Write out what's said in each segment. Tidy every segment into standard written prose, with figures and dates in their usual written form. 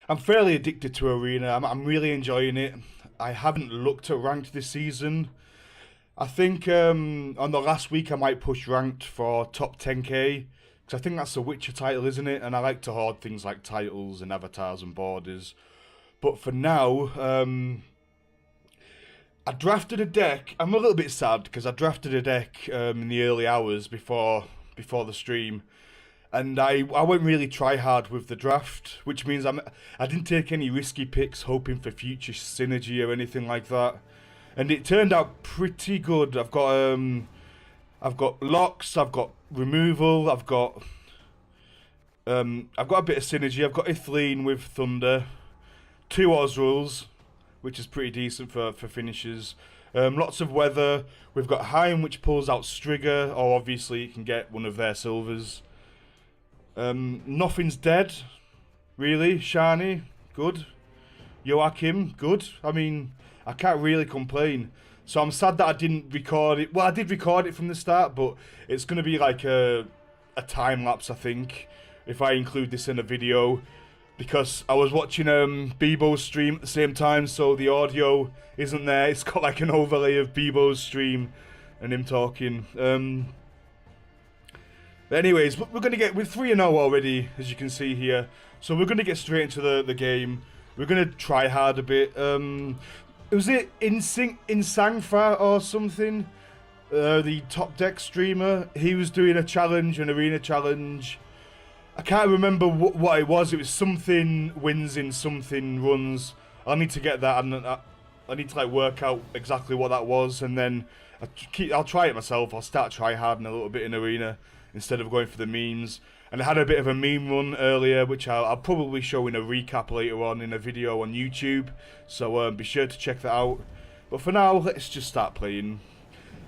I'm fairly addicted to Arena. I'm really enjoying it. I haven't looked at ranked this season. I think on the last week I might push ranked for top 10k because I think that's a Witcher title, isn't it? And I like to hoard things like titles and avatars and borders. But for now, I drafted a deck. I'm a little bit sad because I drafted a deck in the early hours before the stream, and I went really try hard with the draft, which means I didn't take any risky picks, hoping for future synergy or anything like that, and it turned out pretty good. I've got locks, I've got removal, I've got a bit of synergy. I've got Ithleen with Thunder, two Osrils, which is pretty decent for finishers. Lots of weather. We've got Heim, which pulls out Striga, or obviously you can get one of their silvers. Nothing's dead, really. Shani, good. Joachim, good. I mean, I can't really complain. So I'm sad that I didn't record it. Well, I did record it from the start, but it's going to be like a time lapse, I think, if I include this in a video. Because I was watching Bebo's stream at the same time, so the audio isn't there. It's got like an overlay of Bebo's stream and him talking. But anyways, we're we're 3-0 already, as you can see here. So we're gonna get straight into the game. We're gonna try hard a bit. Was it Insangfa or something? The top deck streamer. He was doing a challenge, an arena challenge. I can't remember what it was. It was something wins in something runs. I need to get that, and I need to like work out exactly what that was, and then I'll try it myself. I'll start try harding a little bit in arena instead of going for the memes. And I had a bit of a meme run earlier, which I'll probably show in a recap later on in a video on YouTube. So be sure to check that out. But for now, let's just start playing.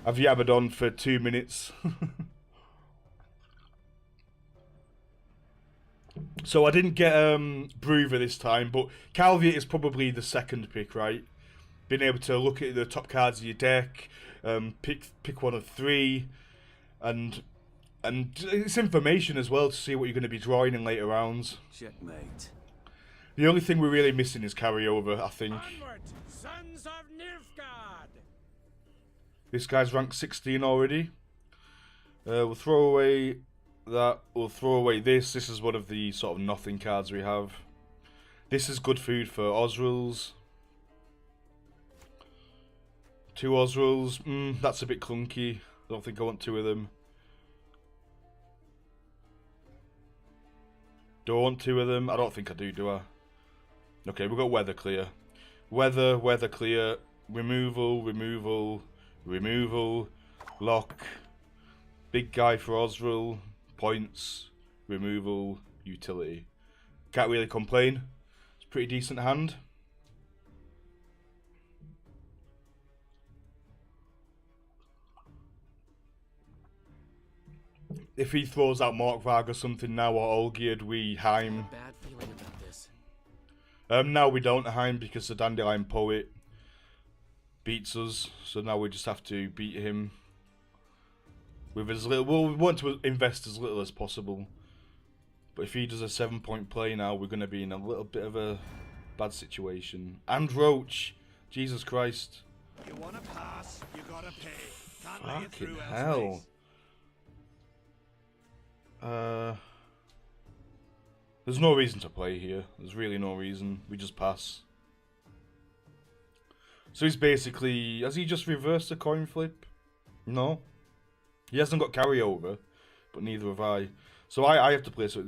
I've yabbered on for 2 minutes. So I didn't get Bruiver this time, but Calviet is probably the second pick, right? Being able to look at the top cards of your deck, pick one of three, and it's information as well to see what you're going to be drawing in later rounds. Checkmate. The only thing we're really missing is carryover, I think. Onward, sons of Nilfgaard! This guy's ranked 16 already. We'll throw away that. We'll throw away this. This is one of the sort of nothing cards we have. This is good food for Osrils. 2 Osrils. That's a bit clunky. I don't think I want 2 of them. Do I want 2 of them? I don't think I do I? Okay, we've got weather clear. Weather clear. Removal, removal, removal. Lock. Big guy for Osril. Points. Removal. Utility. Can't really complain. It's a pretty decent hand. If he throws out Morkvarg or something now, or Olgierd, we Heim. Bad feeling about this. Now we don't Heim because the Dandelion Poet beats us, so now we just have to beat him with as little. Well, we want to invest as little as possible, but if he does a 7-point play now, we're going to be in a little bit of a bad situation. And Roach, Jesus Christ! You wanna pass, you gotta pay. Can't lay it Fucking through hell! There's no reason to play here. There's really no reason. We just pass. So he's basically... Has he just reversed the coin flip? No. He hasn't got carryover, but neither have I. So I have to play, so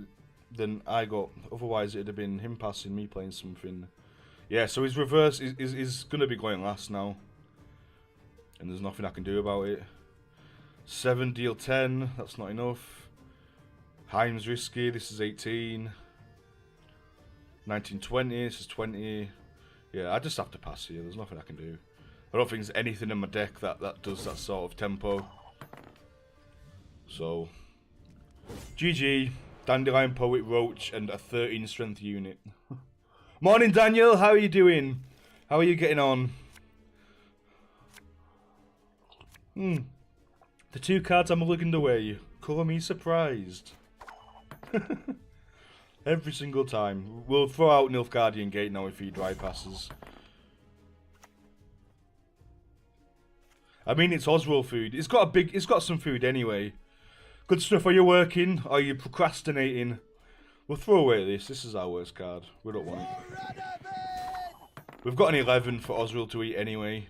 then I got... Otherwise it'd have been him passing, me playing something. Yeah, so his reverse is going to be going last now. And there's nothing I can do about it. 7 deal 10, that's not enough. Heim's risky, this is 18. 1920, this is 20. Yeah, I just have to pass here, there's nothing I can do. I don't think there's anything in my deck that does that sort of tempo. So, GG, Dandelion Poet, Roach, and a 13 strength unit. Morning Daniel, how are you doing? How are you getting on? The 2 cards I'm looking away. Call me surprised. Every single time. We'll throw out Nilfgaardian Gate now if he dry passes. I mean, it's Oswald food. It's got some food anyway. Good stuff. Are you working? Are you procrastinating? We'll throw away this. This is our worst card. We don't want it. We've got an 11 for Oswald to eat anyway.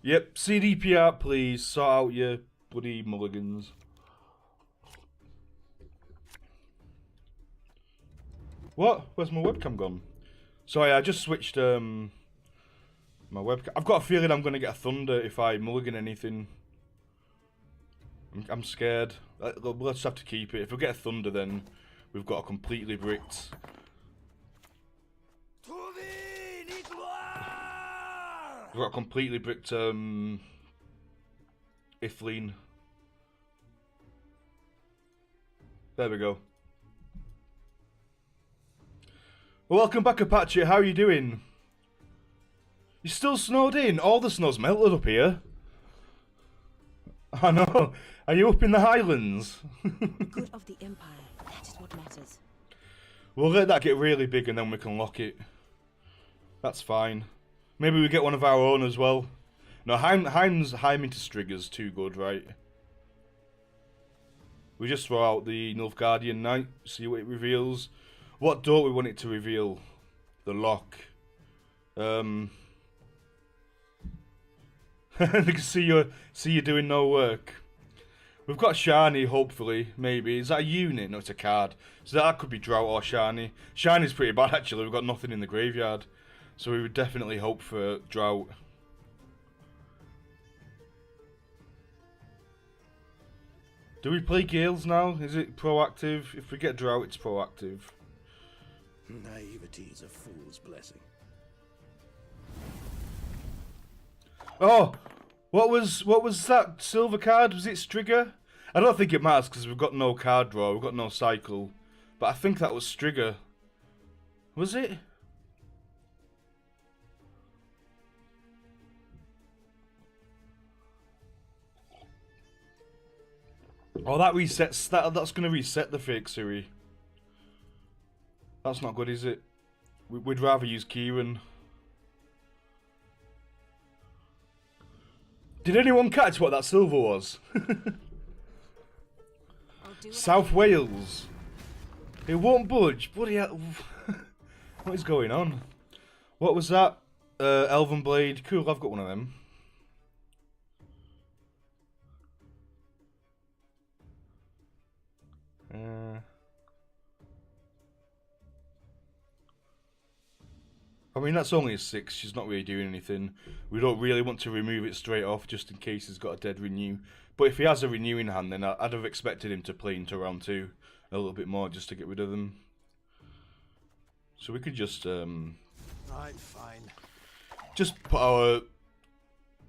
Yep, CDPR, please. Sort out your bloody mulligans. What? Where's my webcam gone? Sorry, I just switched my webcam. I've got a feeling I'm going to get a thunder if I mulligan anything. I'm scared. We'll just have to keep it. If we get a thunder, then we've got a completely bricked. We've got a completely bricked Ifleen. There we go. Well, welcome back, Apache. How are you doing? You still snowed in? All the snow's melted up here. I know. Are you up in the Highlands? Good of the Empire. That is what matters. We'll let that get really big and then we can lock it. That's fine. Maybe we get one of our own as well. No, Heim into Strigger's too good, right? We just throw out the Nilfgaardian Knight, see what it reveals. What don't we want it to reveal? The lock. see you doing no work. We've got Shani, hopefully, maybe. Is that a unit? No, it's a card. So that could be Drought or Shani. Shani's pretty bad, actually. We've got nothing in the graveyard. So we would definitely hope for Drought. Do we play Gales now? Is it proactive? If we get Drought, it's proactive. Naivety is a fool's blessing. Oh! What was that silver card? Was it Strigger? I don't think it matters because we've got no card draw, we've got no cycle. But I think that was Strigger. Was it? Oh, that resets. That's going to reset the fake Siri. That's not good, is it? We'd rather use Kieran. Did anyone catch what that silver was? South Wales. It won't budge. Bloody hell. What is going on? What was that? Elven Blade. Cool, I've got one of them. I mean, that's only a 6. She's not really doing anything. We don't really want to remove it straight off, just in case he's got a dead renew. But if he has a renew in hand, then I'd have expected him to play into round 2 a little bit more, just to get rid of them. So we could just I'm fine. just put our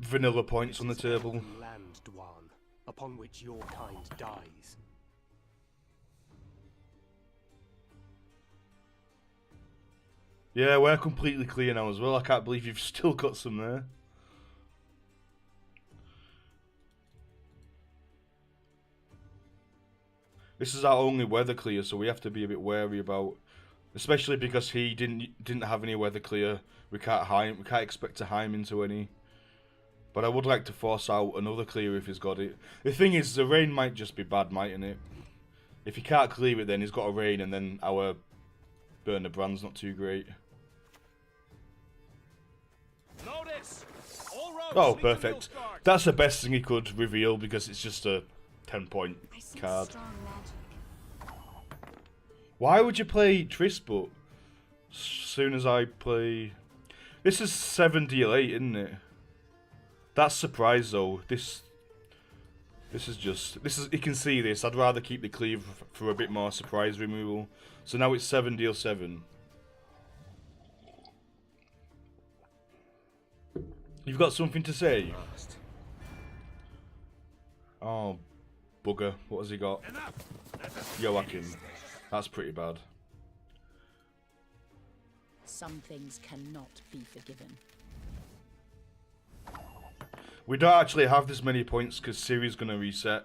vanilla points on the table. Land, Dwan, upon which your kind dies. Yeah, we're completely clear now as well. I can't believe you've still got some there. This is our only weather clear, so we have to be a bit wary about, especially because he didn't have any weather clear. We can't expect to Heim into any. But I would like to force out another clear if he's got it. The thing is, the rain might just be bad, mightn't it? If he can't clear it, then he's got a rain, and then our Burner Brand's not too great. Notice! All roads Oh, lead to perfect. Nilfgaard. That's the best thing he could reveal because it's just a 10-point I sense card. strong magic. Why would you play Triss, as soon as I play... This is 7 deal 8, isn't it? That's surprise though. This is just... You can see this. I'd rather keep the cleave for a bit more surprise removal. So now it's 7 deal 7. You've got something to say? Oh, bugger. What has he got? Joachim. That's pretty bad. Some things cannot be forgiven. We don't actually have this many points because Siri's going to reset.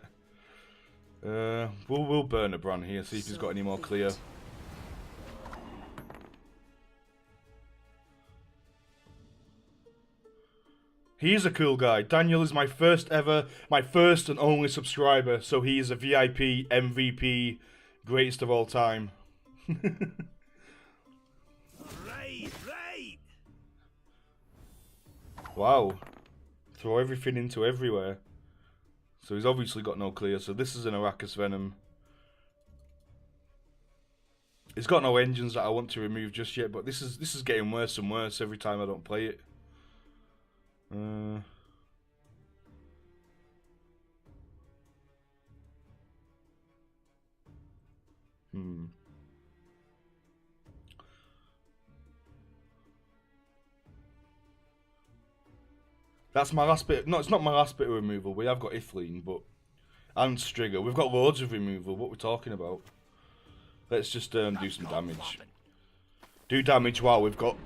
We'll burn a Bran here, see if he's got any more clear. He's a cool guy. Daniel is my first and only subscriber, so he is a VIP, MVP, greatest of all time. Right, right. Wow. Throw everything into everywhere. So he's obviously got no clear, so this is an Arrakis Venom. It's got no engines that I want to remove just yet, but this is getting worse and worse every time I don't play it. That's my last bit. No, it's not my last bit of removal. We have got Ithleen, but and Striga. We've got loads of removal. What we're talking about? Let's just do some damage. Do damage while we've got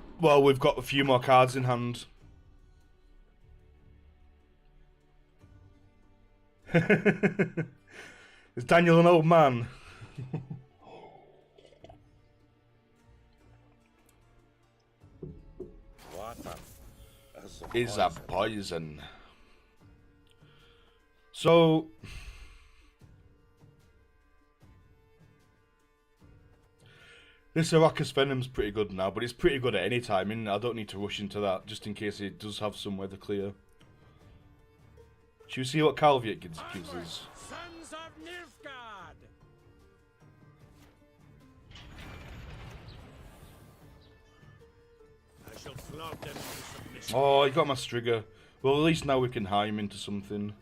a few more cards in hand. Is Daniel an old man? Is a poison. So this Arrakis Venom's pretty good now, but it's pretty good at any time, and I don't need to rush into that just in case it does have some weather clear. Should we see what Calviet gives us? Sons of Nilfgaard. I shall flog them into submission. Oh, he got my Striga. Well, at least now we can hire him into something.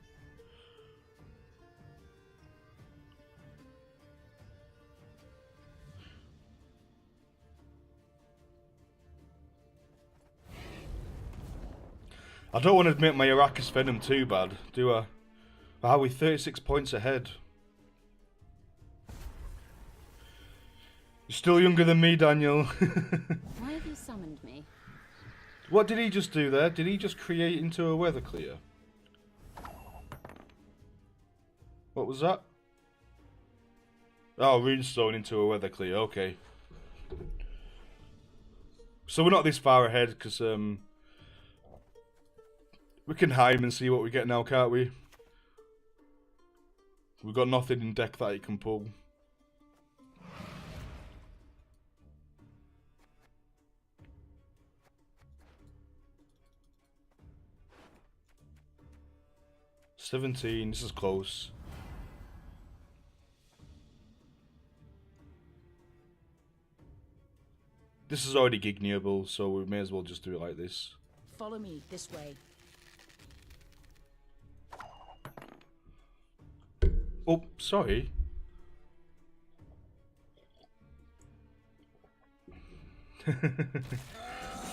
I don't want to make my Arrakis Venom too bad, do I? Are we 36 points ahead? You're still younger than me, Daniel. Why have you summoned me? What did he just do there? Did he just create into a weather clear? What was that? Oh, runestone into a weather clear, okay. So we're not this far ahead, because we can hide and see what we get now, can't we? We've got nothing in deck that he can pull. $17, this is close. This is already gigniable, so we may as well just do it like this. Follow me this way. Oh, sorry.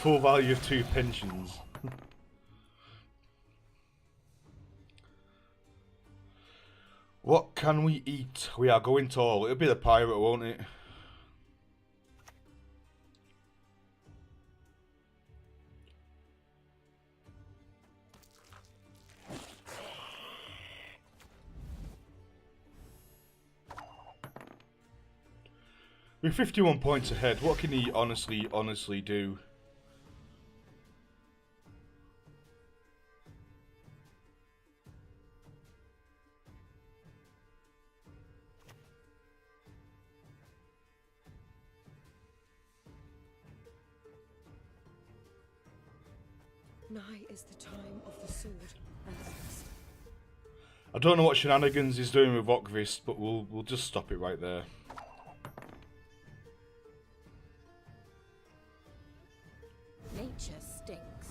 Full value of 2 pensions. What can we eat? We are going tall. It'll be the pirate, won't it? We're 51 points ahead. What can he honestly do? Nigh is the time of the sword and axe. I don't know what shenanigans he's doing with Okvist, but we'll just stop it right there. Nature stinks.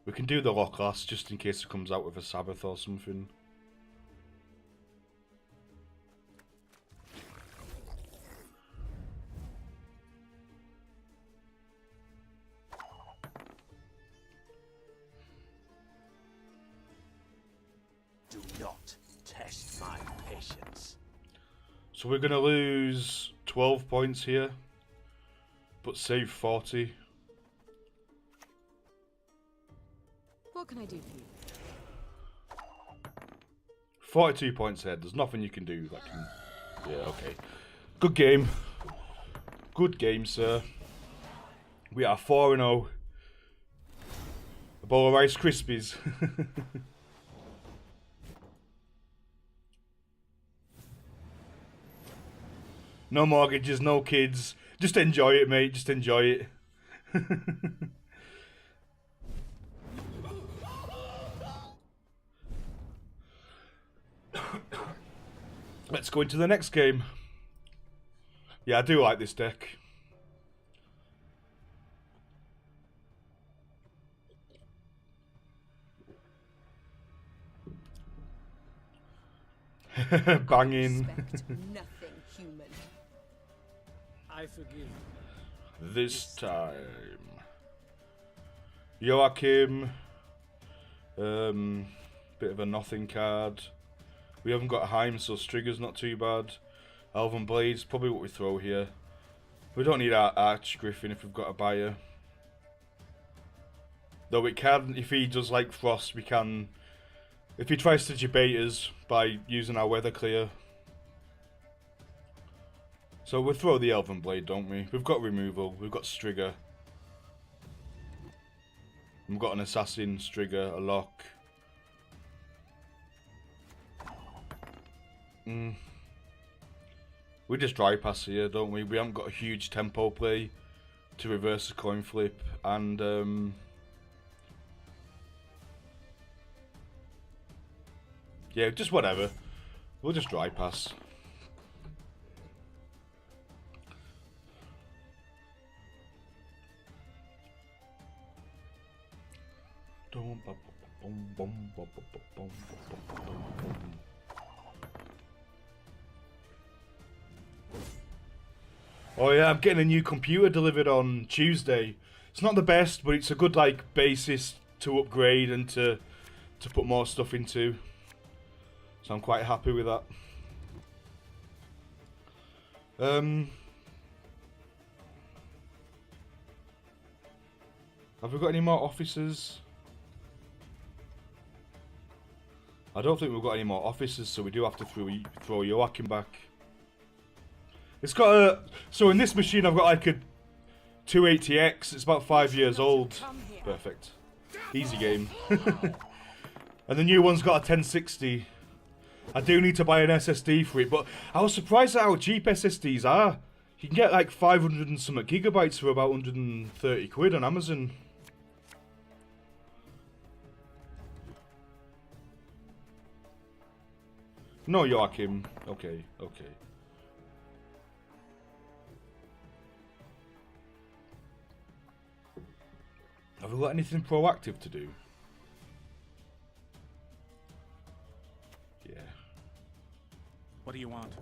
We can do the lock last just in case it comes out with a Sabbath or something. Do not test my patience. So we're going to lose 12 points here, but save 40. What can I do for you? 42 points ahead. There's nothing you can do that can... Yeah, okay. Good game. Good game, sir. We are 4-0. A bowl of Rice Krispies. No mortgages, no kids. Just enjoy it, mate. Just enjoy it. Let's go into the next game. Yeah, I do like this deck. Banging. Expect nothing human. I forgive. This time. Joachim. Bit of a nothing card. We haven't got a Heim, so Strigger's not too bad. Elven Blades, probably what we throw here. We don't need our Arch Griffin if we've got a buyer. Though it can, if he does like Frost, we can... If he tries to debate us by using our Weather Clear. So we'll throw the Elven Blade, don't we? We've got removal, we've got Strigger. We've got an Assassin, Strigger, a Lock. We just dry pass here, don't we? We haven't got a huge tempo play to reverse a coin flip, and yeah, just whatever. We'll just dry pass. Oh yeah, I'm getting a new computer delivered on Tuesday. It's not the best, but it's a good like basis to upgrade and to put more stuff into. So I'm quite happy with that. Have we got any more officers? I don't think we've got any more officers, so we do have to throw Joachim back. It's got a... So in this machine I've got like a 280X. It's about 5 years old. Perfect. Easy game. And the new one's got a 1060. I do need to buy an SSD for it, but I was surprised at how cheap SSDs are. You can get like 500 and something gigabytes for about 130 quid on Amazon. No, Joachim. Okay, okay. Have we got anything proactive to do? Yeah. What do you want?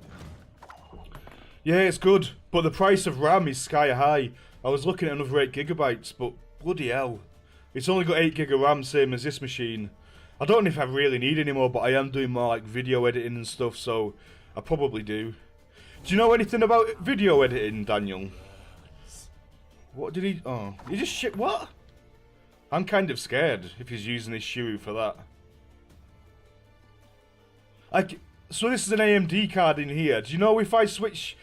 Yeah, it's good, but the price of RAM is sky high. I was looking at another 8 gigabytes, but bloody hell. It's only got 8 gig of RAM, same as this machine. I don't know if I really need any more, but I am doing more like video editing and stuff, so I probably do. Do you know anything about video editing, Daniel? What did he... Oh, he just shit... What? I'm kind of scared if he's using his Shiryu for that. Like, so this is an AMD card in here. Do you know if I switch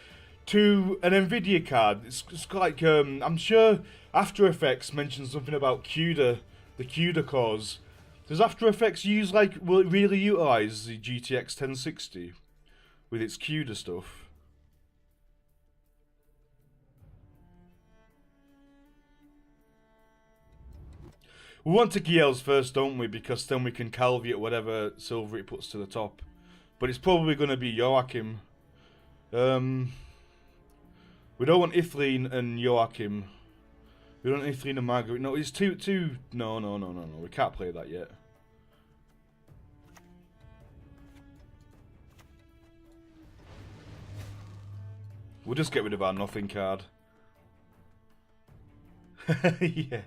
to an Nvidia card, it's got like, I'm sure After Effects mentions something about CUDA, the CUDA cores. Does After Effects use like, will it really utilize the GTX 1060 with its CUDA stuff? We want to Giels first, don't we? Because then we can Calviate whatever silver it puts to the top. But it's probably going to be Joachim. We don't want Ithline and Joachim. We don't want Ithline and Margaret. No, it's two. No. We can't play that yet. We'll just get rid of our nothing card. Yeah.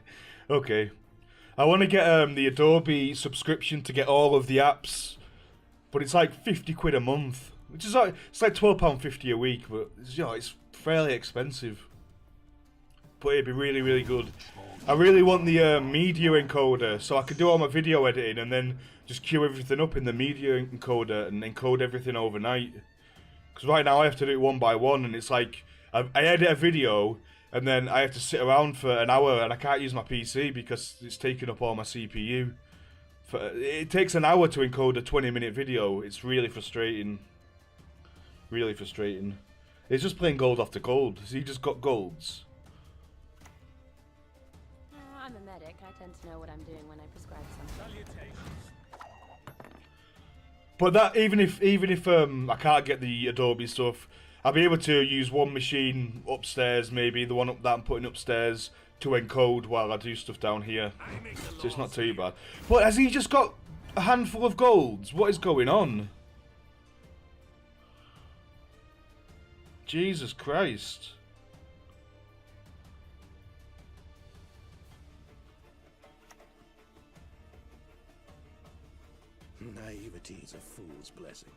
Okay. I want to get the Adobe subscription to get all of the apps, but it's like 50 quid a month. which is like it's like £12.50 a week, but it's fairly expensive. But it'd be really, really good. I really want the media encoder, so I could do all my video editing and then just queue everything up in the media encoder and encode everything overnight. Because right now I have to do it one by one, and it's like I edit a video and then I have to sit around for an hour, and I can't use my PC because it's taking up all my CPU. It takes an hour to encode a 20-minute video. It's really frustrating. Really frustrating. It's just playing gold after gold. So you just got golds. I'm a medic. I tend to know what I'm doing when I prescribe something. But that even if I can't get the Adobe stuff, I'll be able to use one machine upstairs, maybe the one up that I'm putting upstairs, to encode while I do stuff down here. So it's not too bad. But has he just got a handful of golds? What is going on? Jesus Christ. Naivety is a fool's blessing.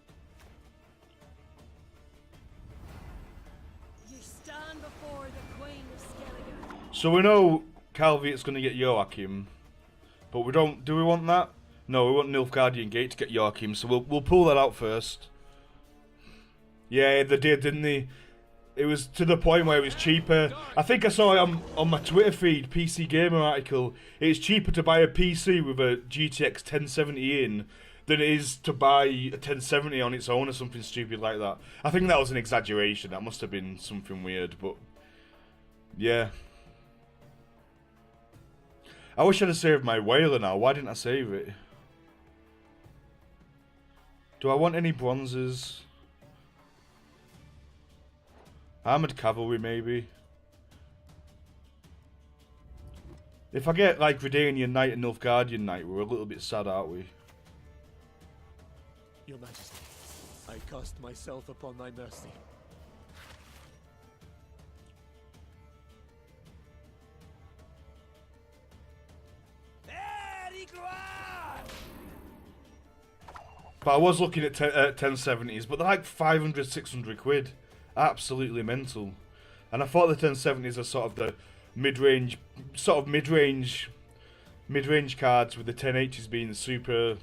You stand before the Queen of Skellige. So we know Calviet's going to get Joachim, but we don't. Do we want that? No, we want Nilfgaardian Gate to get Joachim. So we'll pull that out first. Yeah, they did, didn't they? It was to the point where it was cheaper. I think I saw it on my Twitter feed, PC Gamer article. It's cheaper to buy a PC with a GTX 1070 in than it is to buy a 1070 on its own or something stupid like that. I think that was an exaggeration. That must have been something weird, but yeah. I wish I'd have saved my whaler now. Why didn't I save it? Do I want any bronzes? Armoured cavalry, maybe. If I get like Redanian Knight and Nilfgaardian Knight, we're a little bit sad, aren't we? Your Majesty, I cast myself upon thy mercy. But I was looking at 1070s, but they're like 500, 600 quid. Absolutely mental. And I thought the 1070s are sort of the mid-range cards, with the 1080s being super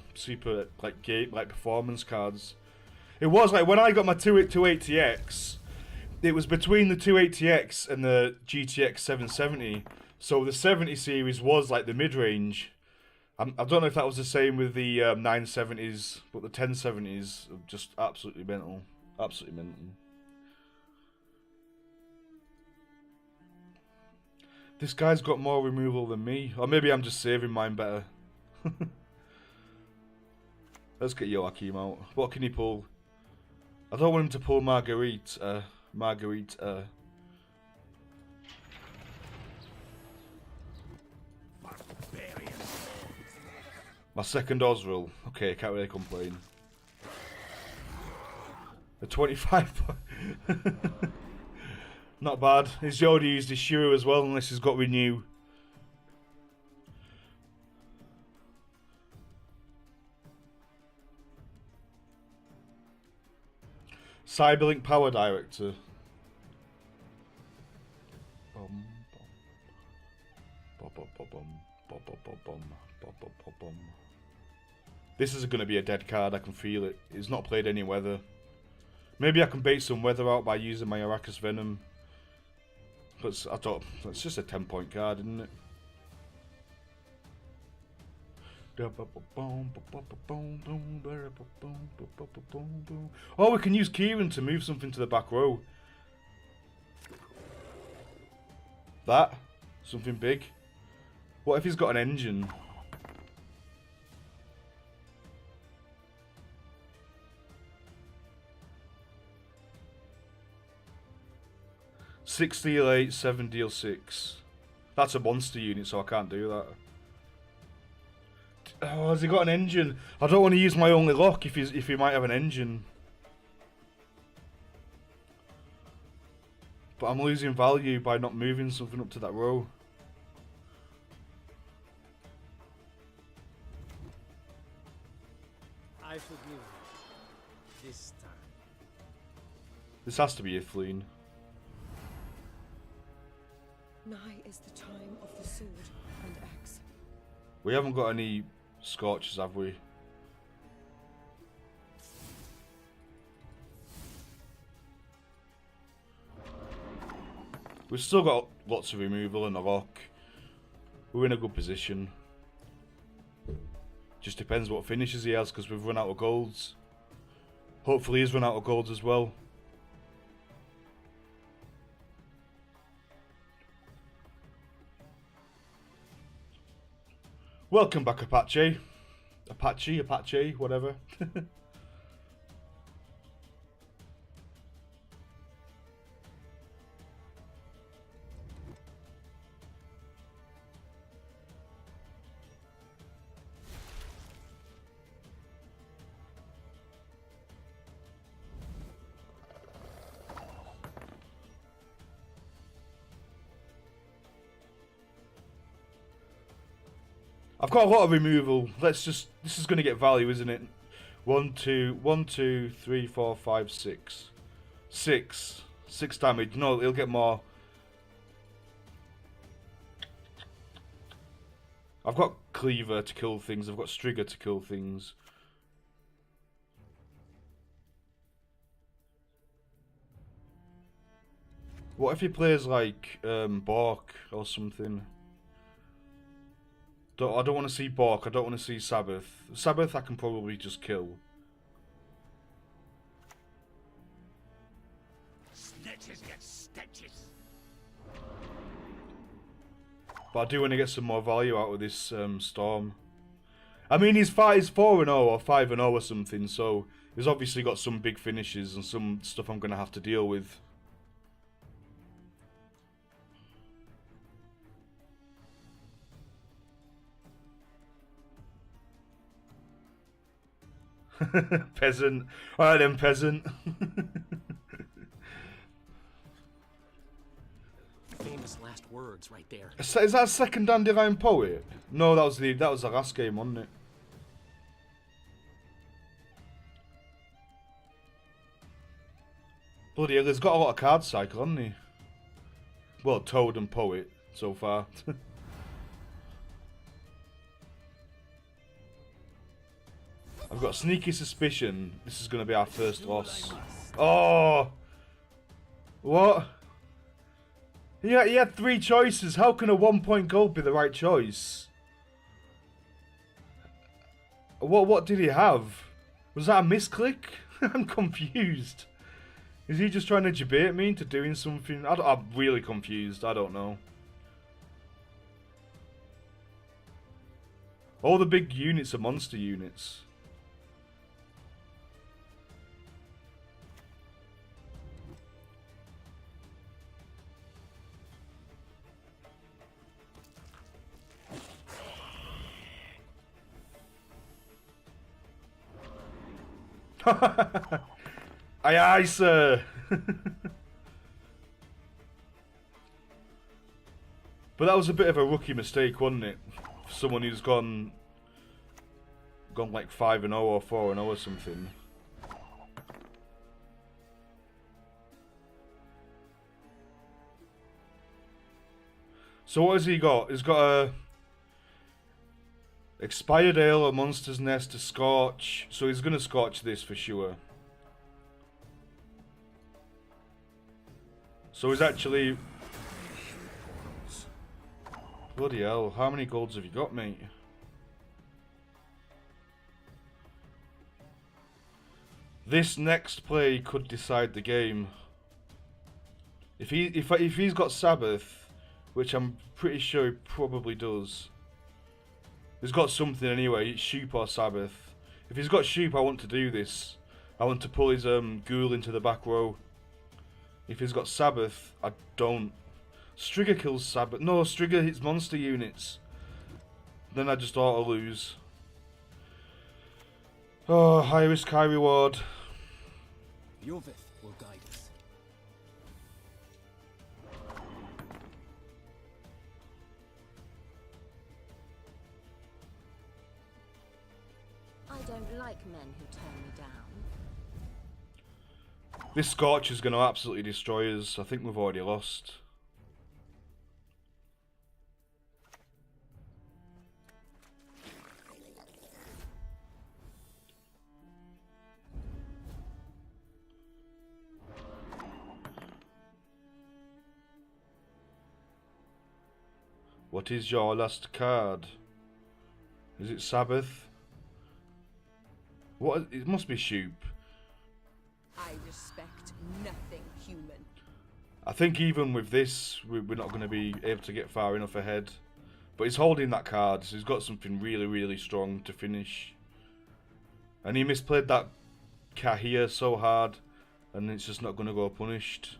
like performance cards. It was like when I got my 280X, it was between the 280X and the GTX 770. So the 70 series was like the mid-range. I don't know if that was the same with the 970s, but the 1070s are just absolutely mental. Absolutely mental. This guy's got more removal than me. Or maybe I'm just saving mine better. Let's get Joachim out. What can he pull? I don't want him to pull Marguerite. My second Osrill. Okay, can't really complain. A 25 Not bad. He's already used his Shiro as well, unless he's got Renew. Cyberlink Power Director. This is going to be a dead card, I can feel it. It's not played any weather. Maybe I can bait some weather out by using my Arrakis Venom. But I thought, it's just a 10-point card, isn't it? Oh, we can use Kieran to move something to the back row. That? Something big? What if he's got an engine? Six deal 8, 7 deal 6. That's a monster unit, so I can't do that. Oh, has he got an engine? I don't want to use my only lock if he might have an engine. But I'm losing value by not moving something up to that row. I forgive you. This time. This has to be Ithleen. Nigh is the time of the sword and axe. We haven't got any Scorches, have we? We've still got lots of removal and a lock. We're in a good position. Just depends what finishes he has, because we've run out of golds. Hopefully he's run out of golds as well. Welcome back, Apache. Apache, whatever. I've got a lot of removal. This is going to get value, isn't it? 1, 2, 3, 4, 5, 6. 6 damage. No, he'll get more. I've got Cleaver to kill things. I've got Strigger to kill things. What if he plays like Bork or something? I don't want to see Bork. I don't want to see Sabbath. Sabbath I can probably just kill. Snitches get stitches. But I do want to get some more value out of this Storm. I mean, he's 4-0 or 5-0 or something, so he's obviously got some big finishes and some stuff I'm going to have to deal with. Peasant. Alright then, peasant. Famous last words right there. Is that second Dandelion Poet? No, that was the last game, wasn't it? Bloody hell, he's got a lot of card cycle, hasn't he? Well, Toad and Poet so far. I've got a sneaky suspicion this is going to be our first loss. Oh! What? Yeah, he had 3 choices. How can a 1-point goal be the right choice? What did he have? Was that a misclick? I'm confused. Is he just trying to debate me into doing something? I'm really confused. I don't know. All the big units are monster units. Aye aye, sir. But that was a bit of a rookie mistake, wasn't it? For someone who's gone like 5-0 or 4-0 or something. So what has he got? He's got a Expired Ale, a Monster's Nest, a Scorch. So he's going to Scorch this for sure. So he's actually... Bloody hell, how many golds have you got, mate? This next play could decide the game. If he's got Sabbath, which I'm pretty sure he probably does. He's got something anyway, it's Shoop or Sabbath. If he's got Shoop, I want to do this. I want to pull his Ghoul into the back row. If he's got Sabbath, I don't. Strigger kills Sabbath. No, Strigger hits monster units. Then I just auto lose. Oh, high risk, high reward. Yovith will guide us. I don't like men who turn me down. This Scorch is going to absolutely destroy us. I think we've already lost. What is your last card? Is it Sabbath? What? It must be Shoop. I respect nothing human. I think even with this, we're not going to be able to get far enough ahead. But he's holding that card, so he's got something really, really strong to finish. And he misplayed that Kahir so hard, and it's just not going to go punished.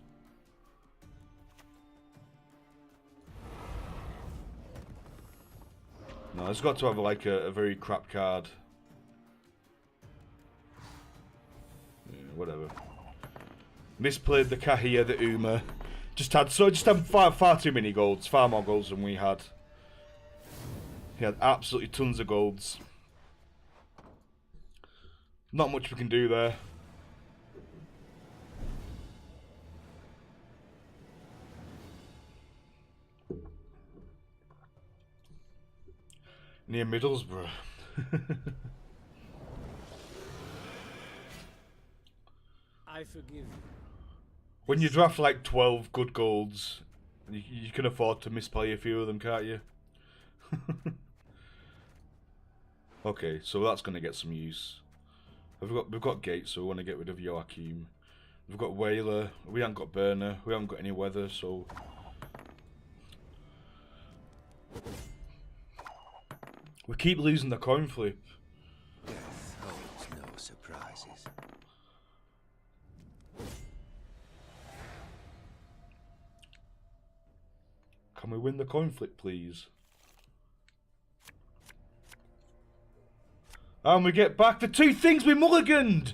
No, it's got to have like a very crap card. Yeah, whatever. Misplayed the Kahir, the Uma. Just had far too many golds, far more golds than we had. He had absolutely tons of golds. Not much we can do there. Near Middlesbrough. I forgive you. When you draft like 12 good golds, you can afford to misplay a few of them, can't you? Okay, so that's going to get some use. We've got Gates, so we want to get rid of Joachim. We've got Whaler. We haven't got Burner. We haven't got any weather, so... We keep losing the coin flip. Death holds no surprises. Can we win the coin flip, please? And we get back the two things we mulliganed!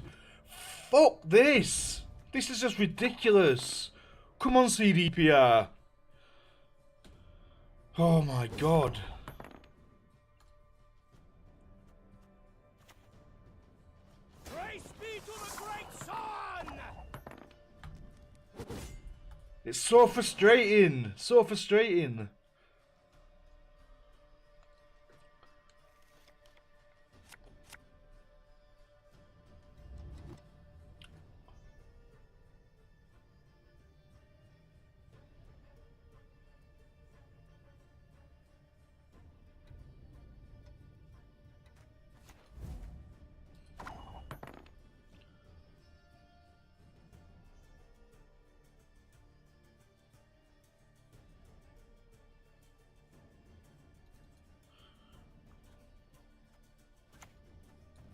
Fuck this! This is just ridiculous. Come on, CDPR. Oh my god. Praise be to the great sun! It's so frustrating. So frustrating.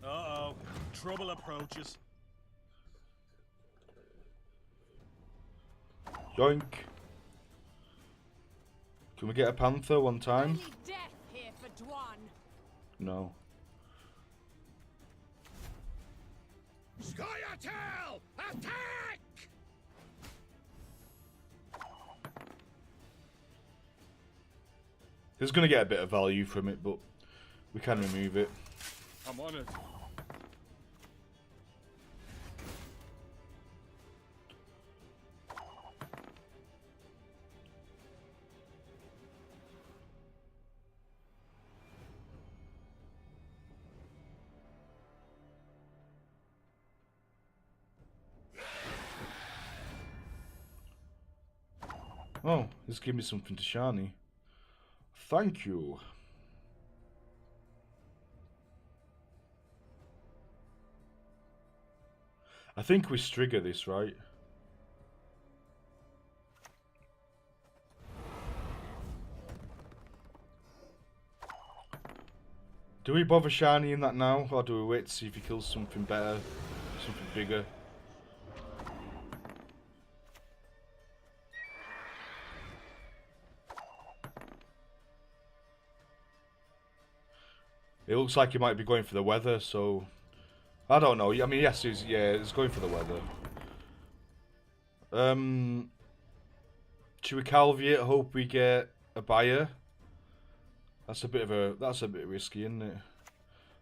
Uh-oh. Trouble approaches. Yoink. Can we get a Panther one time? Only death here for Dwan. No. Scoia'tael! Attack! He's going to get a bit of value from it, but we can remove it. I'm on it. Oh, he's giving me something to shiny. Thank you. I think we Strigger this, right? Do we bother shinying that now, or do we wait to see if he kills something better, something bigger? It looks like he might be going for the weather, so... I don't know. I mean, yes, he's going for the weather. Should we Calviate, hope we get a buyer? That's a bit risky, isn't it?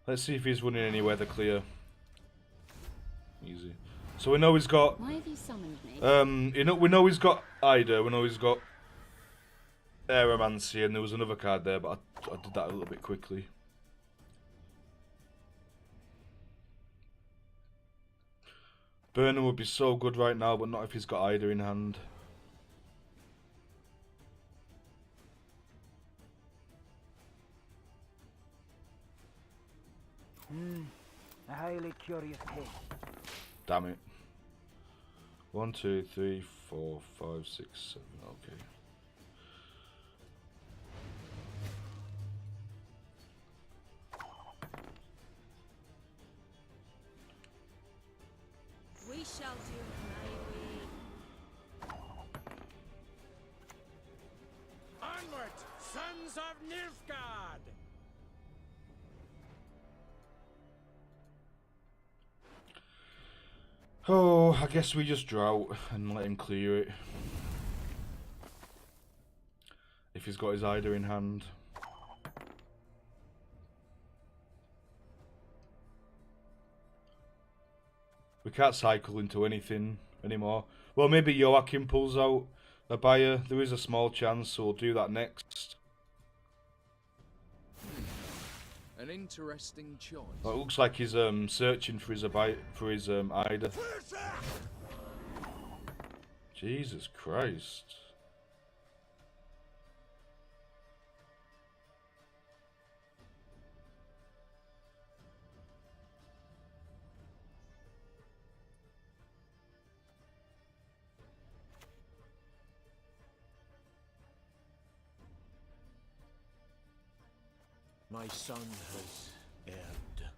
Let's see if he's running any weather clear. Easy. So we know he's got. Why have you summoned me? We know he's got Ida. We know he's got Aeromancy, and there was another card there, but I did that a little bit quickly. Burnham would be so good right now, but not if he's got Ida in hand. A highly curious case. Damn it. 1, 2, 3, 4, 5, 6, 7. Okay. We shall do my way. Onward, sons of Nilfgaard! Oh, I guess we just drought and let him clear it. If he's got his Ida in hand. We can't cycle into anything anymore. Well, maybe Joachim pulls out a buyer. There is a small chance, so we'll do that next. An interesting choice. Well, it looks like he's searching for his Ida. Jesus Christ. My son has erred.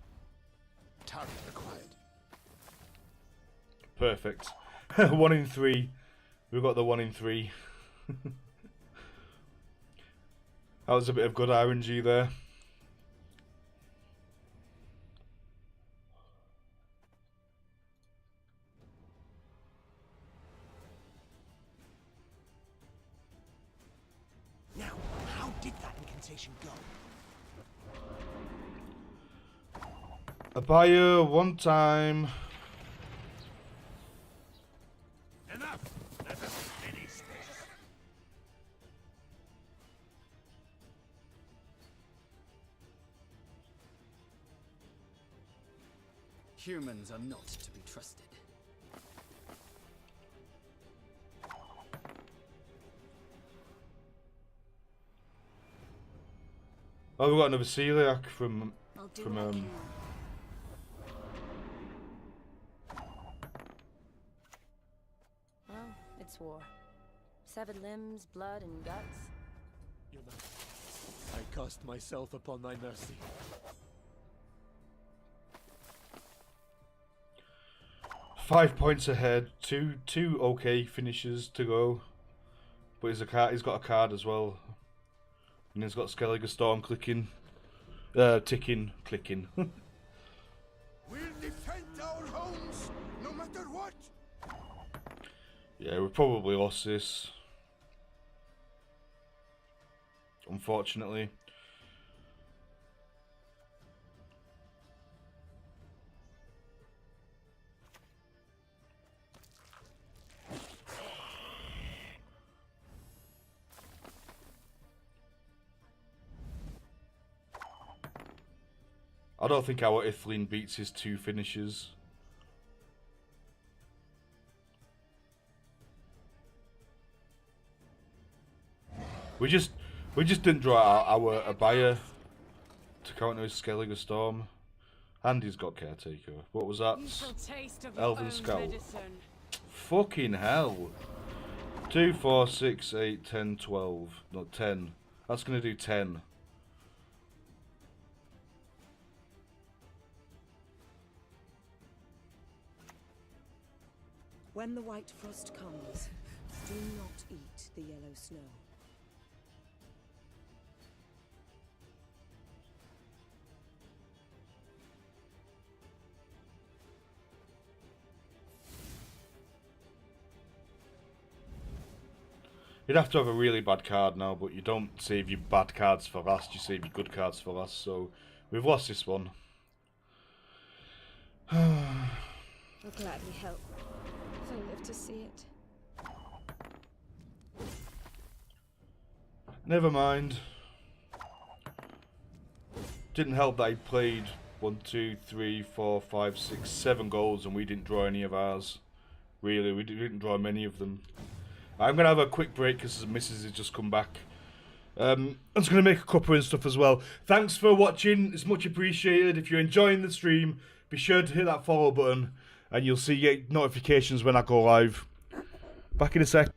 Target required. Perfect. 1 in 3. We've got the 1 in 3. That was a bit of good RNG there. Now, how did that incantation go? A buyer 1 time. Enough! Let us finish this. Humans are not to be trusted. Oh, we've got another celiac from I'll do what I can. Well, it's war. Severed limbs, blood, and guts. I cast myself upon thy mercy. Five points ahead. Two okay finishes to go. But he's got a card as well. And he's got Skellige Storm ticking. Clicking. We'll defend our homes, no matter what. Yeah, we probably lost this. Unfortunately. I don't think our Ithling beats his 2 finishes. We just didn't draw our Abaya to counter his Skellige Storm. And he's got Caretaker. What was that? Elven Scout. Fucking hell. 2, 4, 6, 8, 10, 12. No, 10. That's gonna do 10. When the white frost comes, do not eat the yellow snow. You'd have to have a really bad card now, but you don't save your bad cards for last, you save your good cards for last, so we've lost this one. I'll gladly help if I live to see it. Never mind. Didn't help that he played 1, 2, 3, 4, 5, 6, 7 goals and we didn't draw any of ours. Really, we didn't draw many of them. I'm going to have a quick break because the missus has just come back. I'm just going to make a cuppa and stuff as well. Thanks for watching. It's much appreciated. If you're enjoying the stream, be sure to hit that follow button and you'll see notifications when I go live. Back in a sec.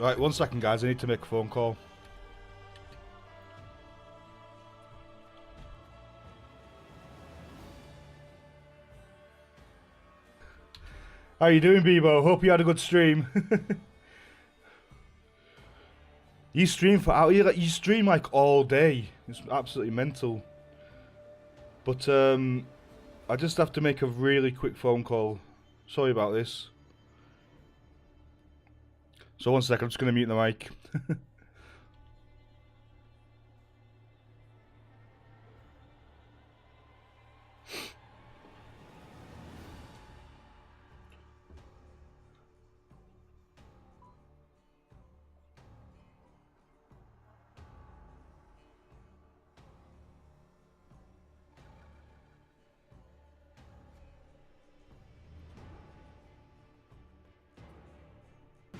Right, 1 second, guys. I need to make a phone call. How you doing, Bebo? Hope you had a good stream. You stream for out here. You stream like all day. It's absolutely mental. But I just have to make a really quick phone call. Sorry about this. So 1 second. I'm just gonna mute the mic.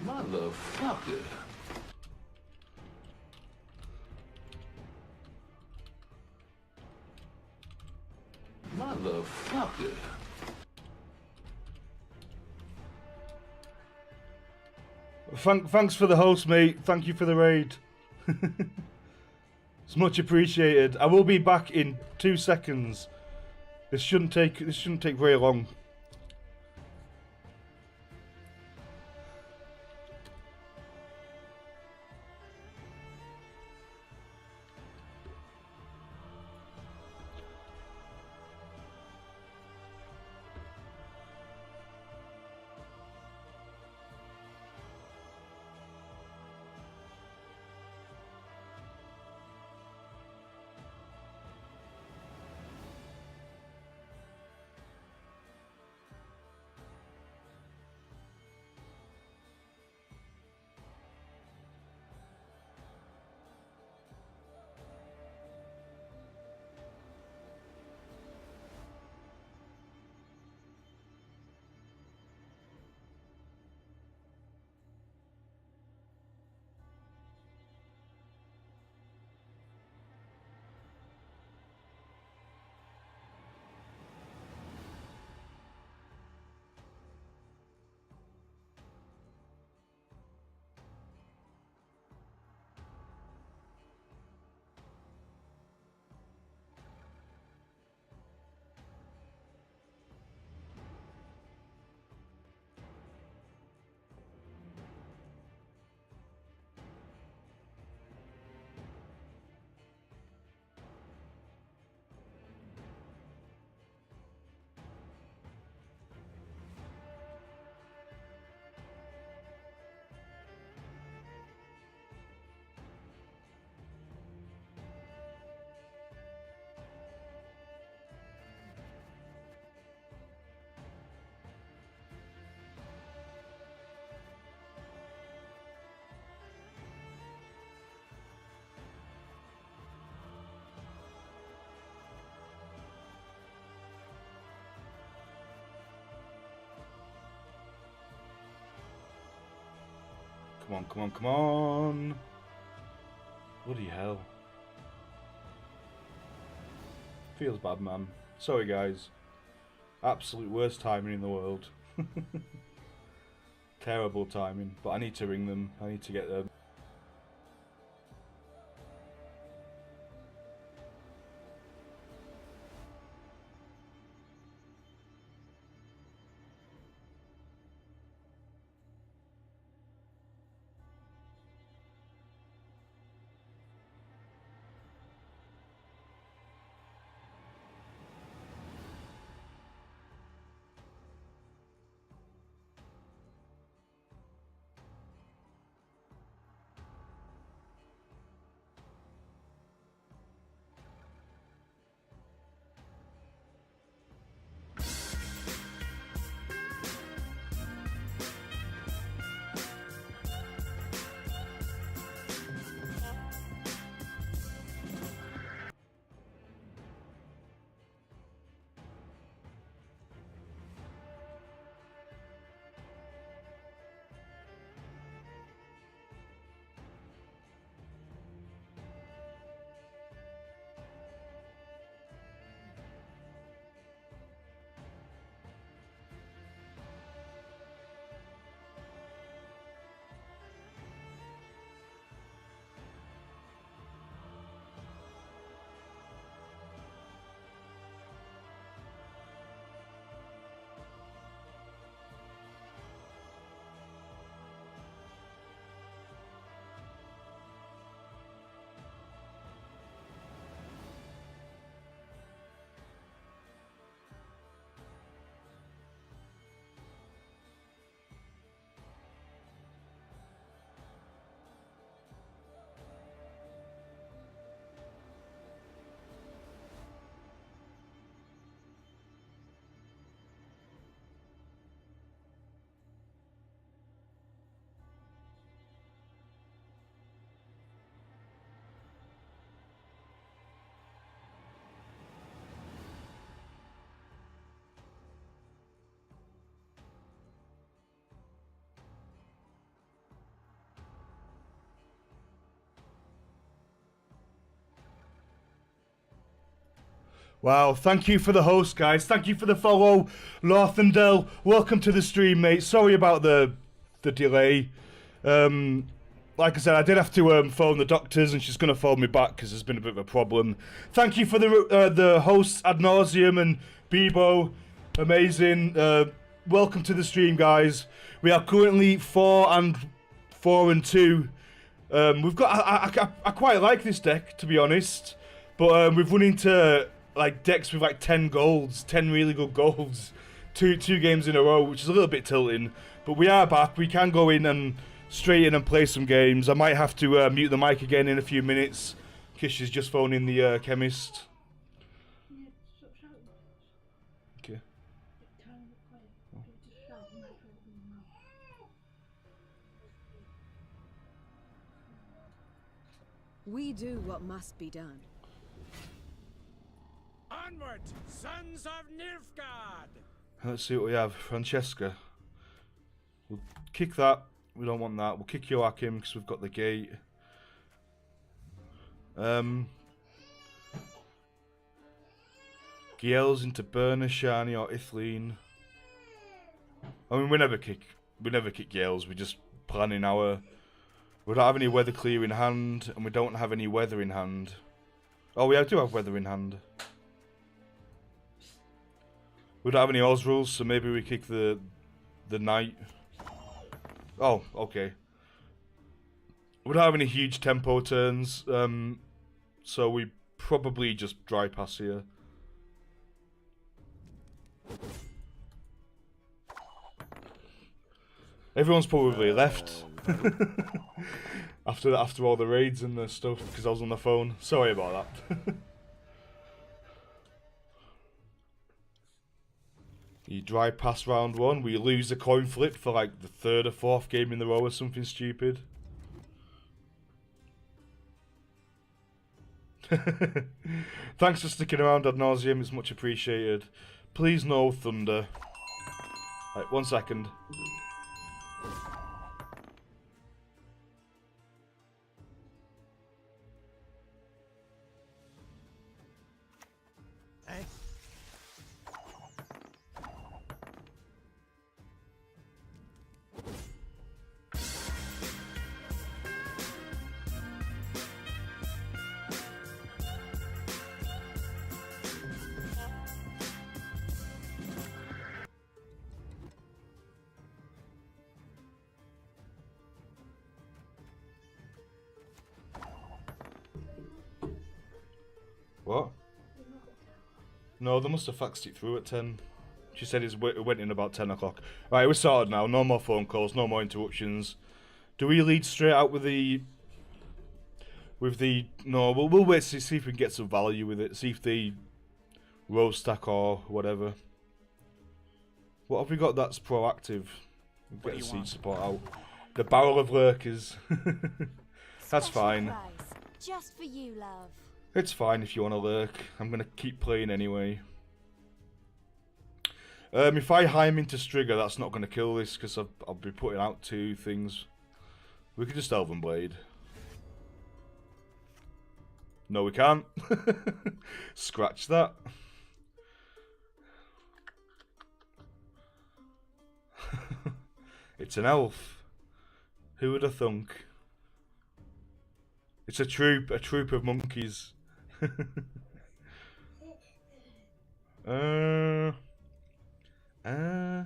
Motherfucker. Motherfucker. Thanks for the host, mate. Thank you for the raid. It's much appreciated. I will be back in 2 seconds. This shouldn't take very long. Come on, come on, come on. Bloody hell. Feels bad, man. Sorry, guys. Absolute worst timing in the world. Terrible timing. But I need to ring them. I need to get them. Wow, thank you for the host, guys. Thank you for the follow, Lorthendel. Welcome to the stream, mate. Sorry about the delay. Like I said, I did have to phone the doctors, and she's going to phone me back because there's been a bit of a problem. Thank you for the hosts ad nauseum and Bebo, amazing. Welcome to the stream, guys. We are currently 4-2. We've got. I quite like this deck, to be honest, but we've run into like decks with like 10 golds, 10 really good golds, two games in a row, which is a little bit tilting. But we are back. We can go in and straight in and play some games. I might have to mute the mic again in a few minutes. Kish is just phoning the chemist. Okay. We do what must be done. Onward, sons of Nilfgaard! Let's see what we have. Francesca. We'll kick that. We don't want that. We'll kick Joachim because we've got the gate. Giel's into Berna, Shani, or Ithleen. I mean, we never kick Giel's. We're just planning our. We don't have any weather clear in hand, and we don't have any weather in hand. Oh, we do have weather in hand. We don't have any Osrils, so maybe we kick the knight. Oh, okay. We don't have any huge tempo turns, so we probably just dry pass here. Everyone's probably left after all the raids and the stuff because I was on the phone. Sorry about that. You dry pass round one. We lose a coin flip for like the 3rd or 4th game in the row or something stupid. Thanks for sticking around ad nauseum. It's much appreciated. Please no thunder. Right, 1 second. What? No, they must have faxed it through at 10. She said it went in about 10 o'clock. Right, we're sorted now. No more phone calls, no more interruptions. Do we lead straight out with the... No, we'll wait to see if we can get some value with it. See if the row stack or whatever. What have we got that's proactive? We'll get the siege support out. The Barrel of Lurkers. That's fine. Price, just for you, love. It's fine if you want to lurk. I'm going to keep playing anyway. If I high him into Strigger, that's not going to kill this because I'll be putting out 2 things. We could just Elven Blade. No, we can't. Scratch that. It's an elf. Who would have thunk? It's a troop of monkeys. I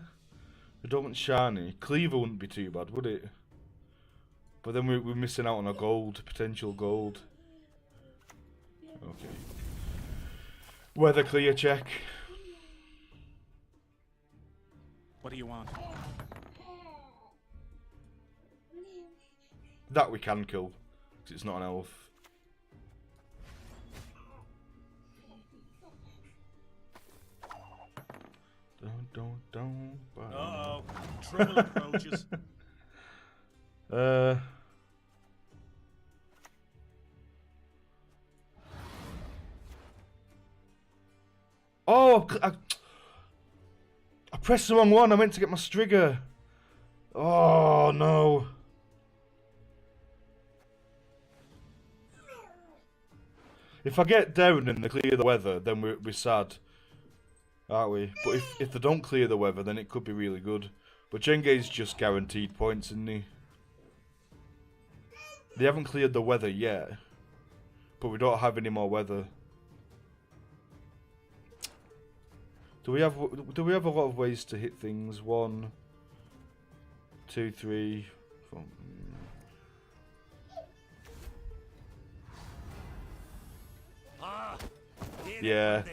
don't want Shani. Cleaver wouldn't be too bad, would it? But then we're missing out on a gold, potential gold. Okay. Weather clear check. What do you want? That we can kill, because it's not an elf. Don't. Uh-oh. Trouble approaches. Oh, I pressed the wrong one. I meant to get my Strigger. Oh, no. If I get down and they clear the weather, then we're sad, aren't we? But if they don't clear the weather, then it could be really good. But Jenge's just guaranteed points, isn't he? They haven't cleared the weather yet, but we don't have any more weather. Do we have a lot of ways to hit things? 1, 2, 3, 4. Yeah.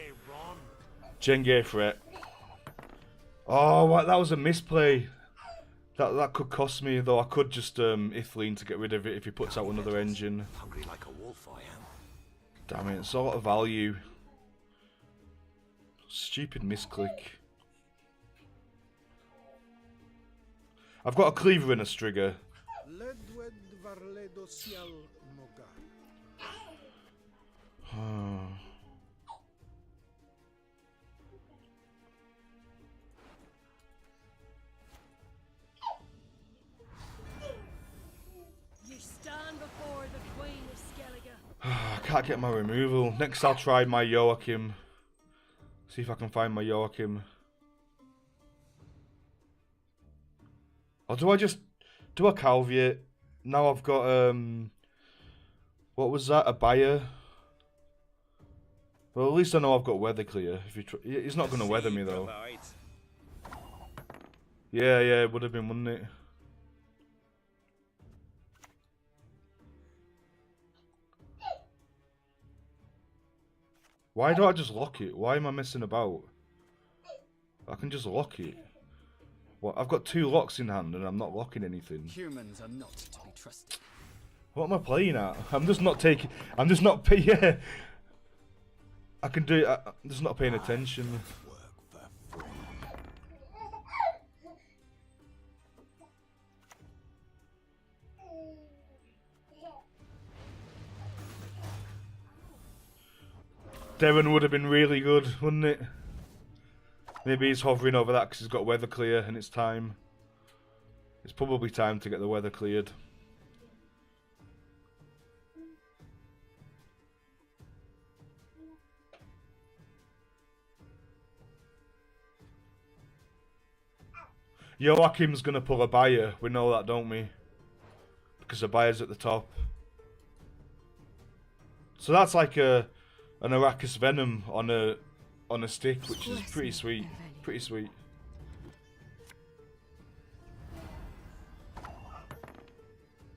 Jenge threat. Oh, what? That was a misplay. That could cost me, though. I could just Ithleen to get rid of it if he puts out another engine. Hungry like a wolf, I am. Damn it, it's a lot of value. Stupid misclick. I've got a cleaver and a strigger. You stand before the Queen of Skellige. I can't get my removal. Next I'll try my Joachim. See if I can find my Joachim. Or do I just do a Calviate? Now I've got what was that? A buyer? Well, at least I know I've got weather clear. If you he's not gonna weather me though. Yeah, it would have been, wouldn't it? Why do I just lock it? Why am I messing about? I can just lock it. What? I've got 2 locks in hand and I'm not locking anything. Humans are not to be trusted. What am I playing at? I'm just not taking. I'm just not paying. Yeah. I can do it. I'm just not paying attention. Devon would have been really good, wouldn't it? Maybe he's hovering over that because he's got weather clear and it's time. It's probably time to get the weather cleared. Joachim's gonna pull a buyer. We know that, don't we? Because the buyer's at the top. So that's like an Arrakis Venom on a stick, which is pretty sweet. Pretty sweet.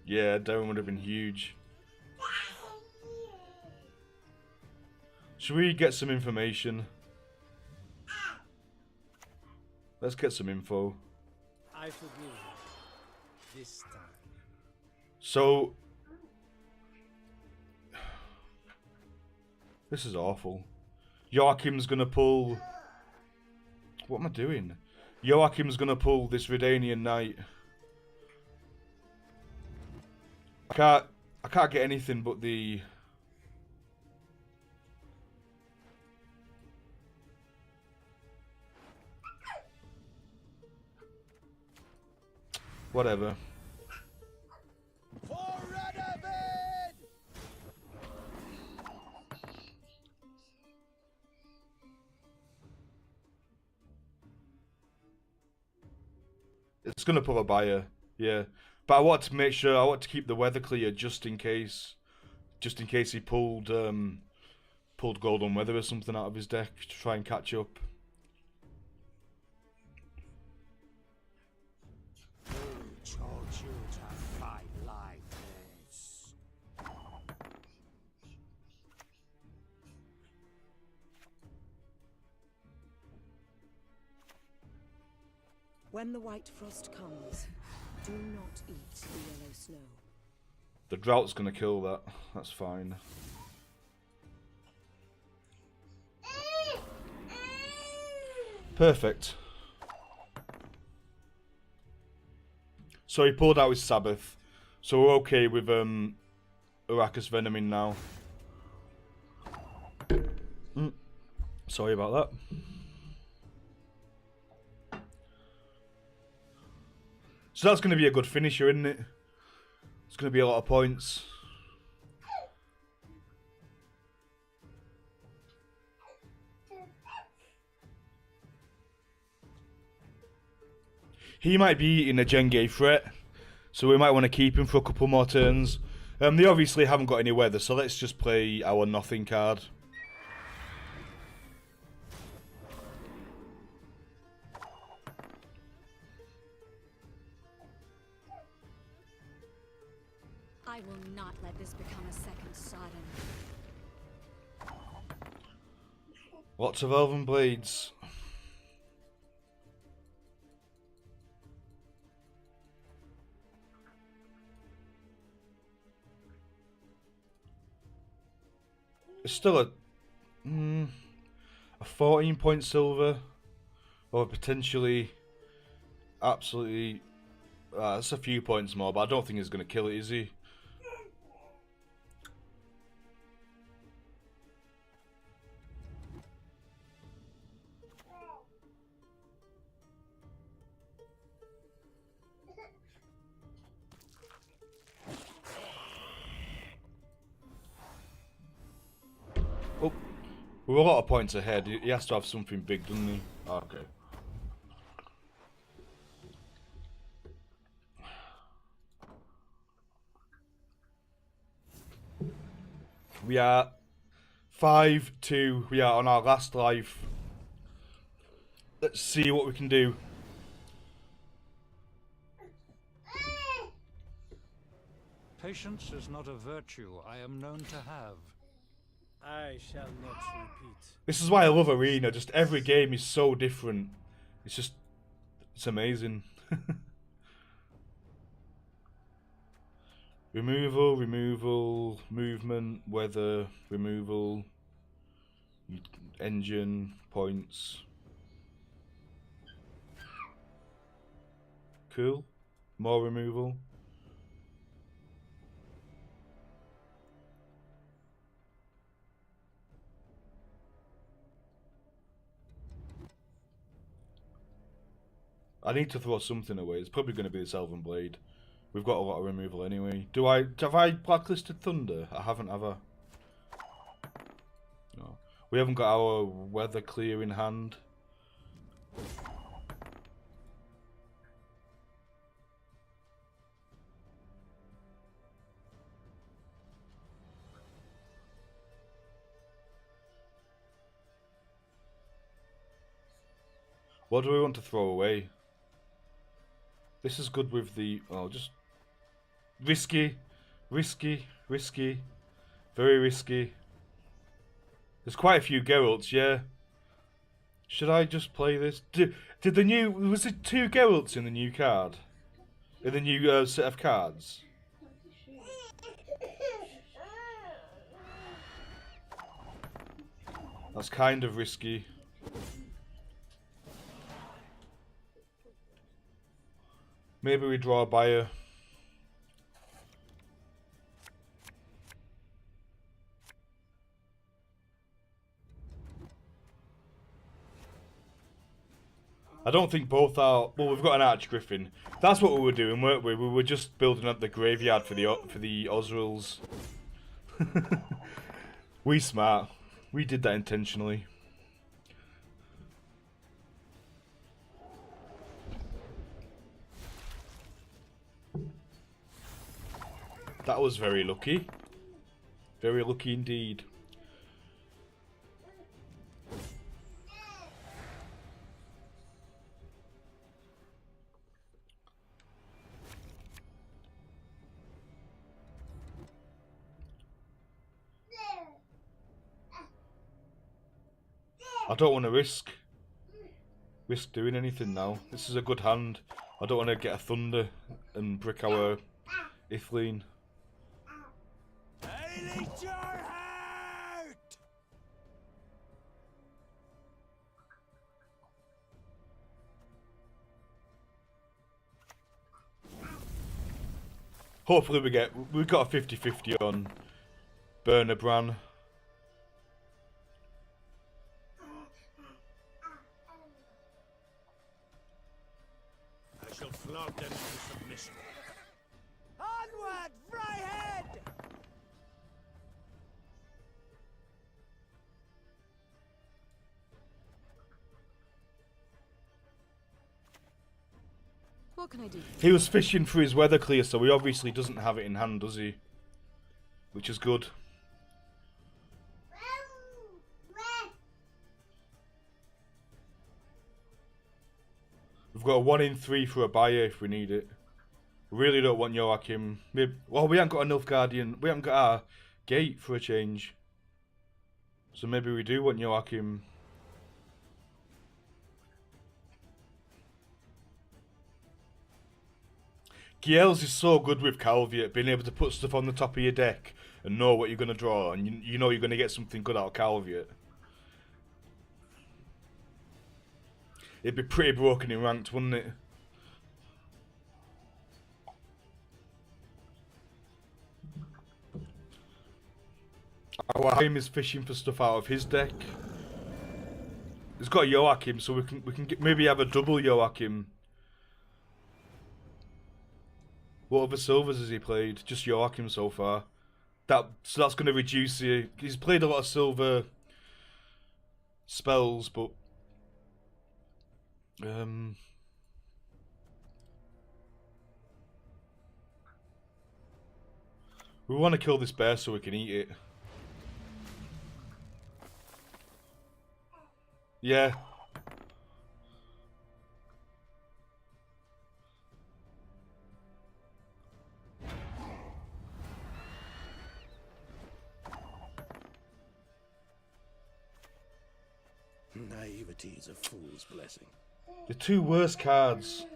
Yeah, Darren would have been huge. Should we get some information? Let's get some info. I forgive you. This time. So, this is awful. Joachim's gonna pull. What am I doing? Joachim's gonna pull this Redanian Knight. I can't get anything but the. Whatever. It's gonna pull a buyer, yeah. But I want to make sure, I want to keep the weather clear just in case he pulled Golden Weather or something out of his deck to try and catch up. When the white frost comes, do not eat the yellow snow. The drought's gonna kill that. That's fine. Perfect. So he pulled out his Sabbath. So we're okay with Arrakis Venoming now. Sorry about that. So that's going to be a good finisher, isn't it? It's going to be a lot of points. he might be eating a Jenge threat, so we might want to keep him for a couple more turns. They obviously haven't got any weather, so let's just play our nothing card. I will not let this become a second Sodom. Lots of elven blades. It's still a 14-point silver, or potentially absolutely. That's a few points more, but I don't think he's going to kill it, is he? Oh, we're a lot of points ahead. He has to have something big, doesn't he? Okay. We are 5-2. We are on our last life. Let's see what we can do. Patience is not a virtue I am known to have. I shall not repeat. This is why I love Arena. Just every game is so different. It's amazing. Removal, movement, weather, removal, engine, points. Cool. More removal. I need to throw something away. It's probably going to be this Elven Blade. We've got a lot of removal anyway. Have I blacklisted Thunder? I haven't, have I? No. We haven't got our weather clear in hand. What do we want to throw away? This is good with the... Oh, just... Risky. Risky. Risky. Very risky. There's quite a few Geralts, yeah. Should I just play this? Did the new... Was it 2 Geralts in the new card? In the new set of cards? That's kind of risky. Maybe we draw a buyer. I don't think both are... Well, we've got an Archgriffin. That's what we were doing, weren't we? We were just building up the graveyard for the Osrils. We smart. We did that intentionally. That was very lucky. Very lucky indeed. I don't want to risk doing anything now. This is a good hand. I don't want to get a Thunder and brick our Ithleen. I lift your heart! Hopefully we've got a 50-50 on Bernabran. I shall flog them into submission. Onward, Fryhead! What can I do? He was fishing for his weather clear, so he obviously doesn't have it in hand, does he? Which is good. We've got a 1 in 3 for a buyer if we need it. We really don't want Joachim. Maybe, well, we haven't got a Nilfgaardian. We haven't got our gate for a change. So maybe we do want Joachim. Giels is so good with Calviet, being able to put stuff on the top of your deck and know what you're going to draw, and you know you're going to get something good out of Calviet. It'd be pretty broken in ranked, wouldn't it? Our aim is fishing for stuff out of his deck. He's got Joachim, so we can maybe have a double Joachim. What other silvers has he played? Just Joachim so far. So that's going to reduce the... He's played a lot of silver spells, but... we want to kill this bear so we can eat it. Yeah. Naivety is a fool's blessing. The two worst cards.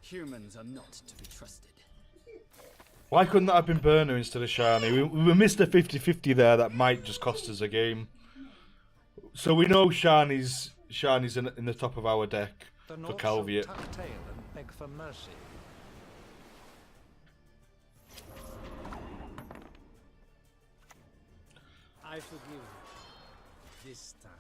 Humans are not to be trusted. Why couldn't that have been Burner instead of Shani? We missed a 50-50 there that might just cost us a game. So we know Shani's in the top of our deck The for North Calviet. shall tuck tail and beg for mercy. I forgive you. This time.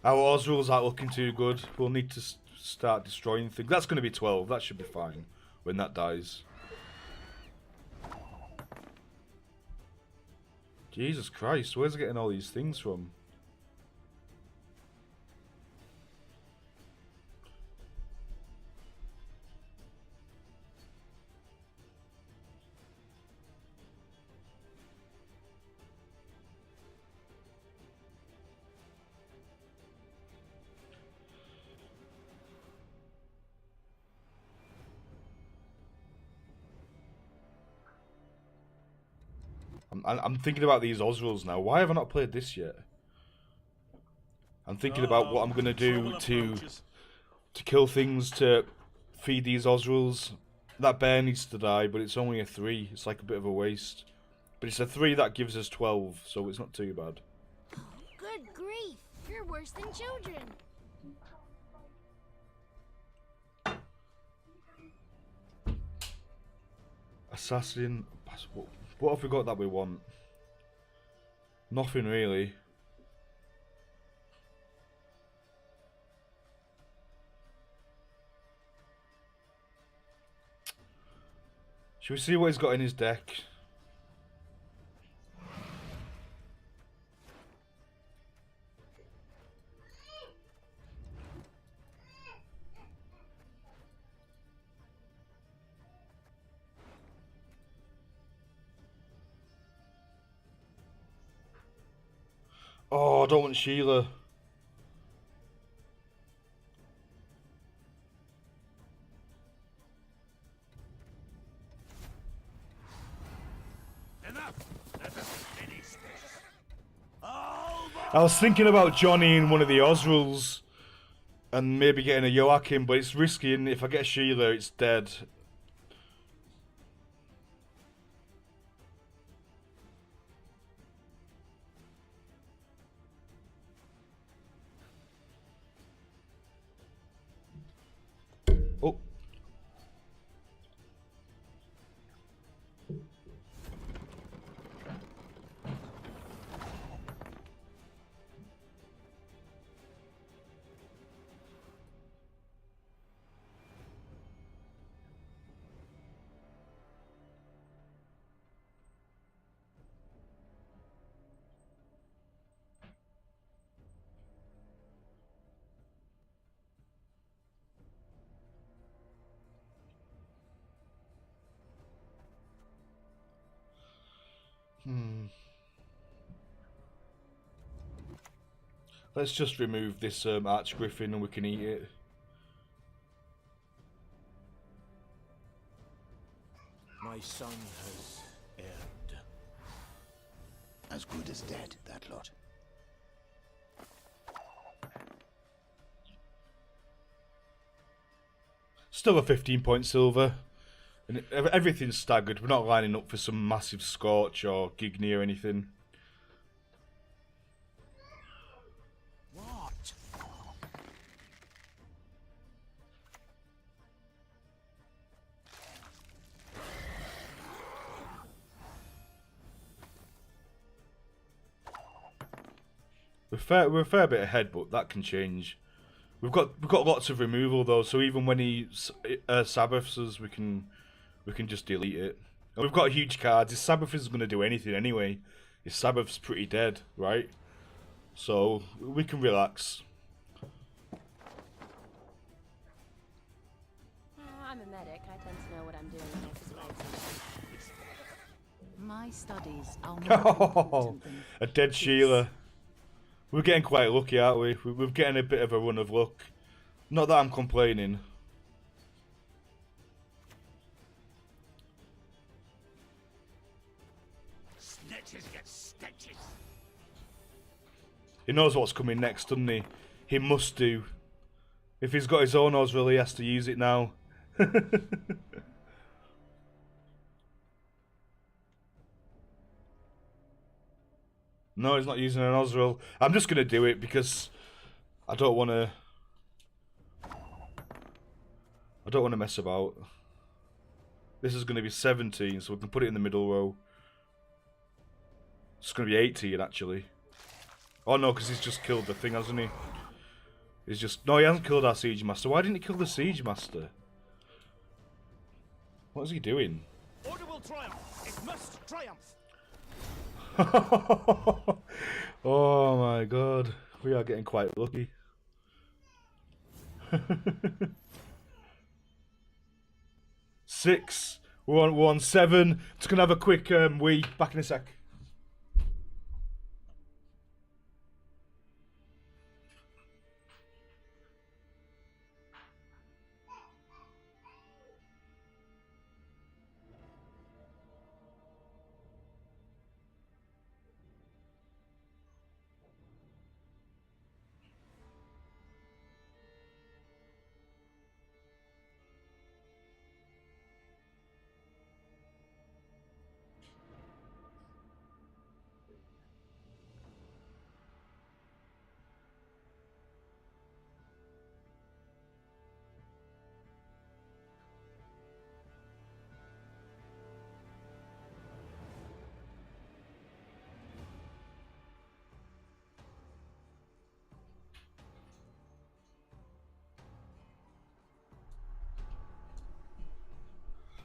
Our Oswald's aren't looking too good. We'll need to start destroying things. That's going to be 12. That should be fine when that dies. Jesus Christ, where's he getting all these things from? I'm thinking about these Oswalds now. Why have I not played this yet? I'm thinking about what I'm going to do to kill things to feed these Oswalds. That bear needs to die, but it's only a 3. It's like a bit of a waste. But it's a 3 that gives us 12, so it's not too bad. Good grief! You're worse than children. Assassin. What have we got that we want? Nothing really. Should we see what he's got in his deck? Oh, I don't want Sheila. I was thinking about Johnny in one of the Oswalds and maybe getting a Joachim, but it's risky, and if I get a Sheila, it's dead. Oh. Let's just remove this Archgriffin and we can eat it. My son has erred. As good as dead, that lot. Still a 15-point silver. And everything's staggered. We're not lining up for some massive Scorch or Gigni or anything. What? We're a fair bit ahead, but that can change. We've got lots of removal though, so even when he Sabbaths us, we can just delete it. And we've got huge cards. His Sabbath isn't going to do anything anyway. His Sabbath's pretty dead, right? So we can relax. I'm a medic. I tend to know what I'm doing when I prescribe something. My studies are more important than A dead Sheila. We're getting quite lucky, aren't we? We're getting a bit of a run of luck. Not that I'm complaining. Snitches get stitches. He knows what's coming next, doesn't he? He must do. If he's got his own Ozril, he has to use it now. No, he's not using an Ozril. I'm just going to do it because I don't want to... I don't want to mess about. This is going to be 17, so we can put it in the middle row. It's going to be 18, actually. Oh, no, because he's just killed the thing, hasn't he? He's just... No, he hasn't killed our Siege Master. Why didn't he kill the Siege Master? What is he doing? Order will triumph. It must triumph. Oh my god, we are getting quite lucky. Six, we're on 7. Just gonna have a quick wee. Back in a sec.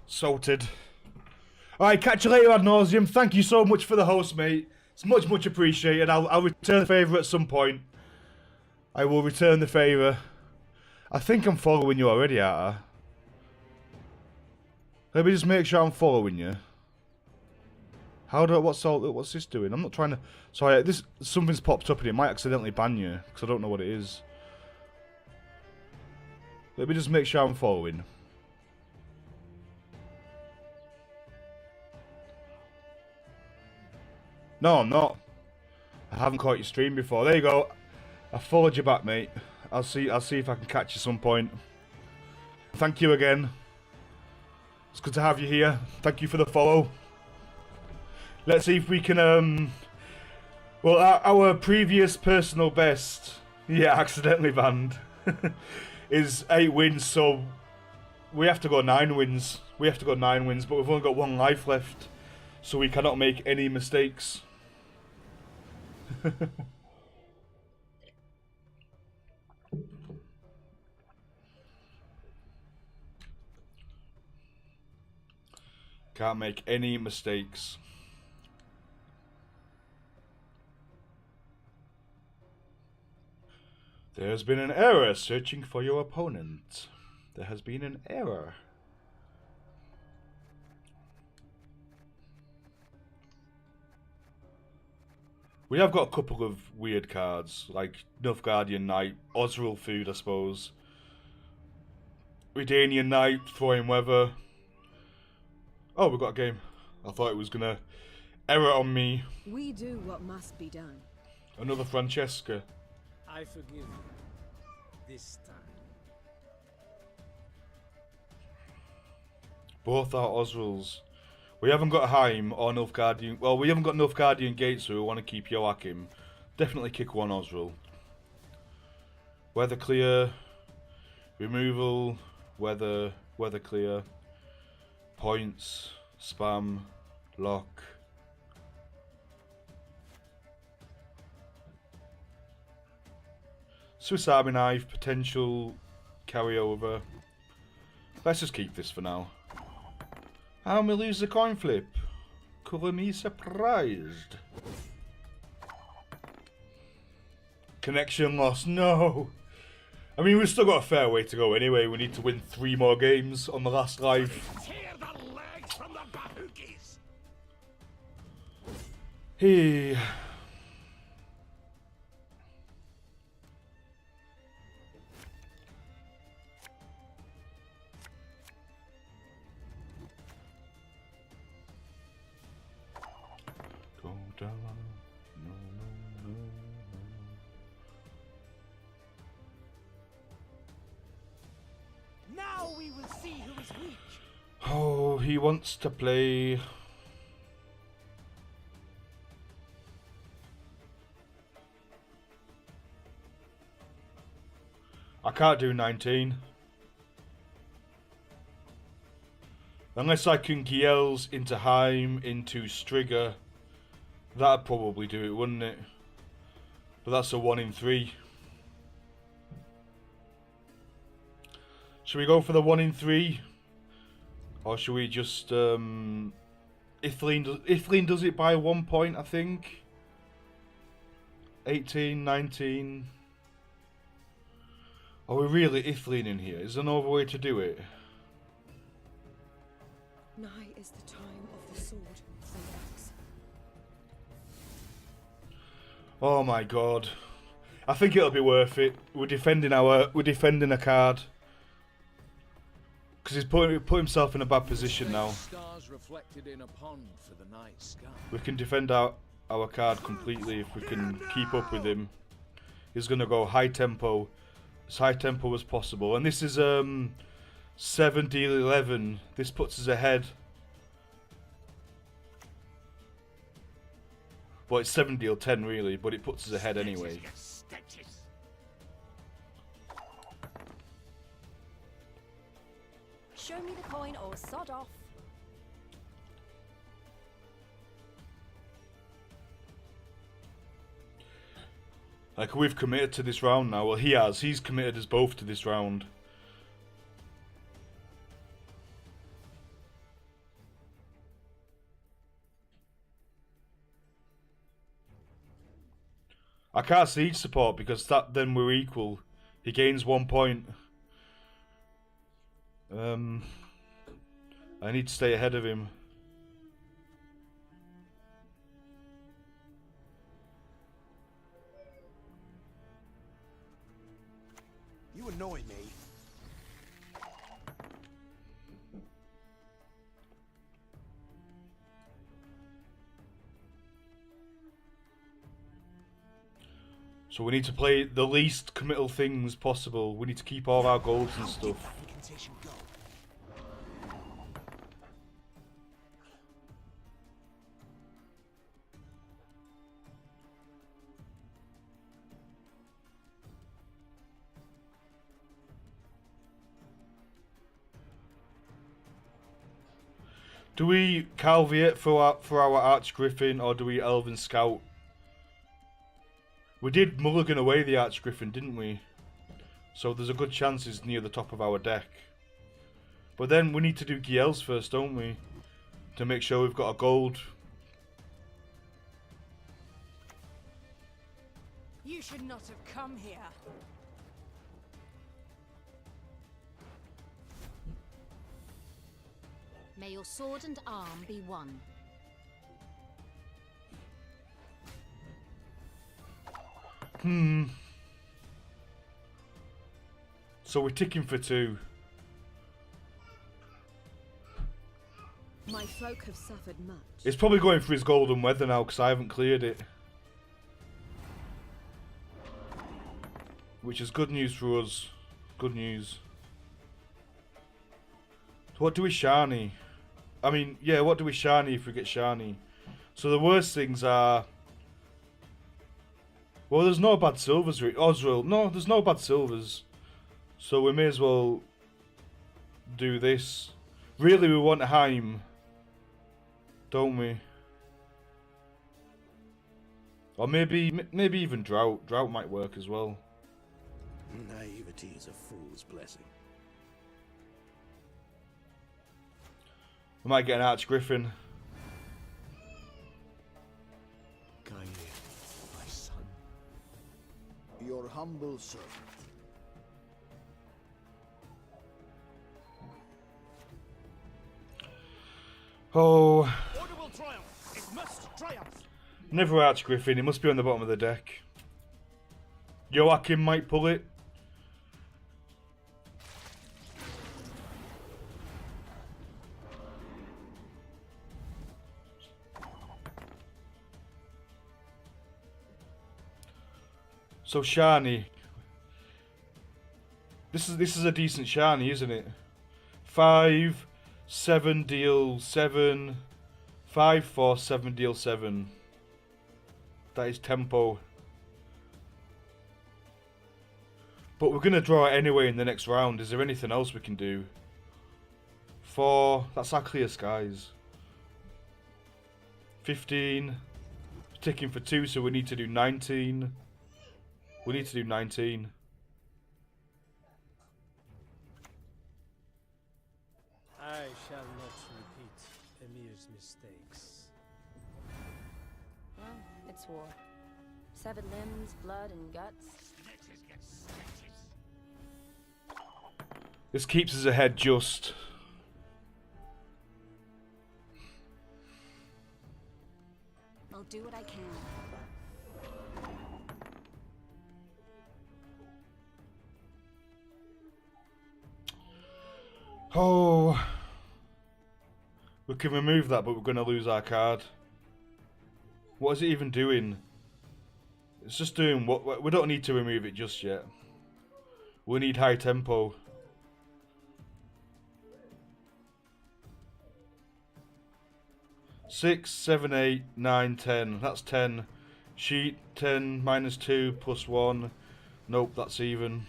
Sorted. Alright, catch you later ad nauseum. Thank you so much for the host, mate. It's much appreciated. I'll return the favour at some point. I will return the favour. I think I'm following you already, aren't I? Let me just make sure I'm following you. How do I, what's this doing? I'm not trying to... Sorry, something's popped up and it might accidentally ban you, because I don't know what it is. Let me just make sure I'm following. No, I'm not. I haven't caught your stream before. There you go. I followed you back, mate. I'll see if I can catch you some point. Thank you again. It's good to have you here. Thank you for the follow. Let's see if we can well, our previous personal best, yeah, accidentally banned, is 8 wins, so we have to go 9 wins. We have to go 9 wins, but we've only got 1 life left, so we cannot make any mistakes. Can't make any mistakes. There has been an error searching for your opponent. There has been an error. We have got a couple of weird cards, like Nilfgaardian Knight, Osriel Food, I suppose. Redanian Knight, Throwing Weather. Oh, we got a game. I thought it was gonna error on me. We do what must be done. Another Francesca. I forgive you. This time. Both are Osriels. We haven't got Heim or Nilfgaardian. Well, we haven't got Nilfgaardian Gate, so we want to keep Joachim. Definitely kick one Osriel. Weather clear. Removal. Weather clear. Points. Spam. Lock. Swiss Army Knife. Potential carryover. Let's just keep this for now. How may lose the coin flip? Cover me surprised. Connection lost. No. I mean, we've still got a fair way to go anyway. We need to win 3 more games on the last live. Tear the legs from the Bahukis! Hey. Go down. No, no, no, no. Now we will see who is weak. Oh, he wants to play. I can't do 19. Unless I can Giels into Heim, into Strigger. That'd probably do it, wouldn't it? But that's a 1 in 3. Should we go for the 1 in 3? Or should we just... Ithleen does it by 1 point, I think. 18, 19... Are we really Ithleen in here? Is there no other way to do it? Nigh is the time of the sword and axe. Oh my god. I think it'll be worth it. We're defending a card. Because he's put himself in a bad position now. Stars reflected in a pond for the night sky. We can defend our card completely if we can keep up with him. He's gonna go high tempo. As high tempo as possible. And this is 7 deal 11. This puts us ahead. Well, it's 7 deal 10 really, but it puts us ahead anyway. Show me the coin or sod off. Like, we've committed to this round now. Well, he has. He's committed us both to this round. I can't siege support because then we're equal. He gains 1 point. I need to stay ahead of him. You annoy me. So we need to play the least committal things possible. We need to keep all our golds and stuff. Incantation go. Do we Calviet for our Archgriffin, or do we Elven Scout? We did mulligan away the Archgriffin, didn't we? So there's a good chance it's near the top of our deck. But then we need to do Giels first, don't we? To make sure we've got a gold. You should not have come here. May your sword and arm be one. So we're ticking for 2. My folk have suffered much. It's probably going for his golden weather now because I haven't cleared it. Which is good news for us. Good news. What do we Shani? I mean, yeah, what do we Shani if we get Shani? So the worst things are... Well, there's no bad silvers. Osriel. No, there's no bad silvers. So we may as well do this. Really, we want Heim. Don't we? Or maybe even Drought. Drought might work as well. Naivety is a fool's blessing. We might get an Archgriffin. Kair, my son. Your humble servant. Oh, Order will triumph. It must triumph. never Archgriffin. It must be on the bottom of the deck. Joachim might pull it. So Shani. This is a decent Shani, isn't it? 5, 7 deal 7. 5, 4, 7 deal 7. That is tempo. But we're gonna draw it anyway in the next round. Is there anything else we can do? 4. That's our clear skies. 15. Ticking for 2, so we need to do 19. We need to do 19. I shall not repeat Emir's mistakes. Well, it's war. Severed limbs, blood, and guts. This keeps us ahead just. I'll do what I can. Oh. We can remove that, but we're going to lose our card. What is it even doing? It's just doing what... We don't need to remove it just yet. We need high tempo. Six, 7, 8, 9, 10. That's 10. Sheet 10 minus 2 plus 1. Nope, that's even.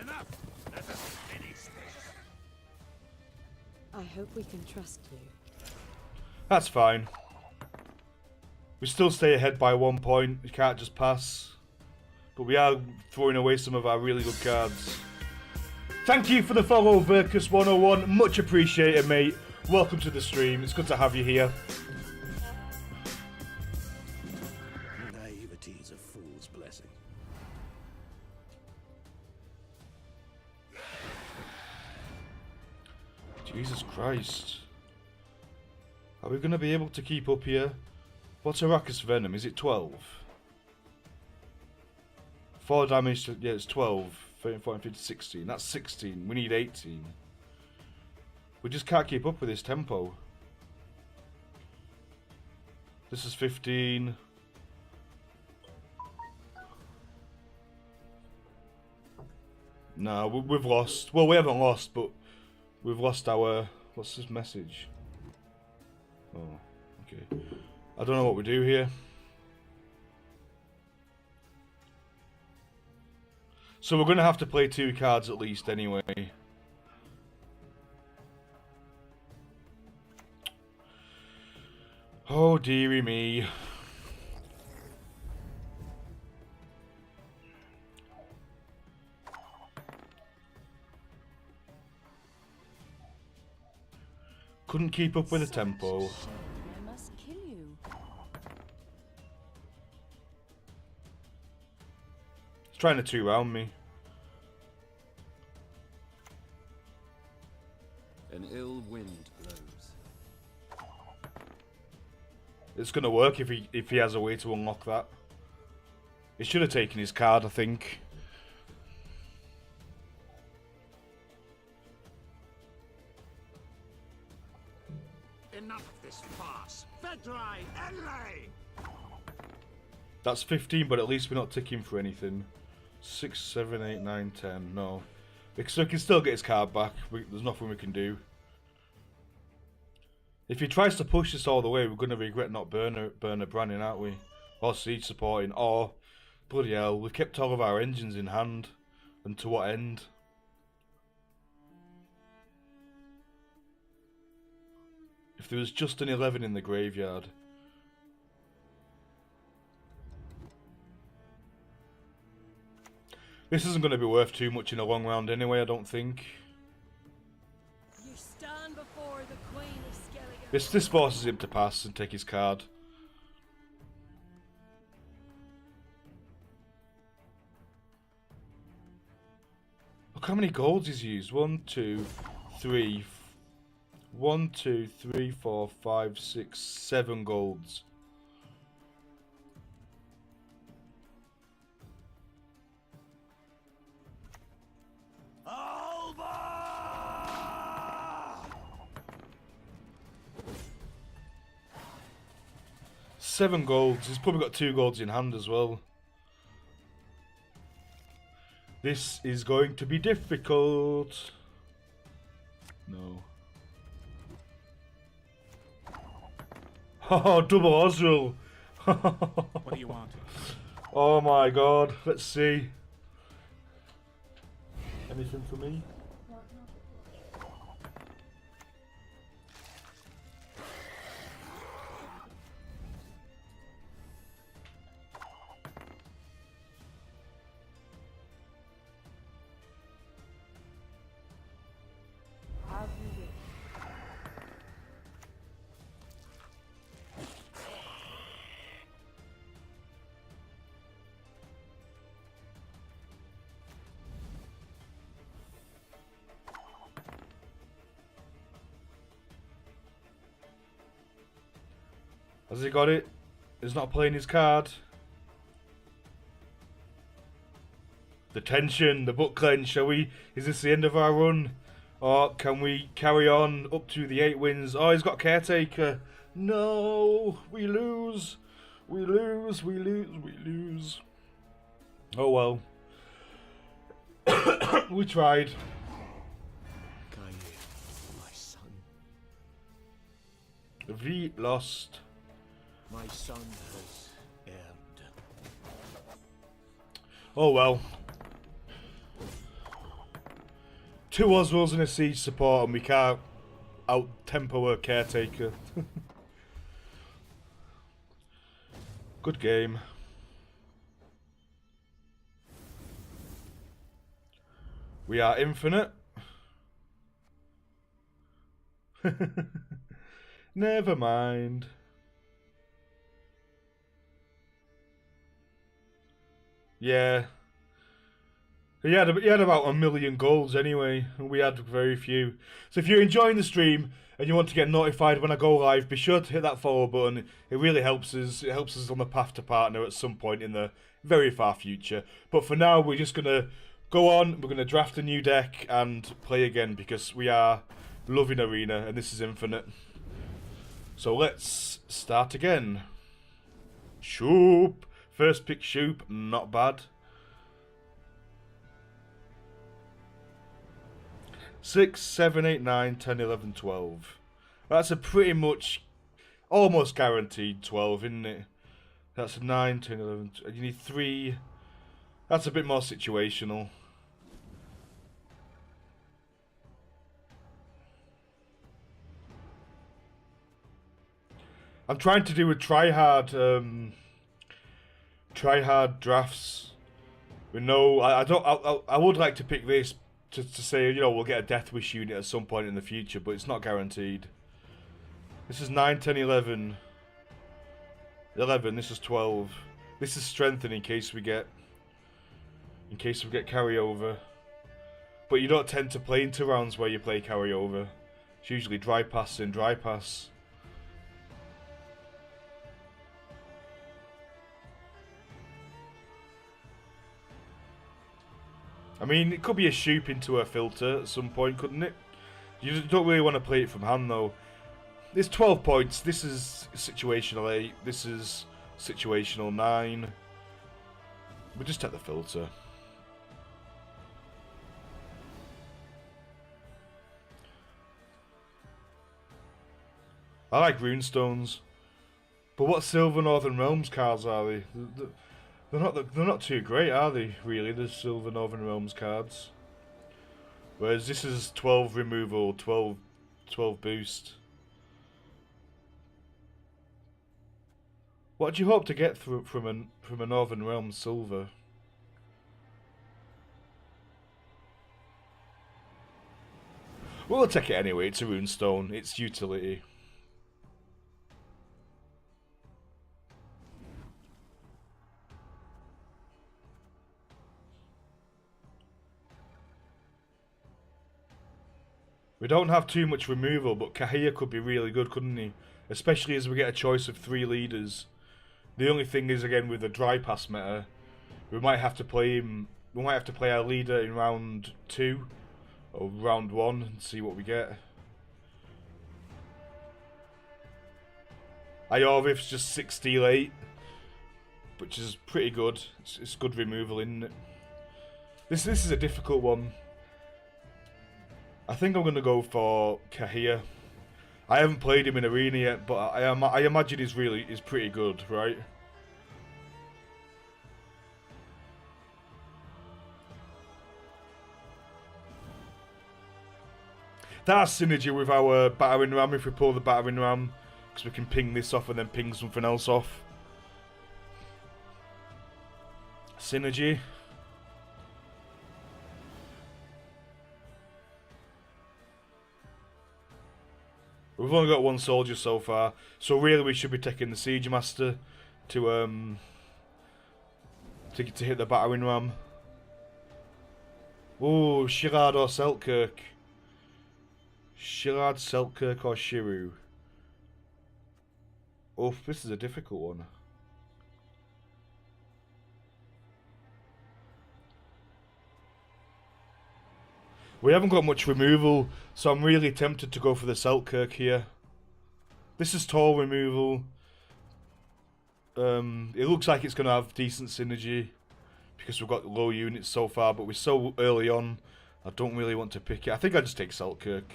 Enough. Let us finish this. I hope we can trust you. That's fine. We still stay ahead by 1 point. We can't just pass. But we are throwing away some of our really good cards. Thank you for the follow, Verkus101. Much appreciated, mate. Welcome to the stream. It's good to have you here. Naivety is a fool's blessing. Jesus Christ. Are we going to be able to keep up here? What's Arrakis Venom? Is it 12? 4 damage to... Yeah, it's 12. 13, 14, 15, 16. That's 16. We need 18. We just can't keep up with this tempo. This is 15. No, we've lost. Well, we haven't lost, but we've lost our... What's this message? Oh, okay. I don't know what we do here. So we're going to have to play 2 cards at least anyway. Oh dearie me. Couldn't keep up with the tempo. I must kill you. Let's trying to two-round me. An ill wind blows. It's gonna work if he has a way to unlock that. He should have taken his card, I think. Enough of this farce. Vedrai, Enlay! That's 15, but at least we're not ticking for anything. 6, 7, 8, 9, 10. No. So he can still get his card back. There's nothing we can do. If he tries to push this all the way, we're going to regret not Burner Branning, aren't we? Or Siege supporting. Or, bloody hell, we've kept all of our engines in hand. And to what end? If there was just an 11 in the graveyard. This isn't going to be worth too much in a long round anyway, I don't think. You stand before the Queen of Skellige. This forces him to pass and take his card. Look how many golds he's used. 1, 2, 3. 1, 2, 3, 4, 5, 6, 7 golds. Seven golds. He's probably got 2 golds in hand as well. This is going to be difficult. No. Oh, double Osriel. What do you want? Oh my god. Let's see. Anything for me? Has he got it? He's not playing his card. The tension, the book cleanse, shall we? Is this the end of our run? Or can we carry on up to the 8 wins? Oh, he's got Caretaker. No, we lose. We lose, we lose, we lose. Oh well. We tried. Kaye, my son. We lost. My son has erred. Oh well. 2 Oswells and a Siege support, and we can't out-tempo a Caretaker. Good game. We are infinite. Never mind. Yeah. He had about 1 million golds anyway, and we had very few. So if you're enjoying the stream and you want to get notified when I go live, be sure to hit that follow button. It really helps us. It helps us on the path to partner at some point in the very far future. But for now, we're just going to go on. We're going to draft a new deck and play again because we are loving Arena and this is infinite. So let's start again. Shoop. First pick Shoop, not bad. 6, 7, 8, 9, 10, 11, 12. That's a pretty much almost guaranteed 12, isn't it? That's 9, 10, 11. You need 3. That's a bit more situational. I'm trying to do a try-hard drafts. We know I would like to pick this to say, you know, we'll get a Death Wish unit at some point in the future, but it's not guaranteed. This is 9, 10, 11. 11, this is 12. This is strengthen in case we get in case we get carryover. But you don't tend to play into rounds where you play carryover. It's usually dry pass and dry pass. I mean, it could be a shoop into a filter at some point, couldn't it? You don't really want to play it from hand, though. There's 12 points. This is situational 8. This is situational 9. We'll just take the filter. I like runestones. But what Silver Northern Realms cards are they? They're not too great, are they, really, the Silver Northern Realms cards? Whereas this is 12 removal, 12 boost. What do you hope to get from a Northern Realms Silver? We'll take it anyway, it's a runestone, it's utility. We don't have too much removal, but Kahir could be really good, couldn't he? Especially as we get a choice of 3 leaders. The only thing is, again, with the dry pass meta, we might have to play him. We might have to play our leader in round 2 or round 1 and see what we get. Iorvith's just 6 steal 8, which is pretty good. It's good removal, isn't it? This is a difficult one. I think I'm going to go for Kahir. I haven't played him in Arena yet, but I imagine he's pretty good, right? That's synergy with our battering ram if we pull the battering ram, because we can ping this off and then ping something else off. Synergy. We've only got 1 soldier so far, so really we should be taking the Siege Master to hit the battering ram. Ooh, Shirad or Selkirk. Shirad, Selkirk or Shiru. Oh, this is a difficult one. We haven't got much removal, so I'm really tempted to go for the Selkirk here. This is tall removal. It looks like it's going to have decent synergy because we've got low units so far, but we're so early on, I don't really want to pick it. I think I just take Selkirk.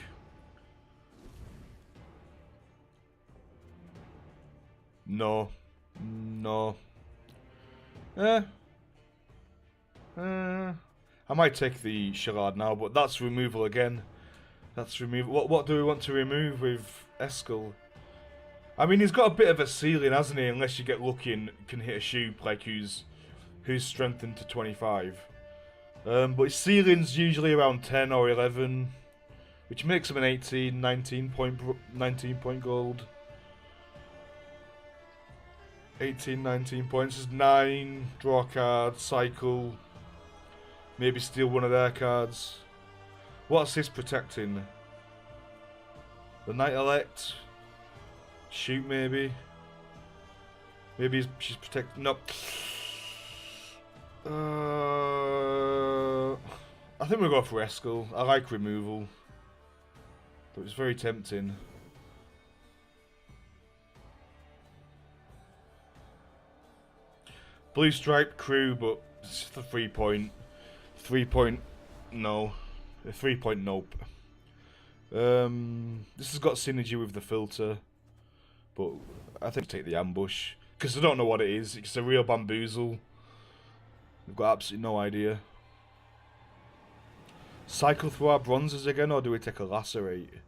No. No. I might take the Shirad now, but that's removal again. That's removal. What do we want to remove with Eskel? I mean, he's got a bit of a ceiling, hasn't he? Unless you get lucky and can hit a shoop like who's strengthened to 25. But his ceiling's usually around 10 or 11, which makes him an 18, 19 point gold. 18, 19 points is 9. Draw a card, cycle. Maybe steal one of their cards. What's this protecting? The Knight Elect? Shoot, maybe? Maybe she's protecting... No. I think we'll go for Eskel. I like removal. But it's very tempting. Blue Stripe Crew, but it's just a 3 point. 3 point, no. A 3 point nope. This has got synergy with the filter, but I think take the ambush because I don't know what it is. It's a real bamboozle. We've got absolutely no idea. Cycle through our bronzes again, or do we take a lacerate?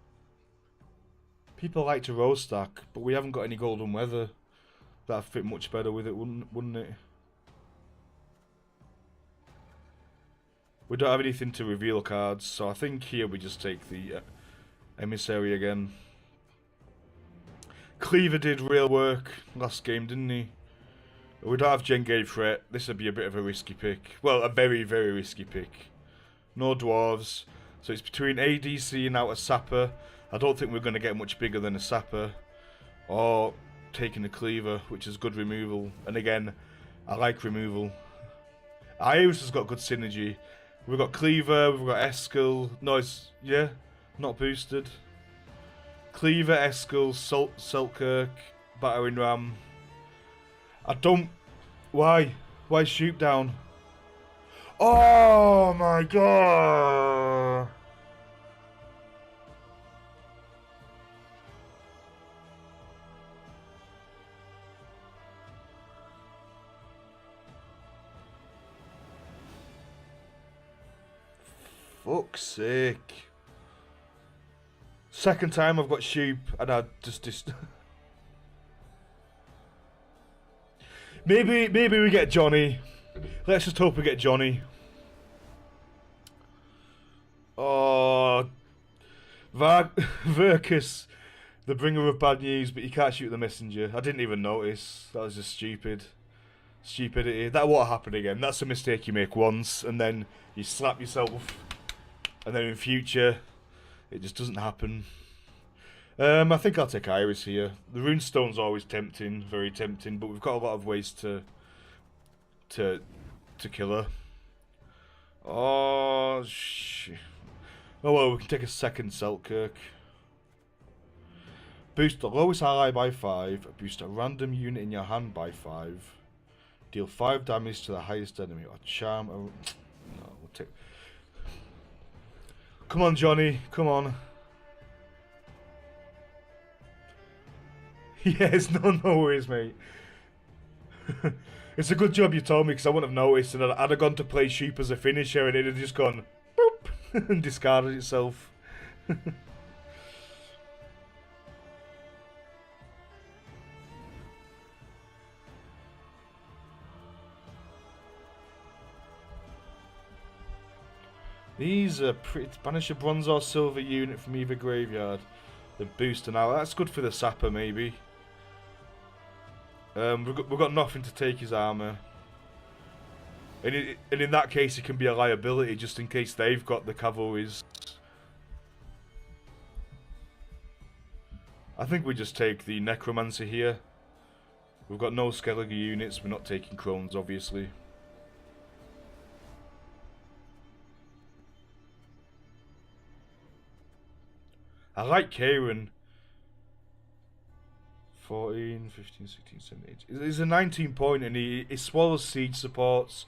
People like to row stack, but we haven't got any golden weather. That'd fit much better with it, wouldn't it? We don't have anything to reveal cards, so I think here we just take the Emissary again. Cleaver did real work last game, didn't he? We don't have Jengay threat. This would be a bit of a risky pick. Well, a very, very risky pick. No dwarves. So it's between ADC and out a sapper. I don't think we're going to get much bigger than a sapper. Or taking a cleaver, which is good removal. And again, I like removal. Iris has got good synergy. We've got cleaver, we've got Eskel. No, it's, yeah, not boosted. Cleaver, Eskel, Selkirk, Battering Ram. I don't... Why? Why shoot down? Oh my god! Fuck's sake. Second time I've got Shoop and I just maybe we get Johnny. Let's just hope we get Johnny. Oh, Verkus, the bringer of bad news, but you can't shoot the messenger. I didn't even notice. That was just stupid. Stupidity. That won't happen again. That's a mistake you make once, and then you slap yourself. And then in future, it just doesn't happen. I think I'll take Iris here. The Runestone's always tempting, very tempting, but we've got a lot of ways to kill her. Oh, oh well, we can take a second Selkirk. Boost the lowest ally by 5. Boost a random unit in your hand by 5. Deal 5 damage to the highest enemy. Or charm. No, we'll take. Come on, Johnny. Come on. Yes, no worries, mate. It's a good job you told me because I wouldn't have noticed, and I'd have gone to play Sheep as a finisher, and it'd have just gone boop and discarded itself. These are pretty. Banish a bronze or silver unit from either graveyard. The booster now. That's good for the sapper, maybe. We've got nothing to take his armor. And in that case, it can be a liability just in case they've got the cavalries. I think we just take the Necromancer here. We've got no Skellige units. We're not taking Crones, obviously. I like Kieran. 14, 15, 16, 17, 18. He's a 19 point and he swallows siege supports.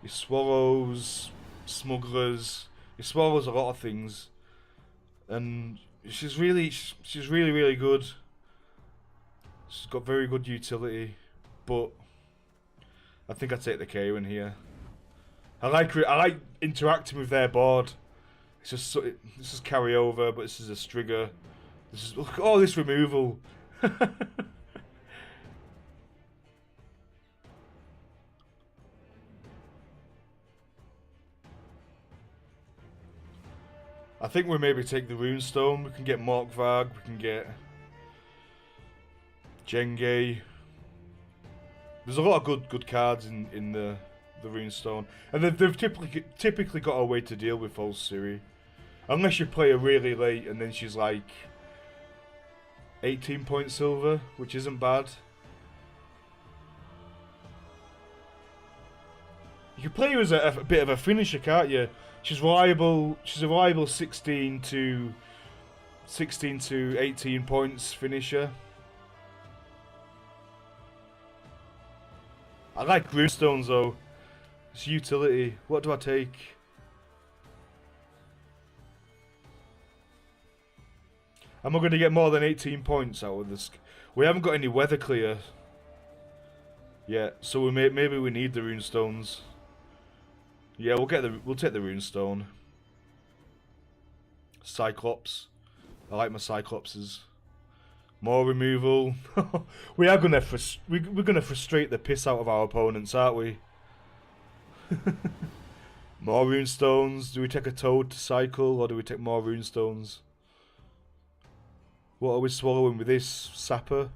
He swallows smugglers. He swallows a lot of things. And she's really good. She's got very good utility. But I think I take the Kieran here. I like interacting with their board. It's just this is carryover, but this is a Strigger. This is look at all this removal. I think we maybe take the Runestone. We can get Morkvarg. We can get Jengay. There's a lot of good cards in the Runestone, and they've typically got a way to deal with False Ciri, unless you play her really late and then she's like 18 point silver, which isn't bad. You can play her as a bit of a finisher, can't you? She's reliable. She's a reliable 16 to 18 points finisher. I like Runestones though. It's utility. What do I take? Am I going to get more than 18 points out of this? We haven't got any weather clear yet, so maybe we need the Runestones. Yeah, we'll take the Runestone. Cyclops. I like my Cyclopses. More removal. We're gonna frustrate the piss out of our opponents, aren't we? More Runestones. Do we take a Toad to cycle, or do we take more Runestones? What are we swallowing with this? Sapper?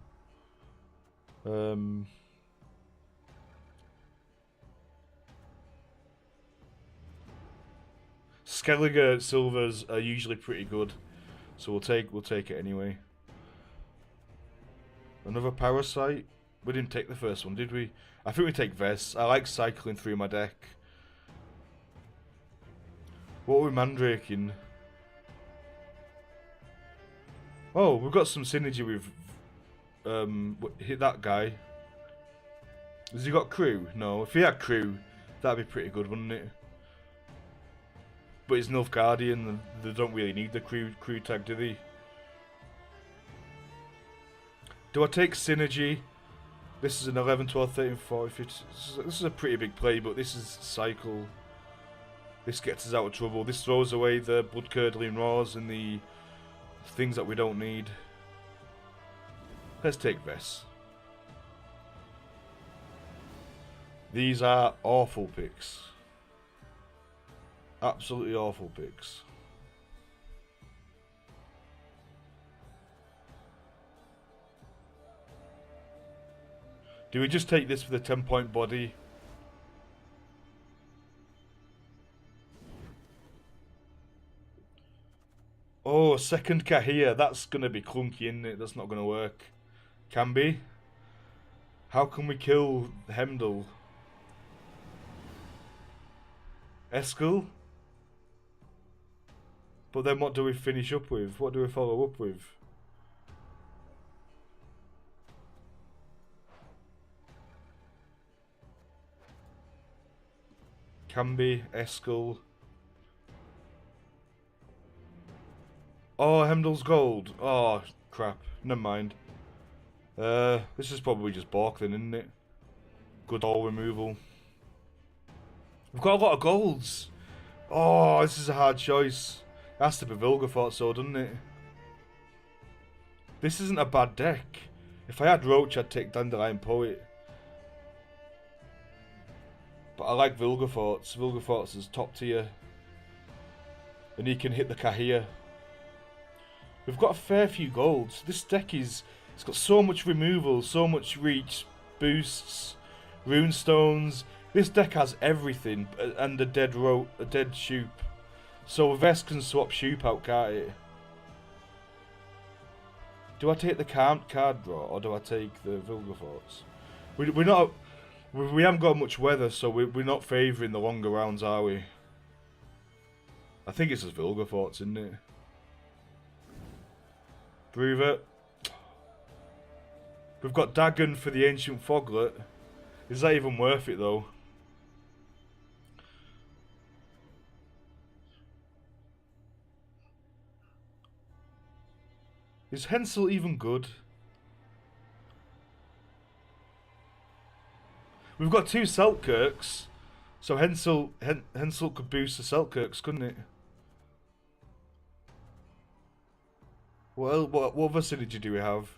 Skellige silvers are usually pretty good, so we'll take it anyway. Another parasite. We didn't take the first one, did we? I think we take Ves. I like cycling through my deck. What are we mandraking? Oh, we've got some synergy with hit that guy. Has he got crew? No. If he had crew, that'd be pretty good, wouldn't it? But he's Nilfgaardian, and they don't really need the crew tag, do they? Do I take synergy? This is an 11, 12, 13, 14, 15. This is a pretty big play, but this is cycle. This gets us out of trouble. This throws away the blood-curdling roars and the things that we don't need. Let's take Ves. These are awful picks. Absolutely awful picks. Do we just take this for the 10-point body? Oh, second Kahir. That's going to be clunky, isn't it? That's not going to work. Can be. How can we kill Hemdall? Eskel? But then what do we finish up with? What do we follow up with? Camby, Eskel. Oh, Hemdall's gold. Oh, crap. Never mind. This is probably just Bork then, isn't it? Good all removal. We've got a lot of golds. Oh, this is a hard choice. It has to be Vilgefortz, so doesn't it? This isn't a bad deck. If I had Roach, I'd take Dandelion Poet. But I like Vilgefortz. Vilgefortz is top tier. And he can hit the Kahir. We've got a fair few golds. This deck is... It's got so much removal, so much reach, boosts, runestones. This deck has everything and a dead Shoop. So Ves can swap Shoop out, can't it? Do I take the card draw or do I take the Vilgefortz? We haven't got much weather, so we're not favouring the longer rounds, are we? I think it's just Vilgefortz, isn't it? Prove it. We've got Dagon for the Ancient Foglet. Is that even worth it, though? Is Hensel even good? We've got two Selkirks, so Hensel could boost the Selkirks, couldn't it? Well, what other synergy do we have?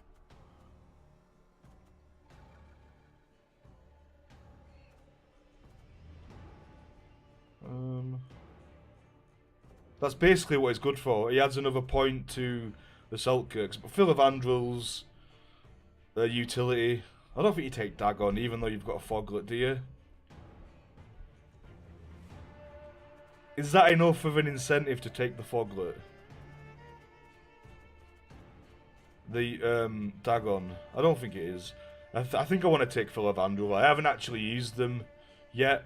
That's basically what it's good for. He adds another point to the Selkirks. But Filavandrel's utility. I don't think you take Dagon, even though you've got a Foglet, do you? Is that enough of an incentive to take the Foglet? The Dagon. I don't think it is. I think I want to take Filavandrel. I haven't actually used them yet.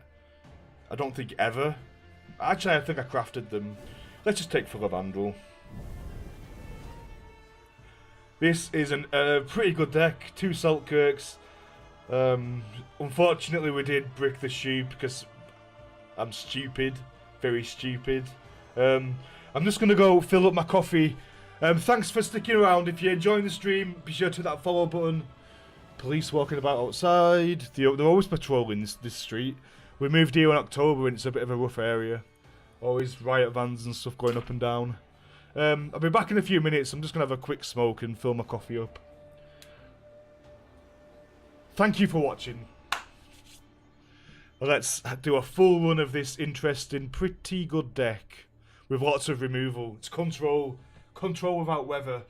I don't think ever. Actually, I think I crafted them. Let's just take Filavandrel. This is a pretty good deck. Two Selkirks. Unfortunately, we did brick the Shoop because I'm stupid. Very stupid. I'm just going to go fill up my coffee. Thanks for sticking around. If you're enjoying the stream, be sure to hit that follow button. Police walking about outside. They're always patrolling this street. We moved here in October and it's a bit of a rough area. Always riot vans and stuff going up and down. I'll be back in a few minutes. I'm just going to have a quick smoke and fill my coffee up. Thank you for watching. Let's do a full run of this interesting, pretty good deck. With lots of removal. It's control. Control without weather.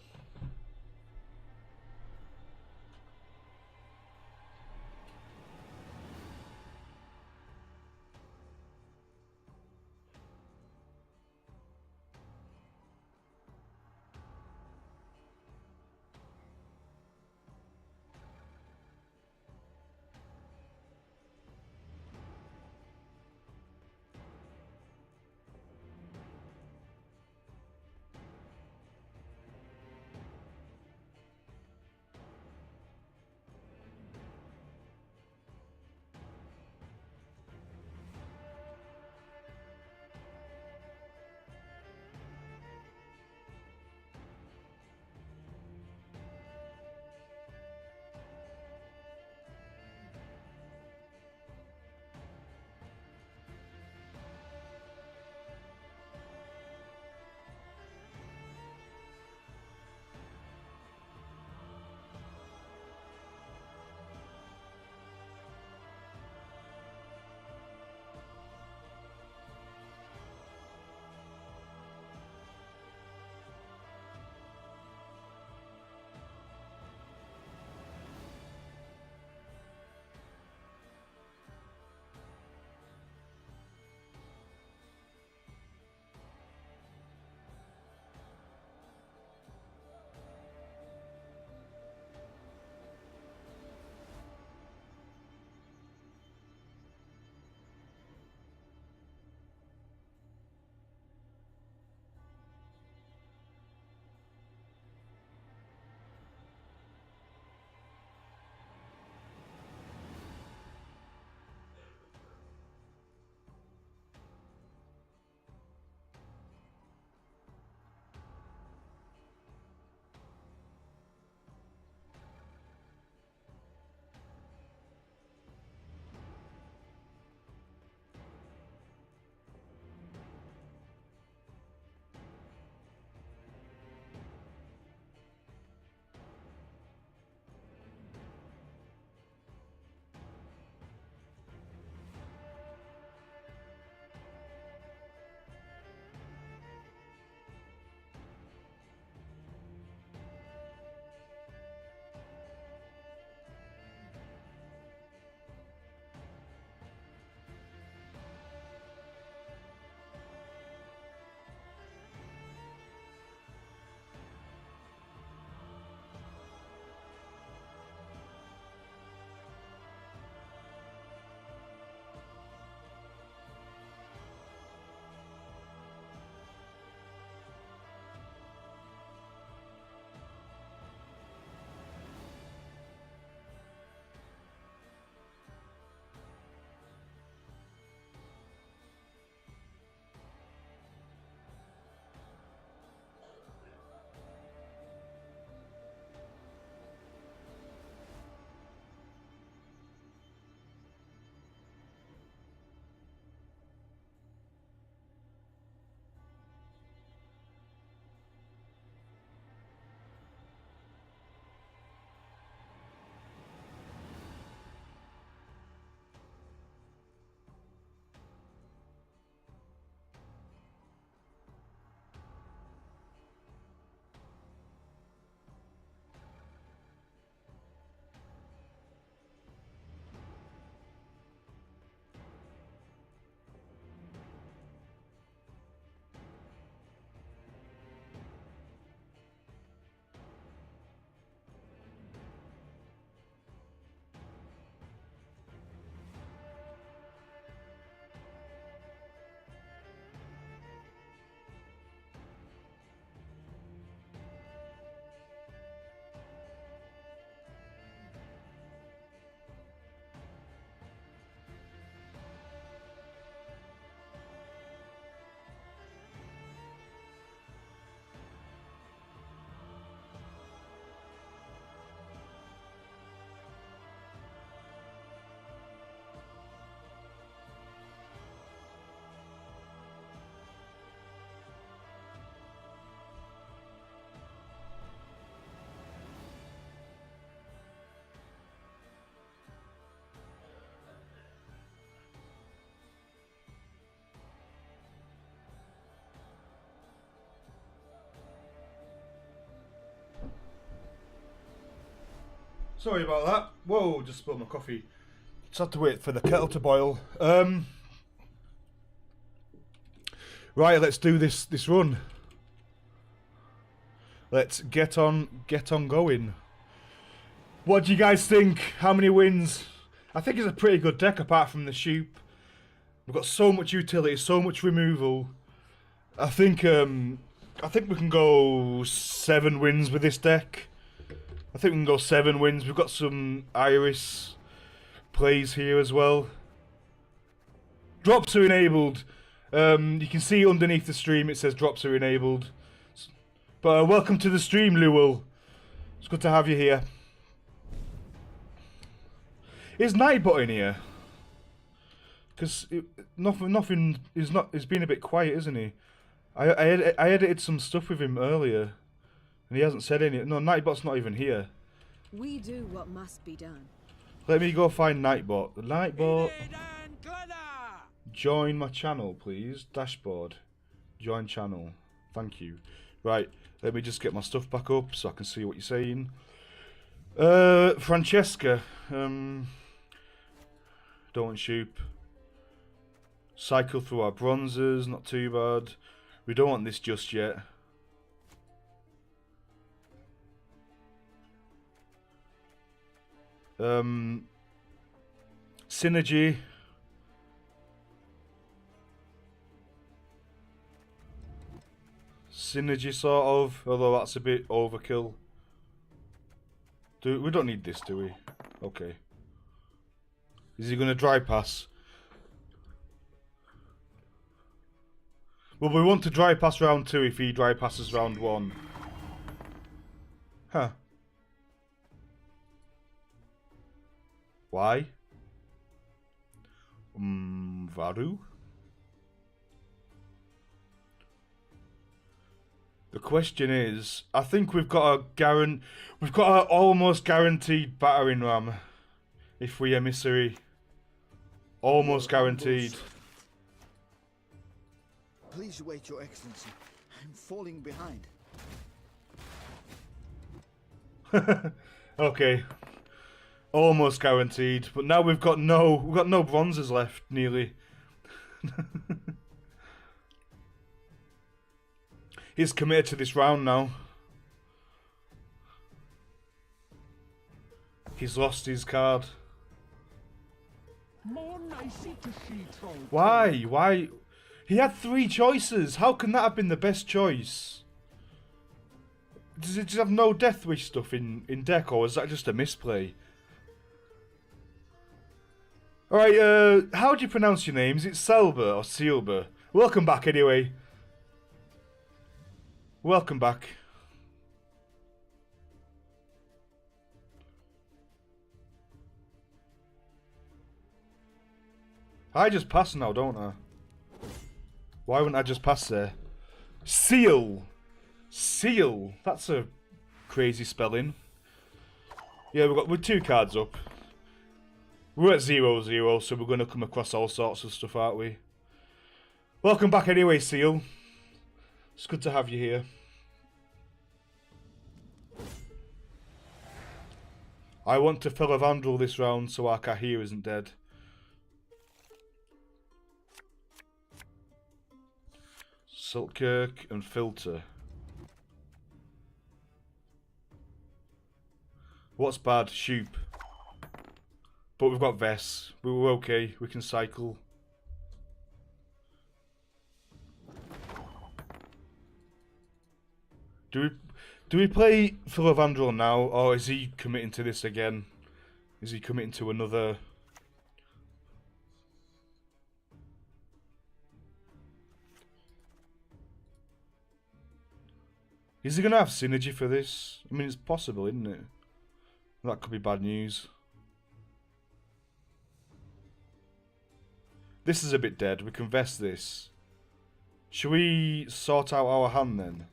Sorry about that. Whoa, just spilled my coffee. Just had to wait for the kettle to boil. Right, let's do this run. Let's get on going. What do you guys think? How many wins? I think it's a pretty good deck apart from the Shoop. We've got so much utility, so much removal. I think we can go 7 wins with this deck. I think we can go 7 wins. We've got some Iris plays here as well. Drops are enabled. You can see underneath the stream it says drops are enabled. But welcome to the stream, Lewell. It's good to have you here. Is Nightbot in here? Because nothing is not. He's been a bit quiet, isn't he? I edited some stuff with him earlier, and he hasn't said any. No, Nightbot's not even here. We do what must be done. Let me go find Nightbot. Nightbot, join my channel, please. Dashboard, join channel. Thank you. Right, let me just get my stuff back up so I can see what you're saying. Francesca, don't want Shoop. Cycle through our bronzes, not too bad. We don't want this just yet. Synergy. Synergy sort of, although that's a bit overkill. We don't need this, do we? Okay. Is he going to dry pass? Well, we want to dry pass round 2 if he dry passes round 1. Huh. Why? Varu? The question is, I think we've got a almost guaranteed battering ram if we emissary. Almost guaranteed. Please wait, Your Excellency. I'm falling behind. Okay. Almost guaranteed, but now we've got no bronzes left, nearly. He's committed to this round now. He's lost his card. Why? Why? He had 3 choices. How can that have been the best choice? Does it just have no Death Wish stuff in deck, or is that just a misplay? Alright, how do you pronounce your names? Is it Selber or Sealber? Welcome back anyway. Welcome back. I just pass now, don't I? Why wouldn't I just pass there? Seal! Seal! That's a crazy spelling. Yeah, we're 2 cards up. We're at 0-0, so we're going to come across all sorts of stuff, aren't we? Welcome back anyway, Seal. It's good to have you here. I want to Felivandrel this round so our Kahir isn't dead. Siltkirk and Filter. What's bad? Shoop. But we've got Vess. We're okay. We can cycle. Do we play Felivandrel now, or is he committing to this again? Is he committing to another? Is he gonna have synergy for this? I mean, it's possible, isn't it? That could be bad news. This is a bit dead. We can vest this. Should we sort out our hand then?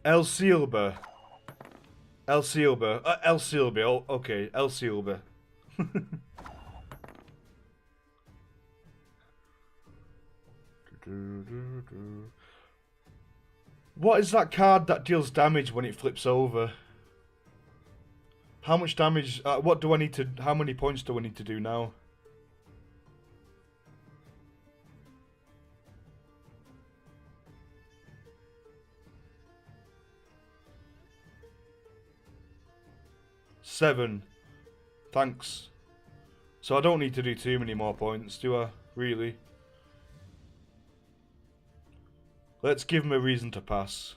El Silba. El Silba. El Silba. Oh, okay, El Silba. What is that card that deals damage when it flips over? How much damage? What do I need to? How many points do I need to do now? Seven. Thanks. So I don't need to do too many more points, do I? Really? Let's give him a reason to pass.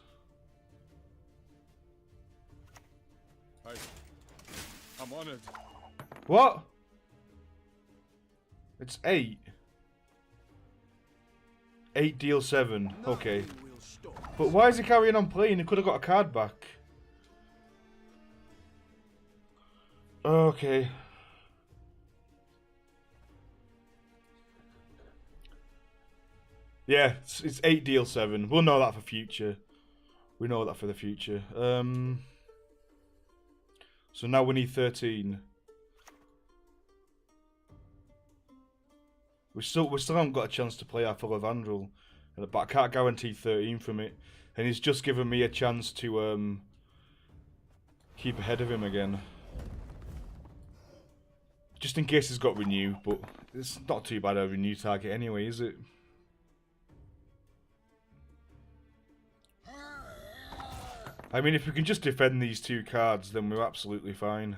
I'm honored. What? It's 8. 8 deal 7. Okay. But why is he carrying on playing? He could have got a card back. Okay. Yeah, it's 8 deal 7. We'll know that for future. We know that for the future. So now we need 13. We still haven't got a chance to play our Full of Andral, but I can't guarantee 13 from it. And he's just given me a chance to keep ahead of him again. Just in case he's got renew, but it's not too bad a renew target anyway, is it? I mean, if we can just defend these 2 cards, then we're absolutely fine.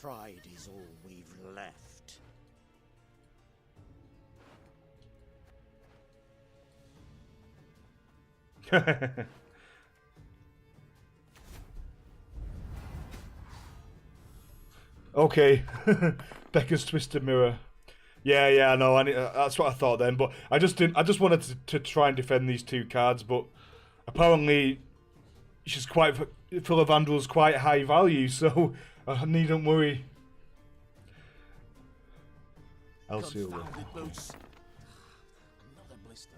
Pride is all we've left. Okay. Becca's Twisted Mirror. Yeah, I know. That's what I thought then, but I just didn't. I just wanted to try and defend these 2 cards, but apparently she's quite Full of Andral's quite high value, so I needn't worry. Elsevier. Confounded boots. Another blister.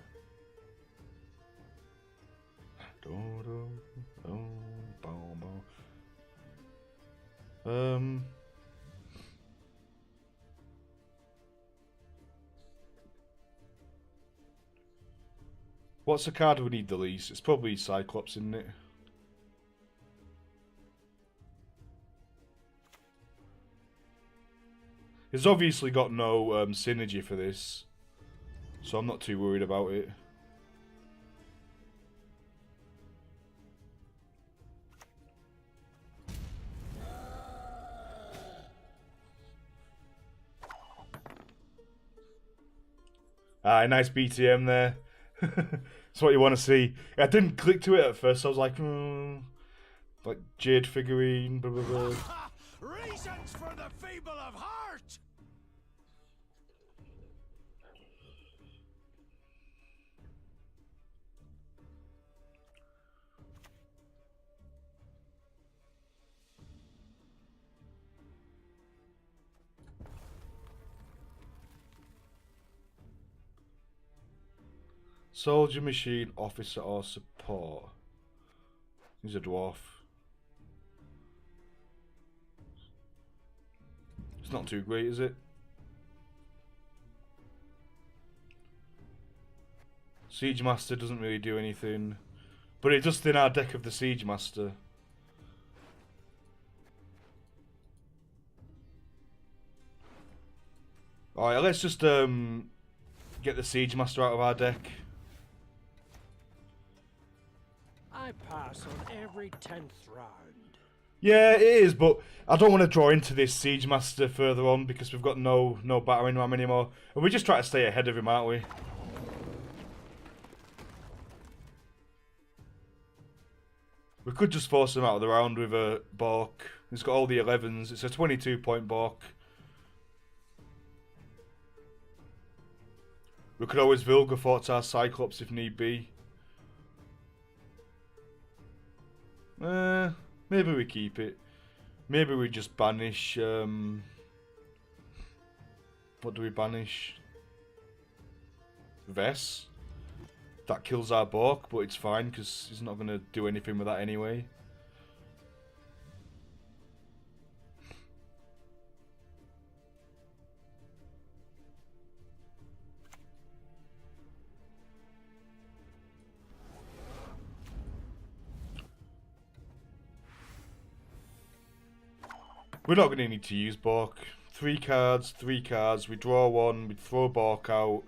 What's the card we need the least? It's probably Cyclops, isn't it? He's obviously got no synergy for this, so I'm not too worried about it. Aye, nice BTM there. That's what you want to see. I didn't click to it at first, so I was like, like Jade figurine, blah blah blah. Reasons for the feeble of heart. Soldier, machine, officer, or support. He's a dwarf. It's not too great, is it? Siege Master doesn't really do anything, but it does thin our deck of the Siege Master. Alright, let's just get the Siege Master out of our deck. I pass on every 10th round. Yeah, it is, but I don't want to draw into this Siege Master further on because we've got no battering ram anymore. And we just try to stay ahead of him, aren't we? We could just force him out of the round with a Bork. He's got all the 11s. It's a 22-point Bork. We could always Vilgefortz our Cyclops if need be. Maybe we keep it. Maybe we just banish... what do we banish? Vess. That kills our Bork, but it's fine because he's not going to do anything with that anyway. We're not going to need to use Bork. 3 cards, 3 cards. We draw 1, we throw Bork out.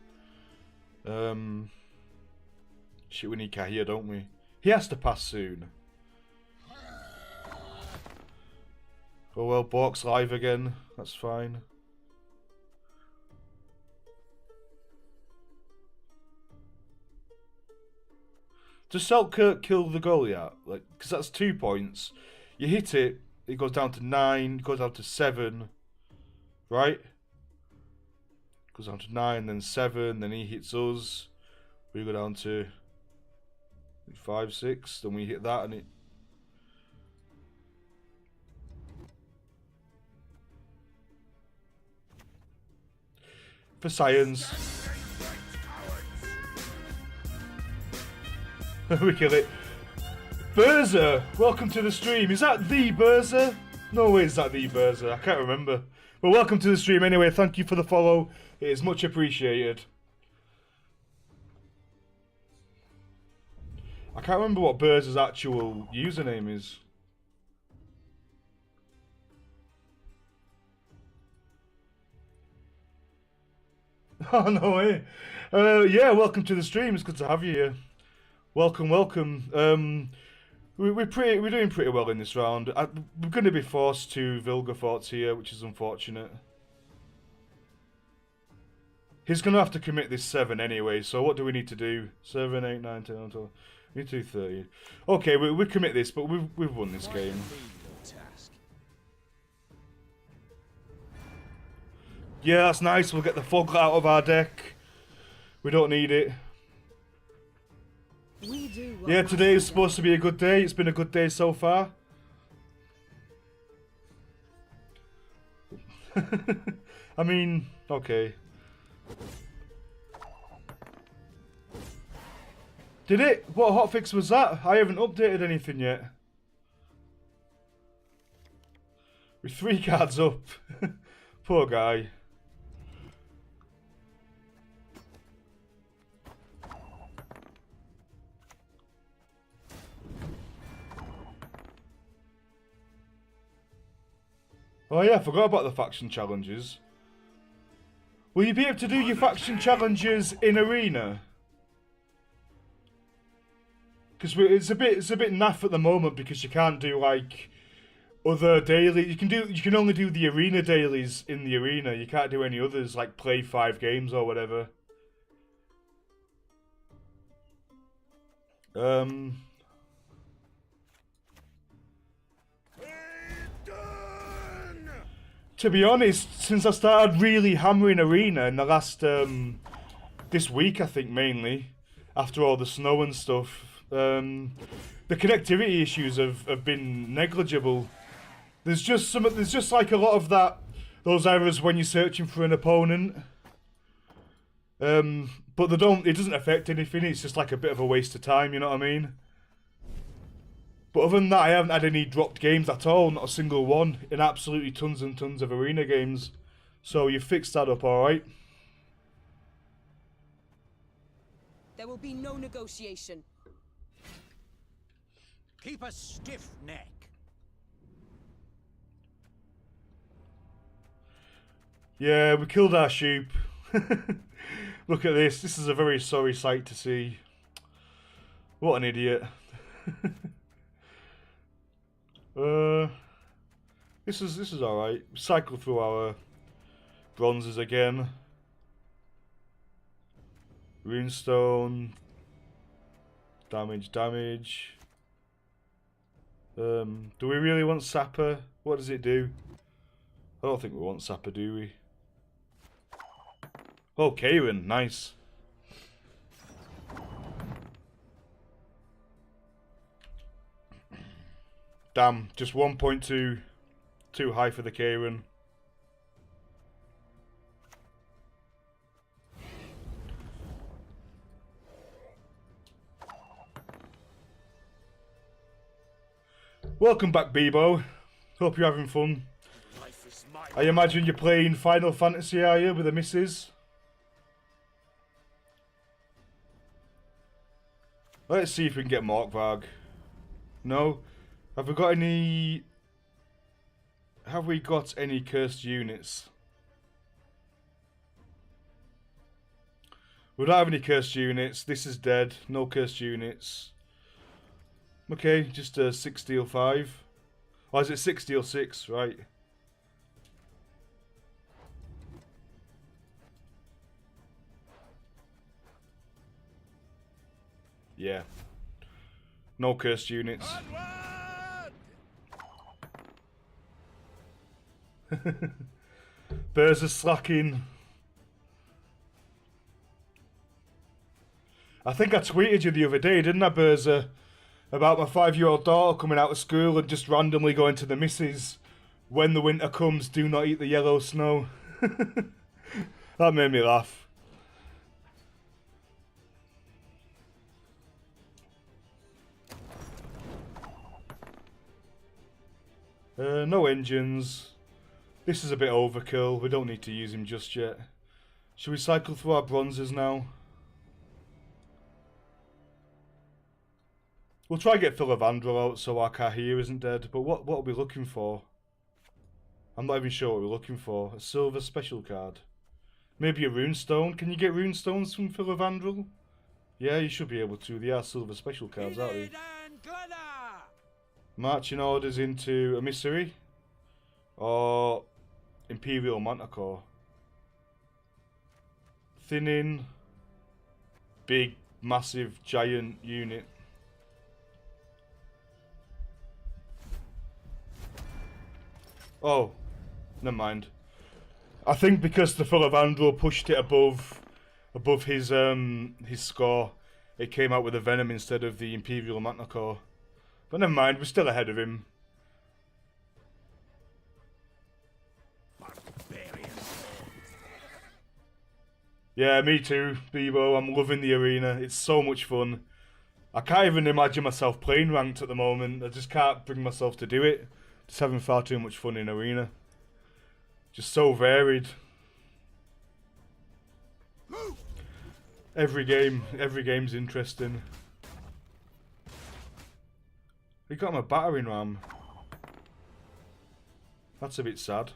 Shit, we need Kahir, don't we? He has to pass soon. Oh well, Bork's live again. That's fine. Does Selkirk kill the Goliath? Like, because that's 2 points. You hit it, it goes down to 9, it goes down to 7. Right? Goes down to 9, then 7, then he hits us. We go down to 5, 6, then we hit that and it... For science. We kill it. Berza, welcome to the stream. Is that the Berza? No way is that the Berza. I can't remember. But welcome to the stream anyway. Thank you for the follow. It is much appreciated. I can't remember what Berza's actual username is. Oh, no way. Yeah, welcome to the stream. It's good to have you here. Welcome, welcome. We're doing pretty well in this round. We're going to be forced to Vilgefortz here, which is unfortunate. He's going to have to commit this 7 anyway, so what do we need to do? 7, 8, 9, 10, 11, 12. We need to do 30. Okay, we commit this, but we've won this game. Yeah, that's nice. We'll get the fog out of our deck. We don't need it. Yeah, today is supposed to be a good day. It's been a good day so far. I mean, okay. Did it? What hotfix was that? I haven't updated anything yet. With 3 cards up. Poor guy. Oh yeah, I forgot about the faction challenges. Will you be able to do your faction challenges in arena? Because it's a bit naff at the moment because you can't do like other daily. You can only do the arena dailies in the arena. You can't do any others like play 5 games or whatever. To be honest, since I started really hammering arena in the last this week, I think mainly after all the snow and stuff. The connectivity issues have been negligible. There's just like a lot of those errors when you're searching for an opponent. But it doesn't affect anything. It's just like a bit of a waste of time, you know what I mean? But other than that, I haven't had any dropped games at all, not a single one, in absolutely tons and tons of arena games. So you fixed that up, alright? There will be no negotiation. Keep a stiff neck. Yeah, we killed our sheep. Look at this. This is a very sorry sight to see. What an idiot. This is alright. Cycle through our bronzes again. Runestone. Damage. Do we really want Sapper? What does it do? I don't think we want Sapper, do we? Oh, Karen, nice. Damn, just 1.2 too high for the Karen. Welcome back, Bebo. Hope you're having fun. I imagine you're playing Final Fantasy, are you, with the missus? Let's see if we can get Morkvarg. No? Have we got any... Have we got any cursed units? We don't have any cursed units. This is dead. No cursed units. Okay, just a 6 steel 5. Or is it 6 steel 6? Right. Yeah. No cursed units. Bears are slacking. I think I tweeted you the other day, didn't I, Berza? About my 5-year-old daughter coming out of school and just randomly going to the missus. When the winter comes, do not eat the yellow snow. That made me laugh. No engines. This is a bit overkill. We don't need to use him just yet. Should we cycle through our bronzes now? We'll try and get Philavandrel out so our Kahir isn't dead. But what are we looking for? I'm not even sure what we're looking for. A silver special card. Maybe a runestone. Can you get runestones from Philavandrel? Yeah, you should be able to. They are silver special cards, aren't they? Marching orders into Emissary or Imperial Manticore. Thinning, big, massive, giant unit. Oh, never mind. I think because the Philavandrel pushed it above his score, it came out with a Venom instead of the Imperial Manticore. But never mind, we're still ahead of him. Yeah, me too, Bebo. I'm loving the arena. It's so much fun. I can't even imagine myself playing ranked at the moment. I just can't bring myself to do it. Just having far too much fun in arena. Just so varied. Every game's interesting. We got him a battering ram. That's a bit sad.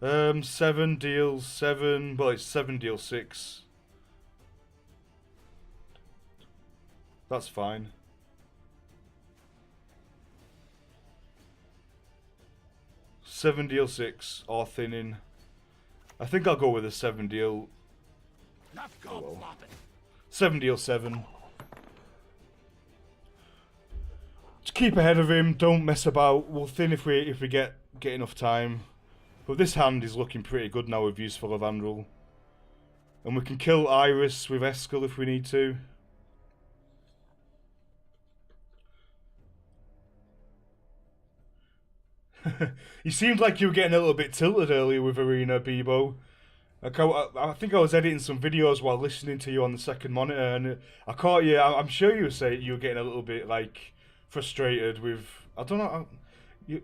7 deals 7. Well, it's 7 deals 6. That's fine. Seven deal 6 or thinning. I think I'll go with a 7 deal. Oh, well. 7 deal 7. Just keep ahead of him. Don't mess about. We'll thin if we get enough time. But this hand is looking pretty good now with useful Evandrel. And we can kill Iris with Eskel if we need to. You seemed like you were getting a little bit tilted earlier with Arena, Bebo. I think I was editing some videos while listening to you on the second monitor, and I caught you. I'm sure you were saying you were getting a little bit like frustrated with. I don't know.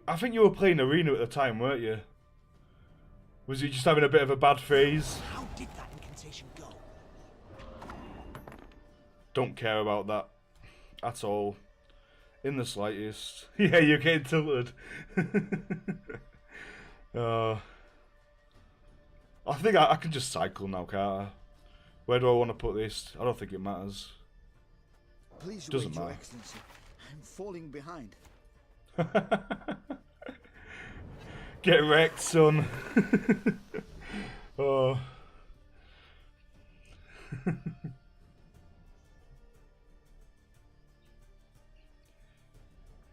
I think you were playing Arena at the time, weren't you? Was you just having a bit of a bad phase? How did that incantation go? Don't care about that at all. In the slightest. Yeah, you're getting tilted. I think I can just cycle now, can't I? Where do I want to put this? I don't think it matters. Please doesn't wait, Your matter. Excellency. I'm falling behind. Get wrecked, son. Oh.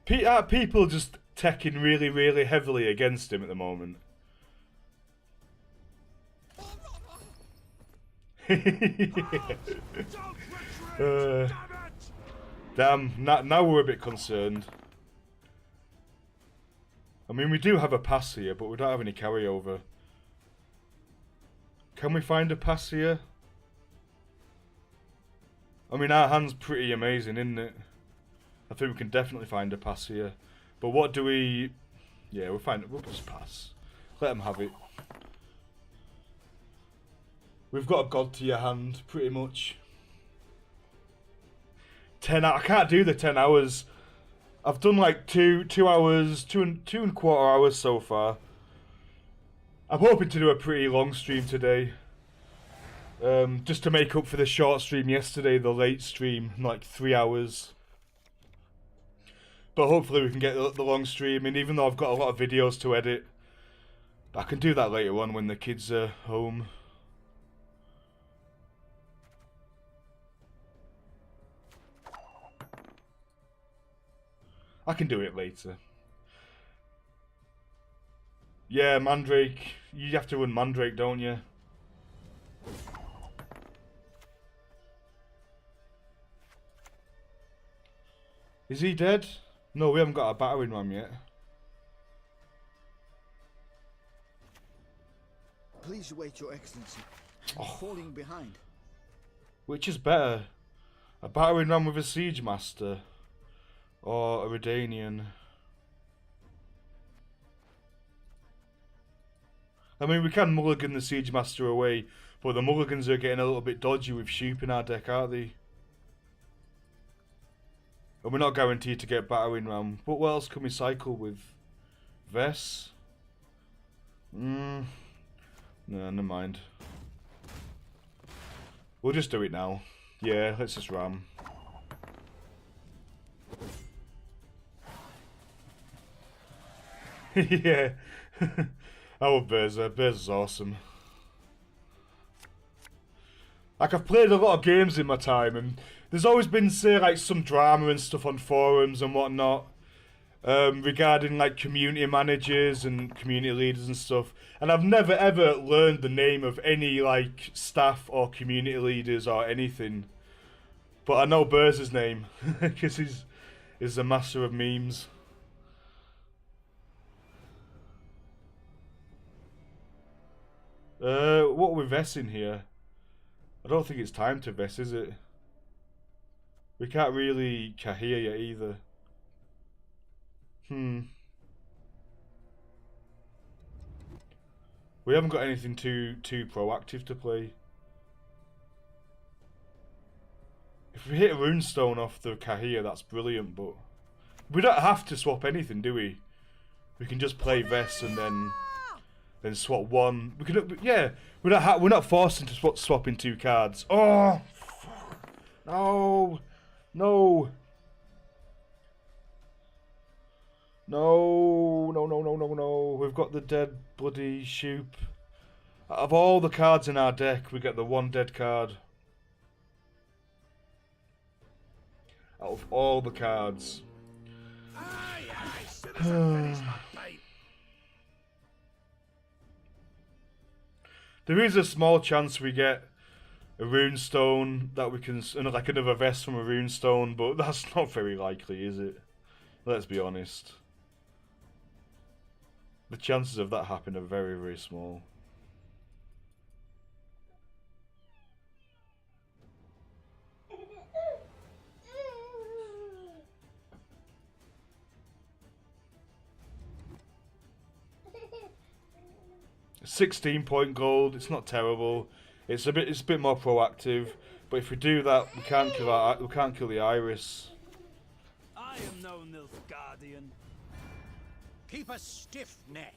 People just teching really, really heavily against him at the moment. Damn, now we're a bit concerned. I mean, we do have a pass here, but we don't have any carryover. Can we find a pass here? I mean, our hand's pretty amazing, isn't it? I think we can definitely find a pass here. But what do we... Yeah, we'll just pass. Let them have it. We've got a god tier hand, pretty much. 10 hours. I can't do the 10 hours. I've done like 2 hours, two and a quarter hours so far. I'm hoping to do a pretty long stream today. Just to make up for the short stream yesterday, the late stream, like 3 hours. But hopefully we can get the long stream, and even though I've got a lot of videos to edit, I can do that later on when the kids are home. I can do it later. Yeah, Mandrake. You have to run Mandrake, don't you? Is he dead? No, we haven't got a battering ram yet. Please wait, Your Excellency. I'm falling behind. Which is better? A battering ram with a siege master? Or a Redanian? I mean, we can mulligan the siege master away, but the mulligans are getting a little bit dodgy with Shoop in our deck, aren't they? And we're not guaranteed to get battering ram. But what else can we cycle with? Vess? No, never mind. We'll just do it now. Yeah, let's just ram. Yeah. I love Berza. Berza's awesome. Like, I've played a lot of games in my time, and there's always been, say, like, some drama and stuff on forums and whatnot, regarding, like, community managers and community leaders and stuff. And I've never, ever learned the name of any, like, staff or community leaders or anything. But I know Berza's name, because he's a master of memes. What are we vesting here? I don't think it's time to vest, is it? We can't really Kahir yet either. We haven't got anything too proactive to play. If we hit a runestone off the Kahir, that's brilliant, but we don't have to swap anything, do we? We can just play Vest and then swap one. We could, yeah. We're not forced into swapping 2 cards. Oh, fuck. No, no, no. We've got the dead bloody Shoop. Out of all the cards in our deck, we get the one dead card. Out of all the cards. There is a small chance we get a runestone that we can, like another vest from a runestone, but that's not very likely, is it? Let's be honest. The chances of that happening are very, very small. £16 gold. It's not terrible. It's a bit more proactive. But if we do that, we can't kill the Iris. I am no Nilfgaardian. Keep a stiff neck.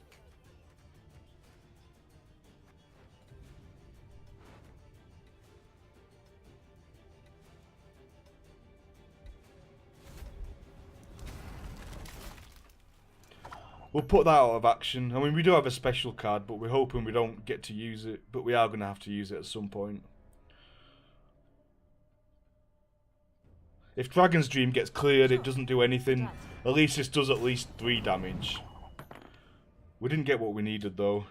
We'll put that out of action. I mean, we do have a special card, but we're hoping we don't get to use it. But we are going to have to use it at some point. If Dragon's Dream gets cleared, it doesn't do anything. At least this does at least 3 damage. We didn't get what we needed, though.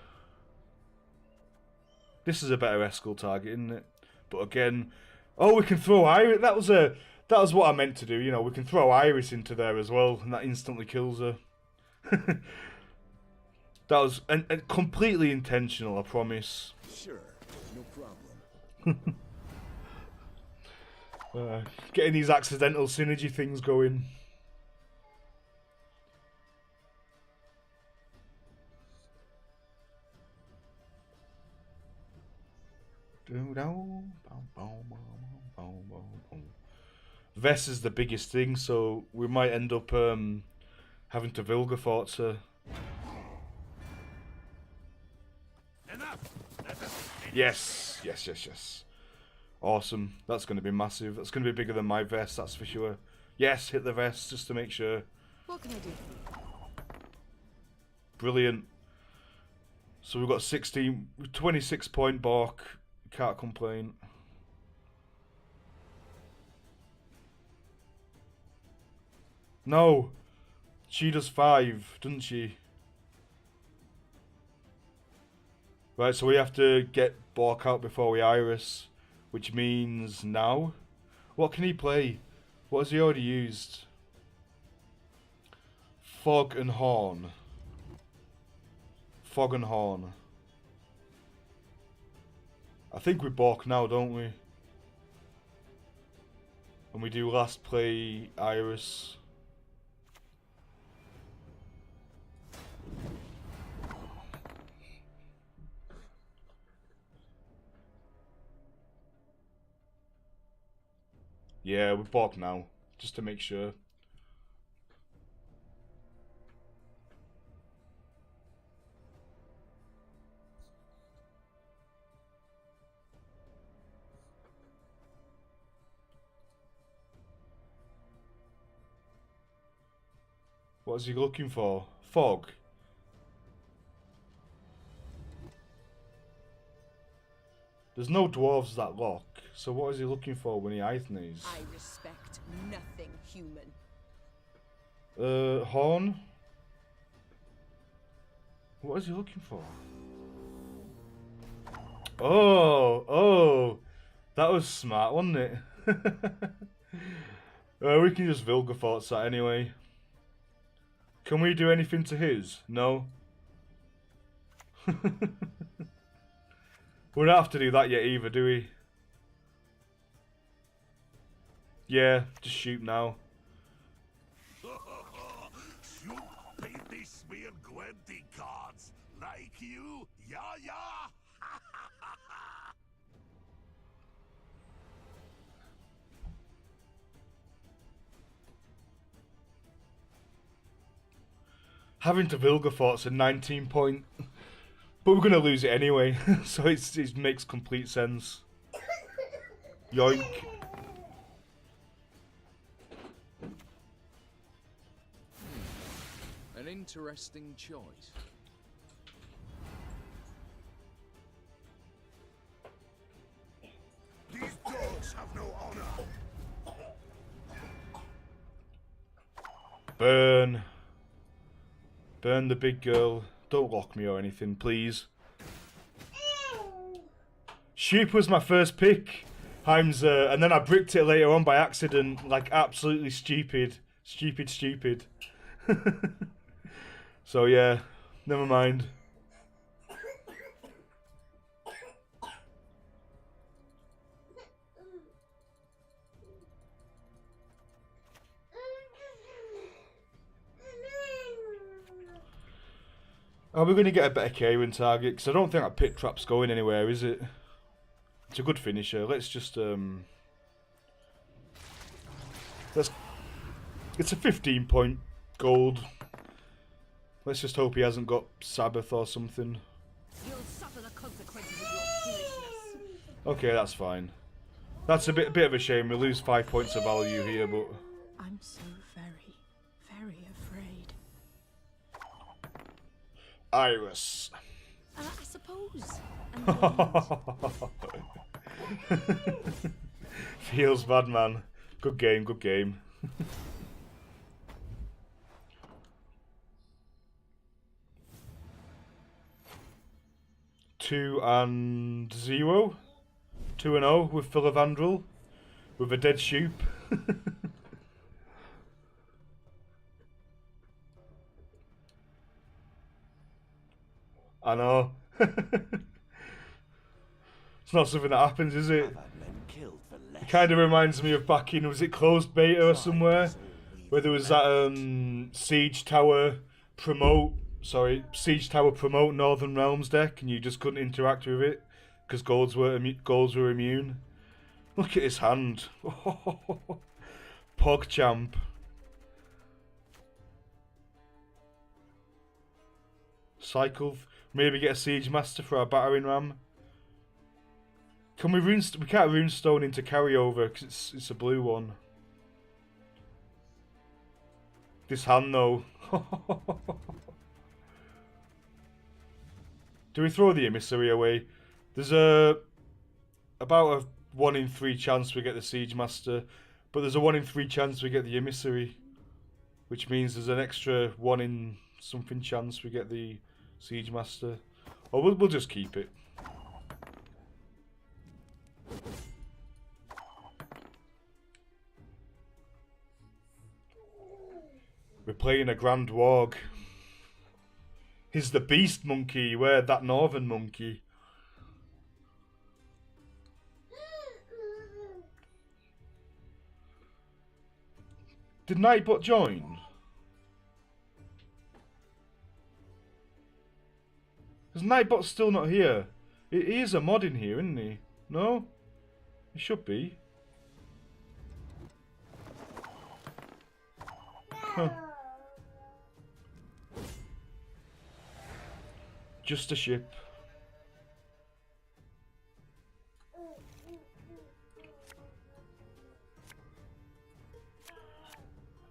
This is a better Eskel target, isn't it? But again... Oh, we can throw Iris. That was what I meant to do, you know. We can throw Iris into there as well, and that instantly kills her. That was completely intentional, I promise. Sure, no problem. Getting these accidental synergy things going. Vess is the biggest thing, so we might end up having to Vilgefortz. Yes. Awesome. That's going to be massive. That's going to be bigger than my vest, that's for sure. Yes, hit the vest just to make sure. What can I do? Brilliant. So we've got 26 point Bork. Can't complain. No. She does 5, doesn't she? Right, so we have to get Bork out before we Iris. Which means now? What can he play? What has he already used? Fog and Horn. Fog and Horn. I think we Bork now, don't we? And we do last play Iris. Yeah, we Bork now, just to make sure. What is he looking for? Fog. There's no dwarves that lock, so what is he looking for when he Eithnes? I respect nothing human. Horn? What is he looking for? Oh, that was smart, wasn't it? We can just Vilgefortz that anyway. Can we do anything to his? No. We don't have to do that yet either, do we? Yeah, just shoot now. Shoot, painty smear Gwenty cards. Like you? Yeah. Having to Vilgefortz a 19 point... But we're going to lose it anyway, so it makes complete sense. Yoink. An interesting choice. These dogs have no honor. Burn. Burn the big girl. Don't lock me or anything, please. Sheep was my first pick, Heimser, and then I bricked it later on by accident, like absolutely stupid. Stupid. So yeah, never mind. Are we going to get a better Karin target? Because I don't think that pit trap's going anywhere, is it? It's a good finisher. Let's just It's a 15 point gold. Let's just hope he hasn't got Sabbath or something. You'll suffer the consequences of your foolishness. Okay, that's fine. That's a bit of a shame. We lose 5 points of value here, but I'm so very, very afraid. Iris. I suppose. Feels bad, man. Good game, good game. 2-0. 2-0 with Philavandrel. With a dead Shoop. I know. It's not something that happens, is it? It kind of reminds me of back in, was it closed beta or somewhere? Where there was that Siege Tower promote Northern Realms deck, and you just couldn't interact with it because goals were immune. Look at his hand. PogChamp. Cycle. Maybe get a Siege Master for our Battering Ram. Can we we can't Runestone into carryover because it's a blue one. This hand though. Do we throw the Emissary away? There's about a 1 in 3 chance we get the Siege Master, but there's a 1 in 3 chance we get the Emissary, which means there's an extra 1 in something chance we get the Siege Master. Or we'll just keep it. We're playing a Grand Warg. He's the Beast Monkey, where that Northern Monkey. Did Nightbot join? Is Nightbot still not here? He is a mod in here, isn't he? No? He should be. Huh. Just a ship.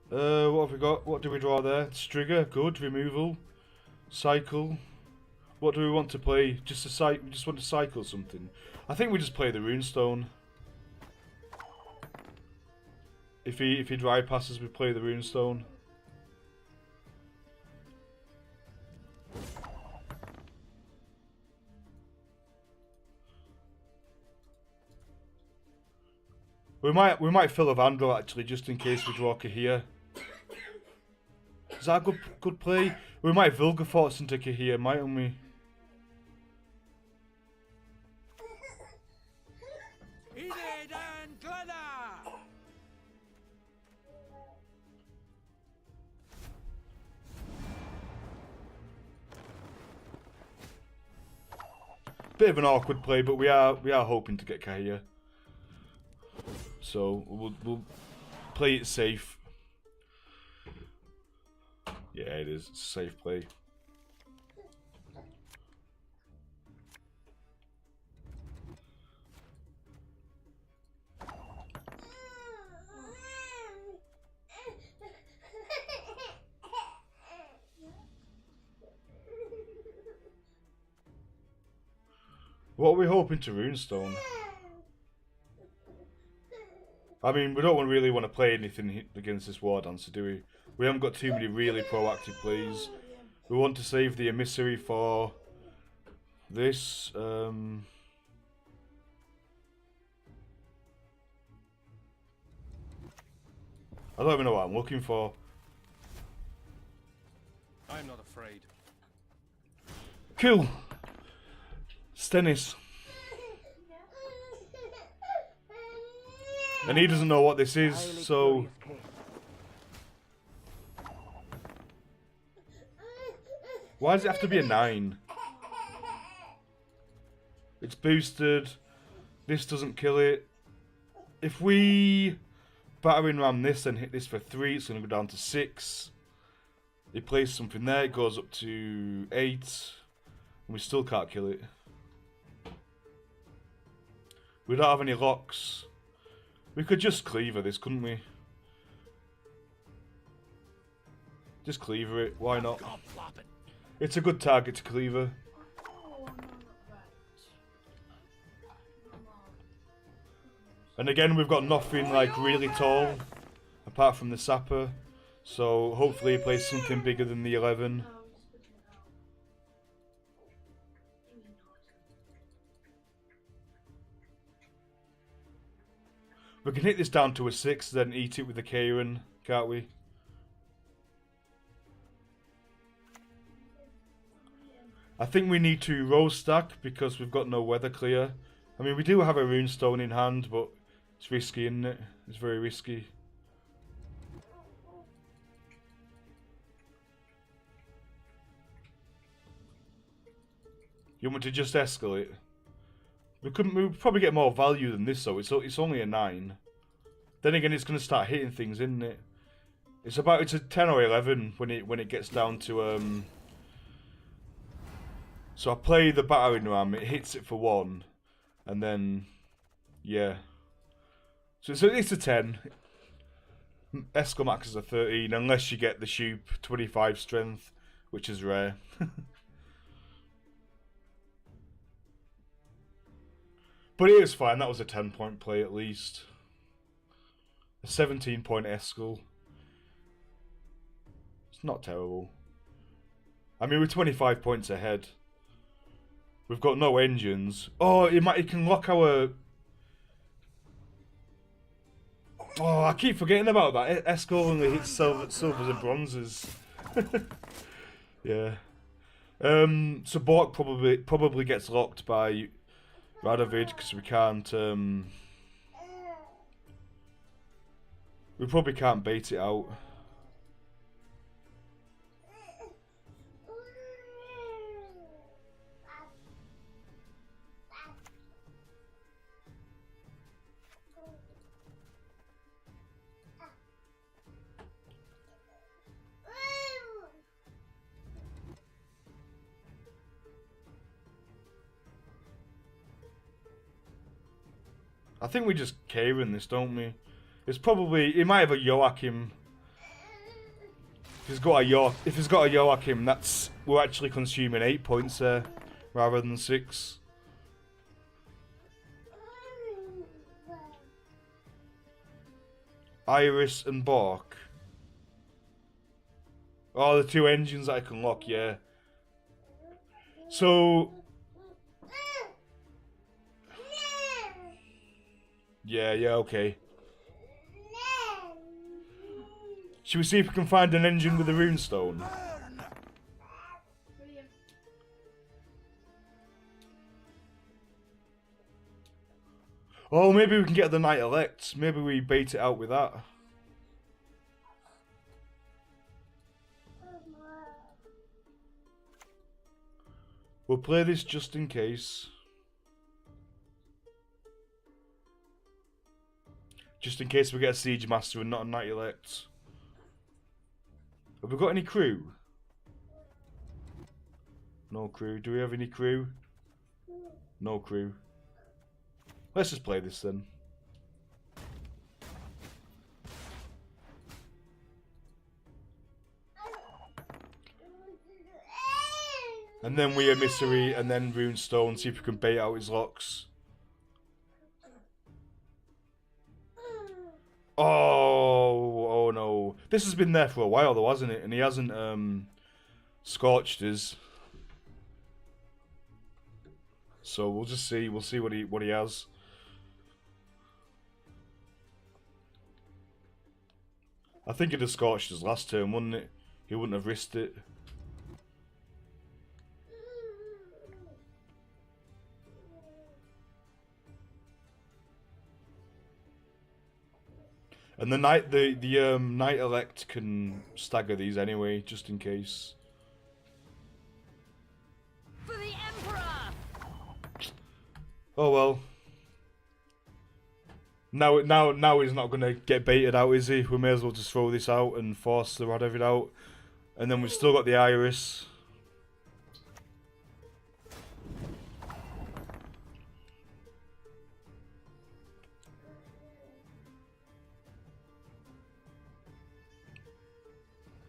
What have we got? What do we draw there? Strigger, good. Removal. Cycle. What do we want to play? Just we just want to cycle something. I think we just play the Runestone. If he dry passes, we play the Runestone. We might Philavandrel actually, just in case we draw Kahir. Is that a good play? We might Vilgefortz into Kahir, mightn't we? Bit of an awkward play, but we are hoping to get Kahir. So we'll play it safe. Yeah, it is. It's a safe play. What are we hoping to Runestone? I mean, we don't really want to play anything against this War Dancer, do we? We haven't got too many really proactive plays. We want to save the Emissary for this. I don't even know what I'm looking for. I'm not afraid. Cool. Stennis. And he doesn't know what this is, so... Why does it have to be a 9? It's boosted. This doesn't kill it. If we Battering Ram this and hit this for 3, it's going to go down to 6. He plays something there, it goes up to 8. And we still can't kill it. We don't have any locks. We could just cleaver this, couldn't we? Just cleaver it, why not? It's a good target to cleaver. And again, we've got nothing like really tall, apart from the sapper. So hopefully he plays something bigger than the 11. We can hit this down to a 6, then eat it with the Kieran, can't we? I think we need to roll stack because we've got no weather clear. I mean, we do have a runestone in hand, but it's risky, isn't it? It's very risky. You want me to just escalate? We would probably get more value than this, though. It's only a 9. Then again, it's going to start hitting things, isn't it? It's a 10 or 11 when it gets down to So I play the battering ram. It hits it for 1, and then yeah. So it's a 10. Eskel max is a 13, unless you get the Shoop 25 strength, which is rare. But it was fine. That was a 10-point play at least. A 17-point Eskel. It's not terrible. I mean, we're 25 points ahead. We've got no engines. Oh, it can lock our... Oh, I keep forgetting about that. Eskel only hits silvers and bronzes. Yeah. So Bork probably gets locked by Radovid because we can't. We probably can't bait it out. I think we just Kieran this, don't we? It's probably... It might have a Joachim. If he's got a Joachim, that's... We're actually consuming 8 points there, rather than 6. Iris and Bork. Oh, the 2 engines that I can lock, yeah. So... Yeah, okay. Should we see if we can find an engine with a runestone? Oh, maybe we can get the Knight Elect. Maybe we bait it out with that. We'll play this just in case. Just in case we get a Siege Master and not a Knight Elect. Have we got any crew? No crew. Do we have any crew? No crew. Let's just play this then. And then we Emissary and then Runestone, see if we can bait out his locks. Oh no. This has been there for a while though, hasn't it? And he hasn't scorched us. So we'll just see. We'll see what he has. I think he'd have scorched us last turn, wouldn't it? He wouldn't have risked it. And the Knight Elect can stagger these anyway, just in case. For the Emperor! Oh well. Now he's not gonna get baited out, is he? We may as well just throw this out and force the Radovid out. And then we've still got the Iris.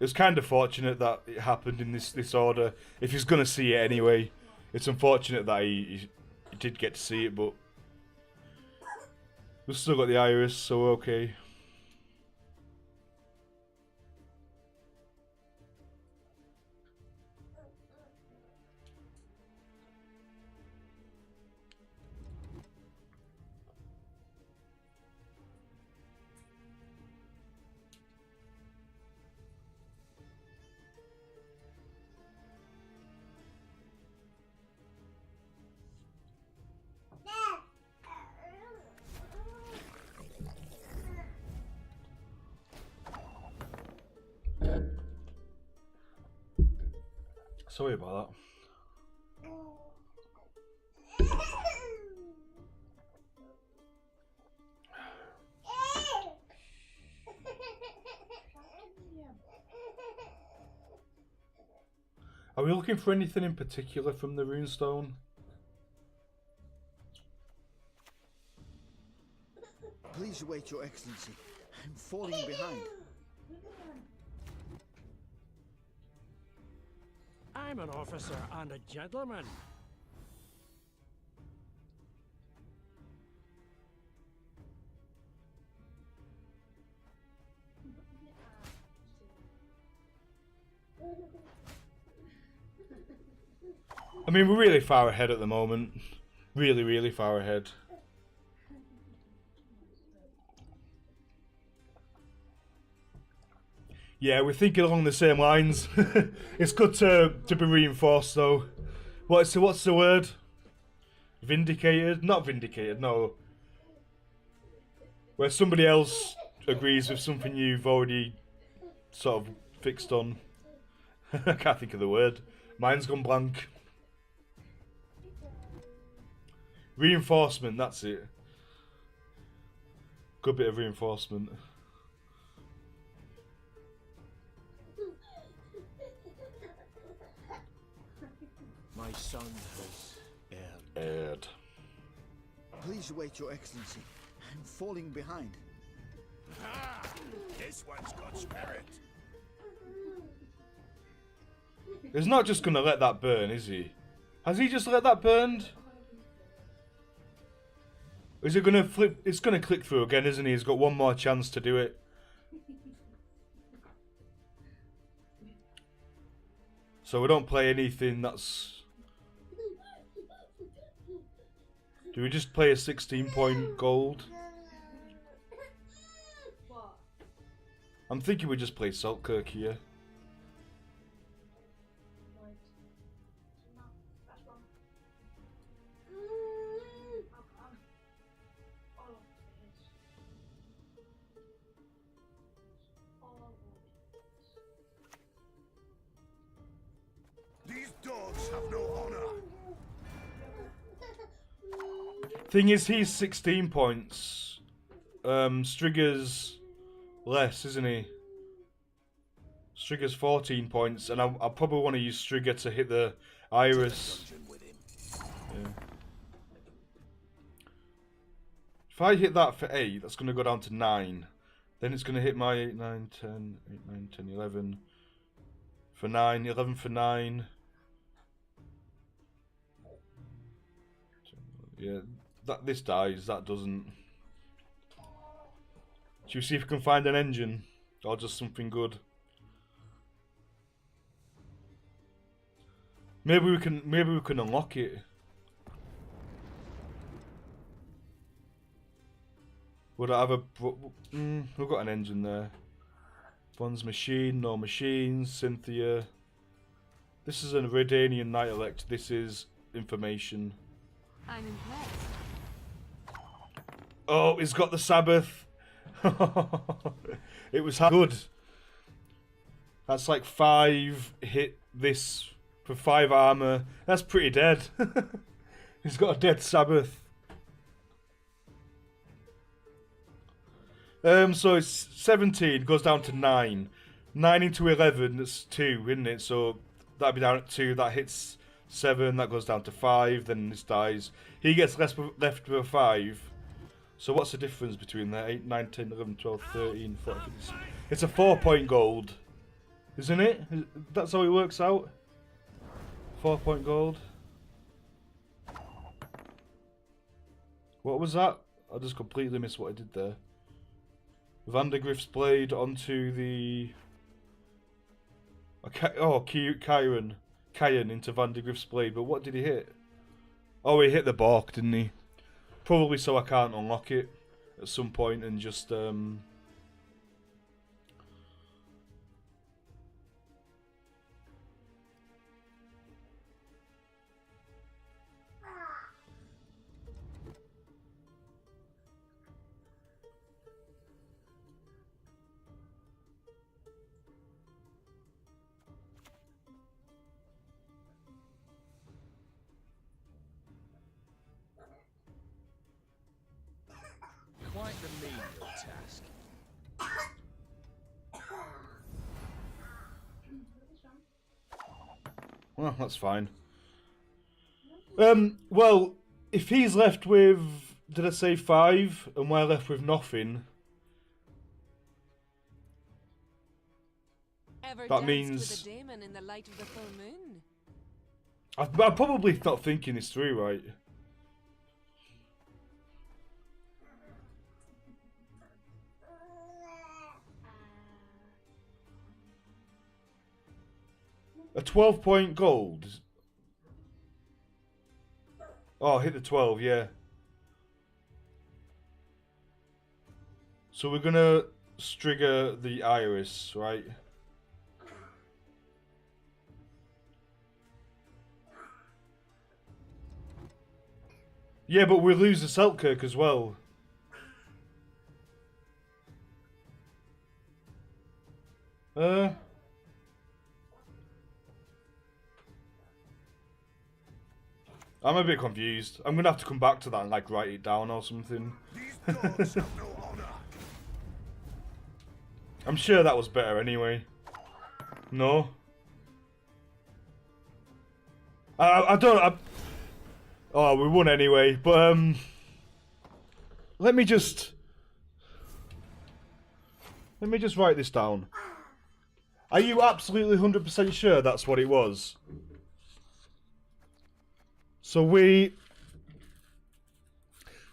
It's kind of fortunate that it happened in this order. If he's gonna see it anyway, it's unfortunate that he did get to see it, but We've still got the iris, so we're okay. Sorry about that. Are we looking for anything in particular from the runestone? Please wait, Your Excellency. I'm falling behind. I'm an officer and a gentleman. I mean, we're really far ahead at the moment. Really, really far ahead. Yeah, we're thinking along the same lines. It's good to be reinforced, though. What's the word? Vindicated? Not vindicated, no. Where somebody else agrees with something you've already sort of fixed on. I can't think of the word. Mine's gone blank. Reinforcement, that's it. Good bit of reinforcement. My son has erred. Please wait, Your Excellency. I'm falling behind. Ah, this one's got spirit. He's not just gonna let that burn, is he? Has he just let that burn? Is it gonna flip? It's gonna click through again, isn't he? He's got one more chance to do it. So we don't play anything that's... Do we just play a 16-point gold? I'm thinking we just play Saltkirk here. These dogs have no honor. Thing is, he's 16 points. Strigger's less, isn't he? Strigger's 14 points, and I probably want to use Strigger to hit the iris. Yeah. If I hit that for 8, that's going to go down to 9. Then it's going to hit my 8, 9, 10, 8, 9, 10, 11 for 9, 11 for 9. Yeah, this dies, that doesn't. Should we see if we can find an engine? Or just something good? Maybe we can unlock it. Would I have a... we've got an engine there. Bond's machine, no machines, Cynthia. This is a Redanian Night Elect. This is information. I'm impressed. Oh, he's got the Sabbath. It was good. That's like 5 hit this for 5 armor. That's pretty dead. He's got a dead Sabbath. So it's 17, goes down to 9. 9 into 11, that's 2, isn't it? So that'd be down at 2, that hits 7, that goes down to 5, then this dies. He gets left with a 5. So what's the difference between that? 8, 9, 10, 11, 12, 13, 14. It's a 4-point gold. Isn't it? That's how it works out. 4-point gold. What was that? I just completely missed what I did there. Vandergriff's blade onto the... Kyan into Vandergriff's blade, but what did he hit? Oh, he hit the Bork, didn't he? Probably so I can't unlock it at some point and just... Quite the menial task. Well, that's fine. Well, if he's left with, did I say 5, and we're left with nothing, that means... with a demon in the light of the full moon. I'm probably not thinking this through right. A 12-point gold. Oh, hit the 12, yeah. So we're gonna trigger the iris, right? Yeah, but we lose the Selkirk as well. I'm a bit confused. I'm gonna have to come back to that and like write it down or something. These dogs have no honor. I'm sure that was better anyway. No? I don't... Oh, we won anyway, but let me just write this down. Are you absolutely 100% sure that's what it was? So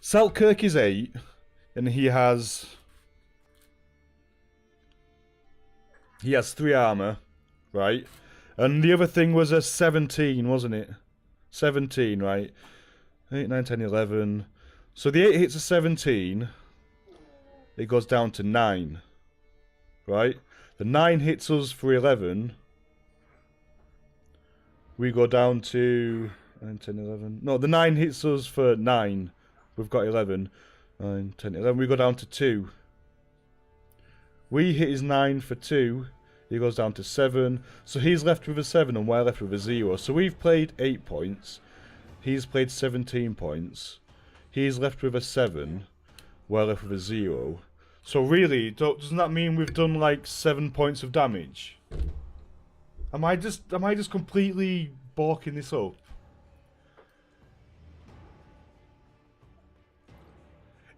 Selkirk is 8, and he has 3 armor, right? And the other thing was a 17, wasn't it? 17, right? 8, 9, 10, 11. So the 8 hits a 17. It goes down to 9. Right? The 9 hits us for 11. We go down to 9, 10, 11. No, the 9 hits us for 9. We've got 11. 9, 10, 11. We go down to 2. We hit his 9 for 2. He goes down to 7. So he's left with a 7 and we're left with a 0. So we've played 8 points. He's played 17 points. He's left with a 7. We're left with a 0. So really, doesn't that mean we've done like 7 points of damage? Am I just completely balking this up?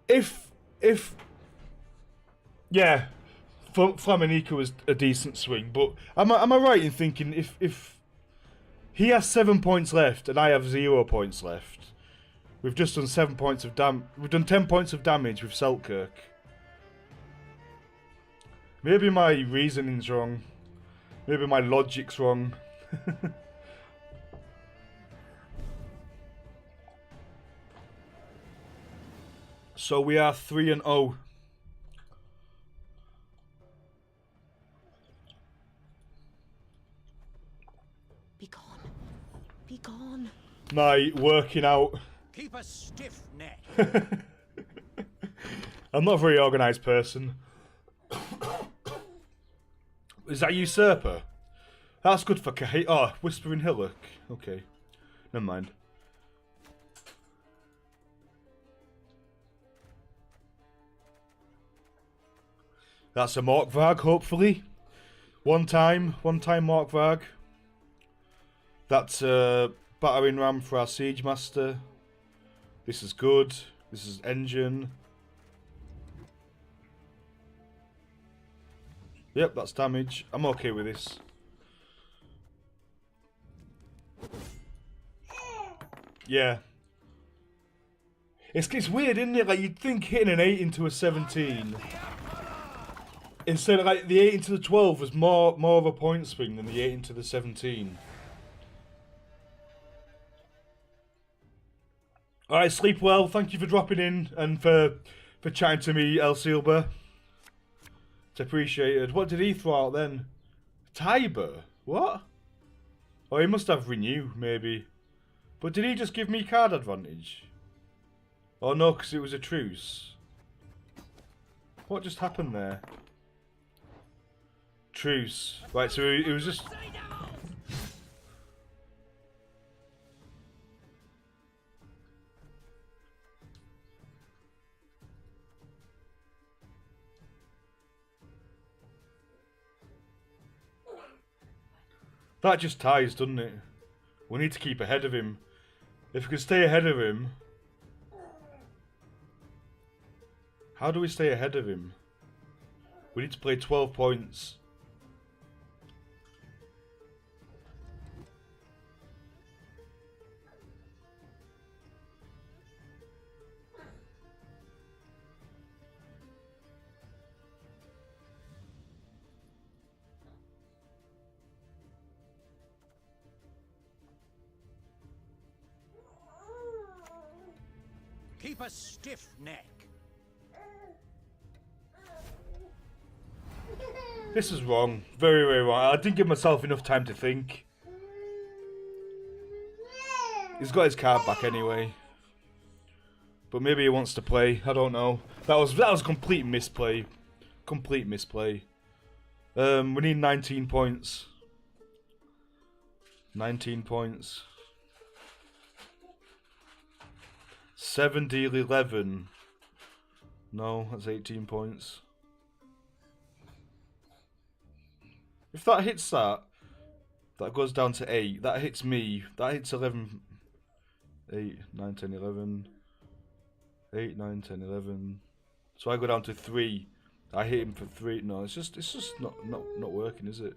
If yeah, Flaminica was a decent swing, but am I right in thinking if he has 7 points left and I have 0 points left, we've just done 7 points of we've done 10 points of damage with Selkirk. Maybe my reasoning's wrong. Maybe my logic's wrong. So we are 3-0. Be gone. Be gone. My working out. Keep a stiff neck. I'm not a very organised person. Is that Usurper? That's good for Kahit. Oh, Whispering Hillock. Okay. Never mind. That's a Morkvarg, hopefully. One time Morkvarg. That's a battering ram for our Siege Master. This is good. This is engine. Yep, that's damage. I'm okay with this. Yeah. It's weird, isn't it? Like, you'd think hitting an 8 into a 17, instead of like the 8 into the 12 was more of a point swing than the 8 into the 17. Alright, sleep well. Thank you for dropping in and for chatting to me, El Silba. It's appreciated. What did he throw out then? Tiber? What? Oh, he must have Renew, maybe. But did he just give me card advantage? Oh no, because it was a truce. What just happened there? Truce. Right, so it was just... That just ties, doesn't it? We need to keep ahead of him. If we can stay ahead of him... How do we stay ahead of him? We need to play 12 points. Keep a stiff neck. This is wrong. Very, very wrong. I didn't give myself enough time to think. He's got his card back anyway. But maybe he wants to play. I don't know. That was complete misplay. Complete misplay. We need 19 points. 19 points. 7 deal 11. No, that's 18 points. If that hits that goes down to 8. That hits me. That hits 11. 8, 9, 10, 11. 8, 9, 10, 11. So I go down to 3. I hit him for 3. No, it's just not working, is it?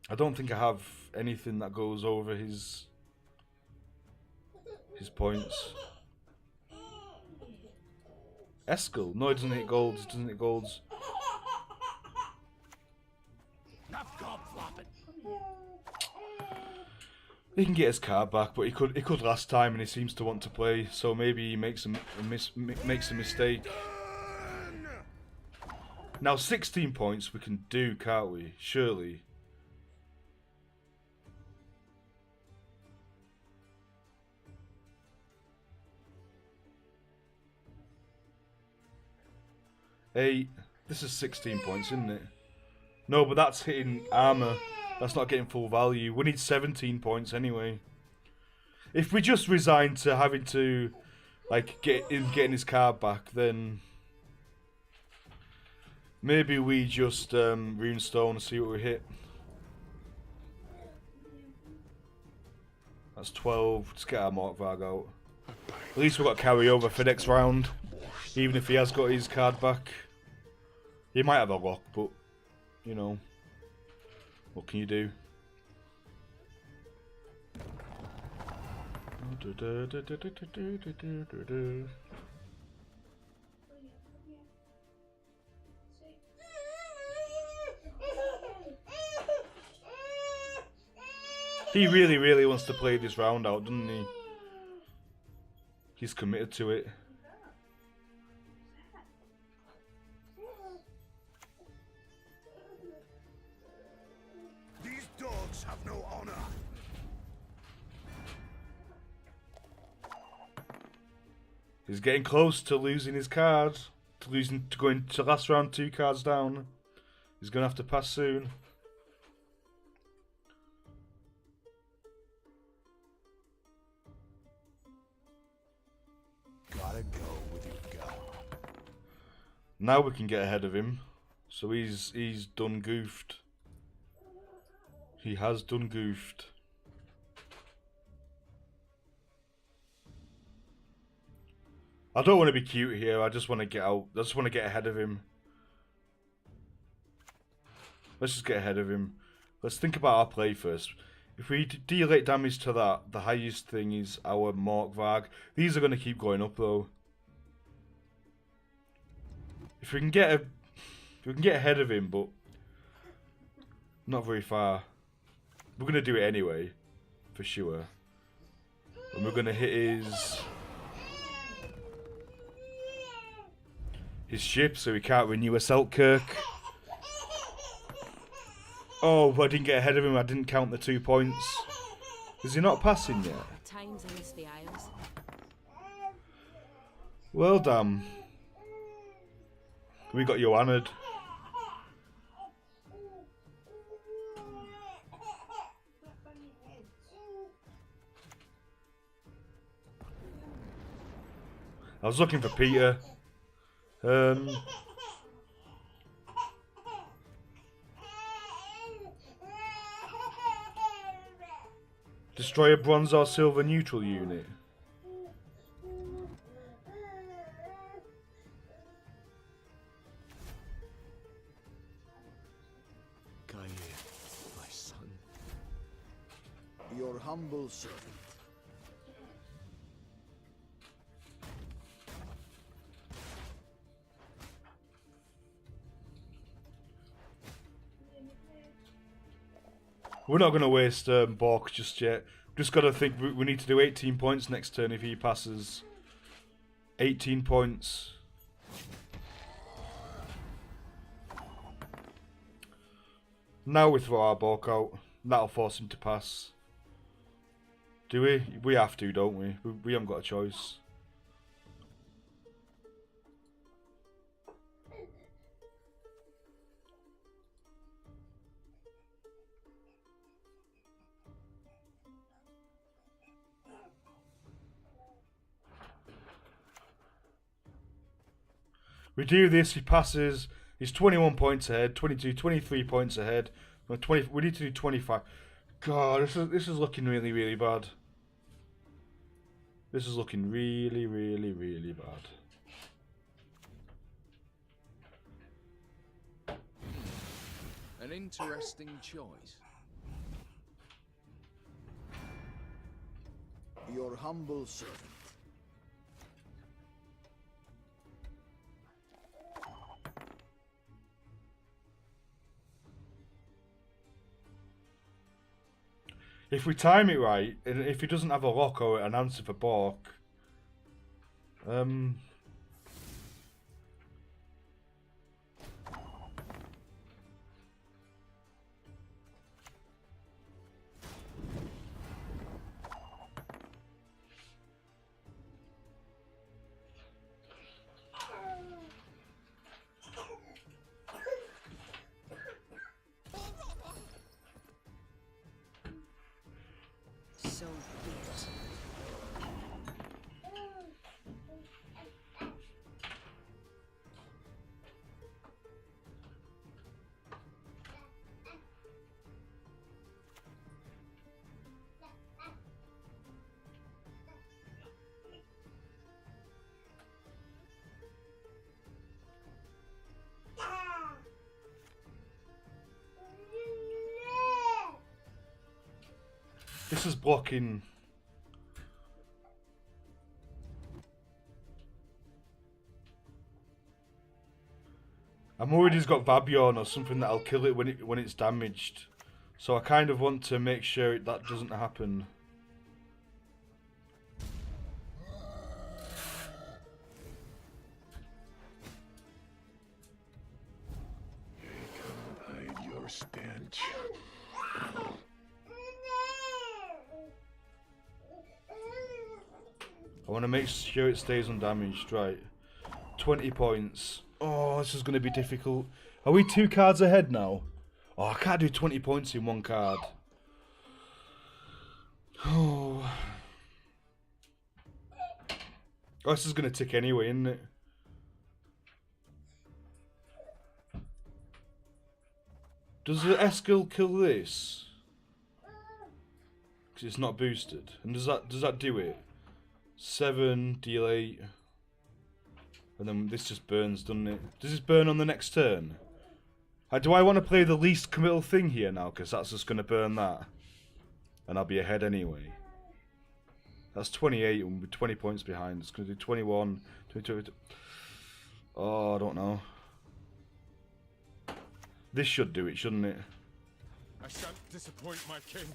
I don't think I have anything that goes over his points. Eskel. No, it doesn't hit golds. It doesn't hit golds. He can get his card back, but he could last time, and he seems to want to play. So maybe he makes a mistake. Now 16 points we can do, can't we? Surely. This is 16 points, isn't it? No, but that's hitting armor. That's not getting full value. We need 17 points anyway. If we just resign to having to, like, getting his card back, then maybe we just runestone and see what we hit. That's 12. Let's get our Morkvarg out. At least we've got carryover for next round. Even if he has got his card back. He might have a lock, but, you know, what can you do? He really, really wants to play this round out, doesn't he? He's committed to it. These dogs have no honor. He's getting close to losing his card, to going to last round 2 cards down. He's gonna have to pass soon. Gotta go with your gut. Now we can get ahead of him. So he's done goofed. He has done goofed. I don't want to be cute here. I just want to get out. I just want to get ahead of him. Let's just get ahead of him. Let's think about our play first. If we deal 8 damage to that, the highest thing is our Morkvarg. These are going to keep going up though. If we can get ahead of him, but not very far. We're going to do it anyway, for sure. And we're going to hit his ship, so we can't renew a Selkirk. Oh, I didn't get ahead of him. I didn't count the 2 points. Is he not passing yet? At times I miss the Isles. Well, damn. We got Johanna. I was looking for Peter. Destroy a bronze or silver neutral unit. Kair, my son. Your humble servant. We're not going to waste Bork just yet. Just got to think we need to do 18 points next turn if he passes. 18 points. Now we throw our Bork out. That'll force him to pass. Do we? We have to, don't we? We haven't got a choice. We do this, he passes, he's 21 points ahead, 22, 23 points ahead. We need to do 25. God, this is looking really, really bad. This is looking really, really, really bad. An interesting choice. Your humble servant. If we time it right, and if he doesn't have a lock or an answer for Bork, So be it. this is blocking. I'm worried he's got Vabion or something that'll kill it when it's damaged. So I kind of want to make sure that doesn't happen. Hide your stench. I want to make sure it stays undamaged, right. 20 points. Oh, this is going to be difficult. Are we 2 cards ahead now? Oh, I can't do 20 points in 1 card. Oh, this is going to tick anyway, isn't it? Does the Eskil kill this? Because it's not boosted. And does that do it? 7, deal 8. And then this just burns, doesn't it? Does this burn on the next turn? Do I want to play the least committal thing here now? Because that's just going to burn that. and I'll be ahead anyway. That's 28, and we're 20 points behind. It's going to do 21, 22. Oh, I don't know. This should do it, shouldn't it? I shan't disappoint my king.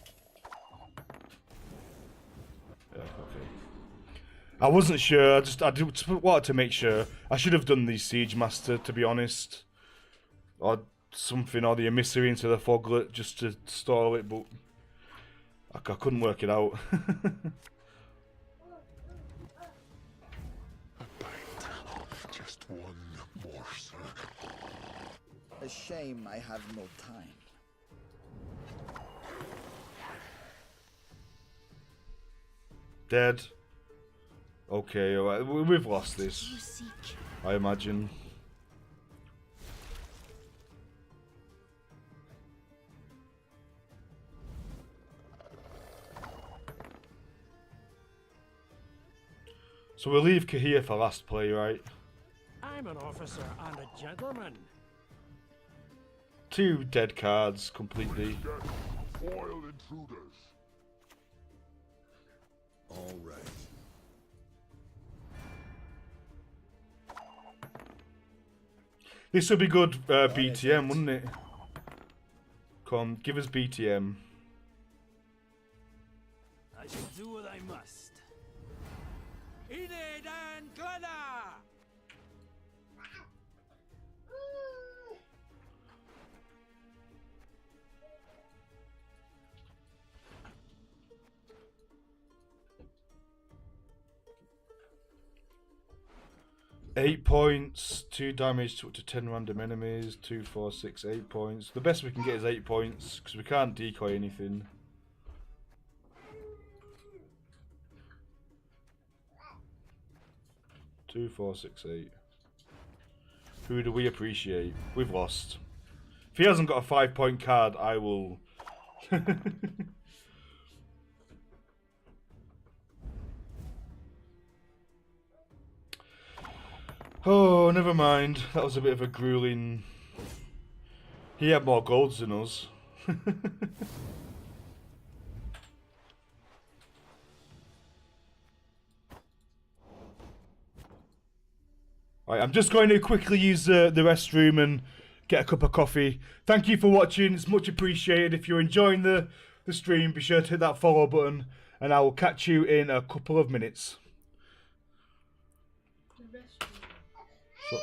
Yeah, okay. I wasn't sure. I just wanted to make sure. I should have done the Siege Master, to be honest, or something, or the Emissary into the Foglet just to stall it, but I couldn't work it out. Just one morsel. A shame I have no time. Dead. Okay, alright. We've lost this, I imagine. So we'll leave Kahir for last play, right? I'm an officer and a gentleman. 2 dead cards completely. Foiled intruders. All right. This would be good BTM, wouldn't it? Come, give us BTM. I shall do what I must. Enid and Glenna! 8 points, 2 damage to up to 10 random enemies, 2, 4, 6, 8 points. The best we can get is 8 points, because we can't decoy anything. Two, 4, 6, 8. Who do we appreciate? We've lost. If he hasn't got a 5-point card, I will... Oh, never mind. That was a bit of a grueling... He had more golds than us. Right, I'm just going to quickly use the restroom and get a cup of coffee. Thank you for watching. It's much appreciated. If you're enjoying the stream, be sure to hit that follow button, and I will catch you in a couple of minutes. So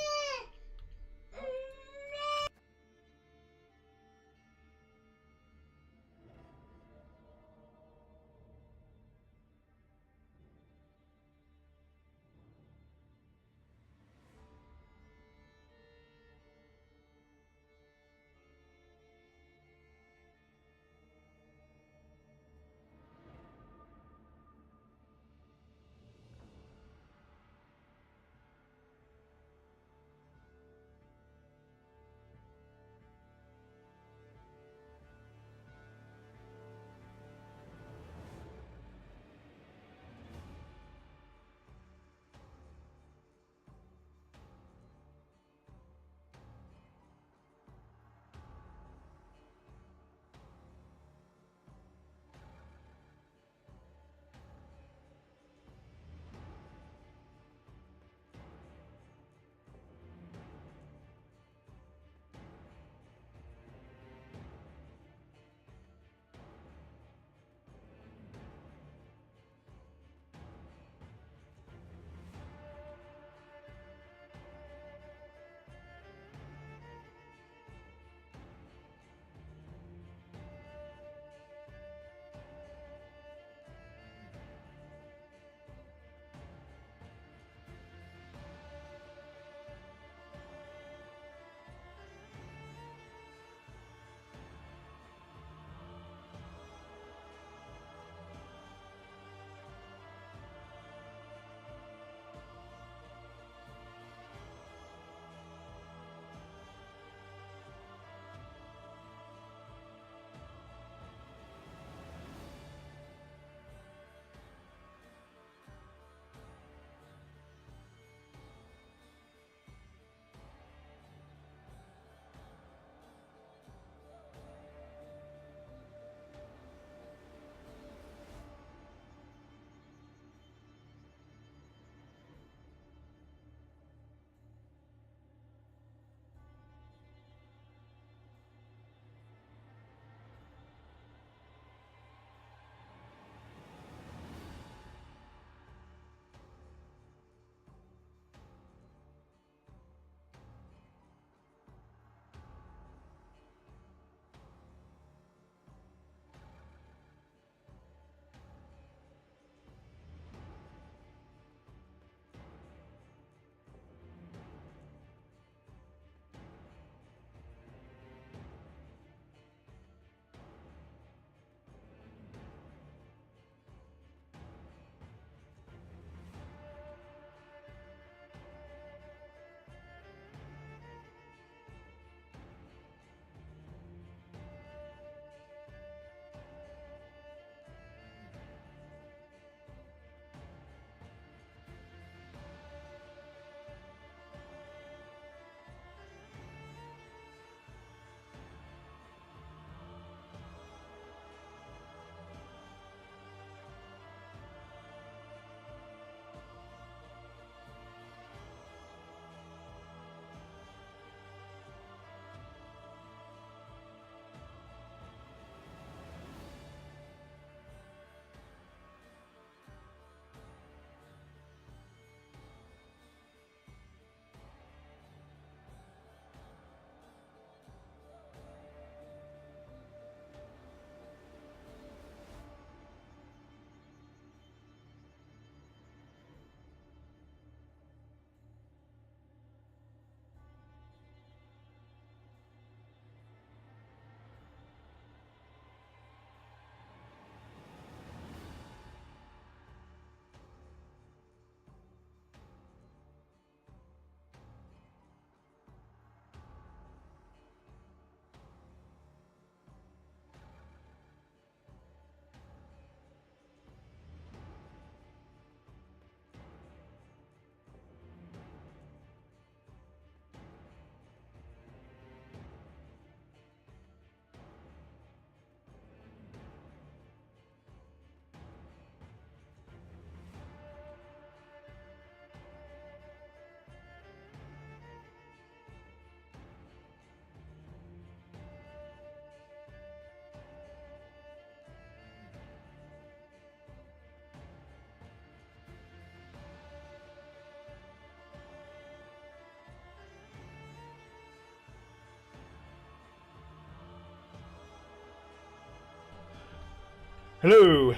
Hello.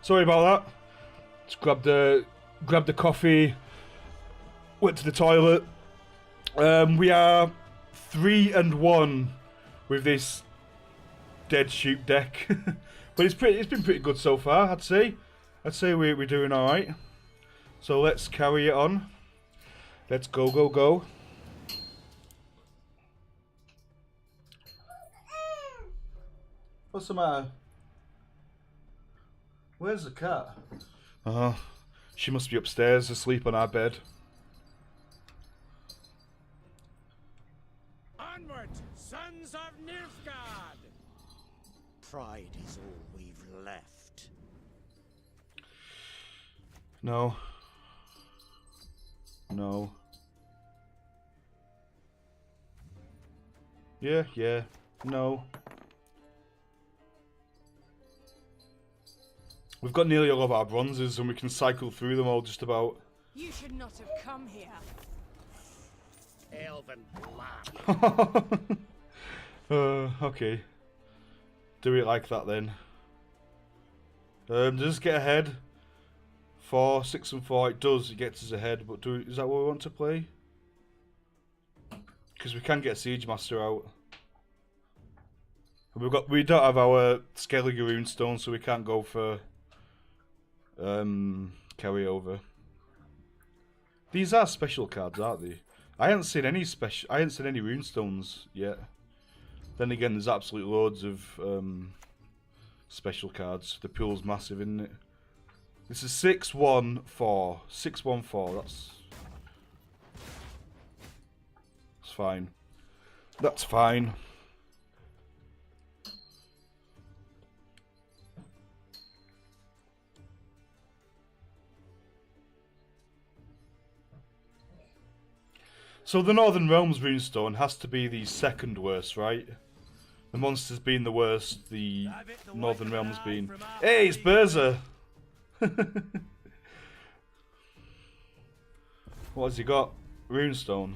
Sorry about that. Just grabbed the coffee. Went to the toilet. We are 3-1 with this Dead Shoot deck, but it's been pretty good so far. I'd say we're doing all right. So let's carry it on. Let's go. What's the matter? Where's the cat? Oh, she must be upstairs asleep on our bed. Onward, sons of Nilfgaard! Pride is all we've left. No. No. Yeah. No. We've got nearly all of our bronzes and we can cycle through them all just about. You should not have come here. Elven blood. Okay. Do it like that then. Does this get ahead? 4, 6 and 4, it does, it gets us ahead, but is that what we want to play? Because we can get Siege Master out. And we don't have our Skellige Runestone, so we can't go for carryover. These are special cards, aren't they? I haven't seen any runestones yet. Then again, there's absolute loads of special cards. The pool's massive, isn't it? This is 614. 614. That's fine. That's fine. So the Northern Realms runestone has to be the second worst, right? The monsters being the worst, the Northern Realms being... Hey, it's Berza! What has he got? Runestone.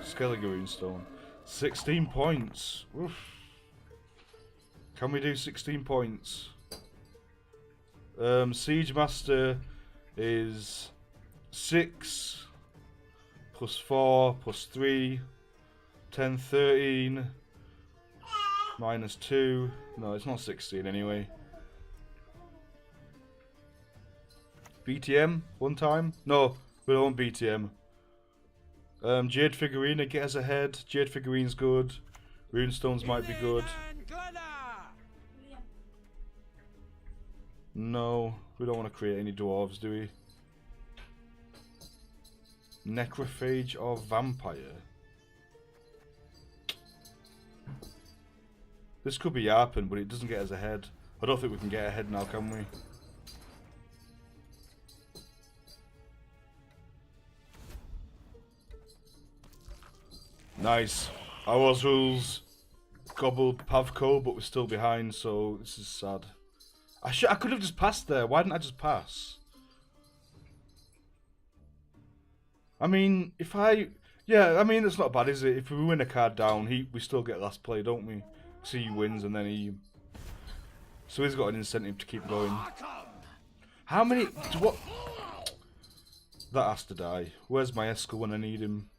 Skellige Runestone. 16 points. Oof. Can we do 16 points? Siege Master is 6 plus 4 plus 3 10, 13 minus 2. No, it's not 16 anyway. BTM one time? No, we don't want BTM. Jade Figurine, get us ahead. Jade Figurine's good. Runestones might be good. No, we don't want to create any dwarves, do we? Necrophage or vampire? This could be Yarpen, but it doesn't get us ahead. I don't think we can get ahead now, can we? Nice. Ours gobbled Pavko, but we're still behind, so this is sad. I could have just passed there. Why didn't I just pass? I mean, I mean, it's not bad, is it? If we win a card down, we still get last play, don't we? So he wins and then he... So he's got an incentive to keep going. How many... What? That has to die. Where's my Eskel when I need him?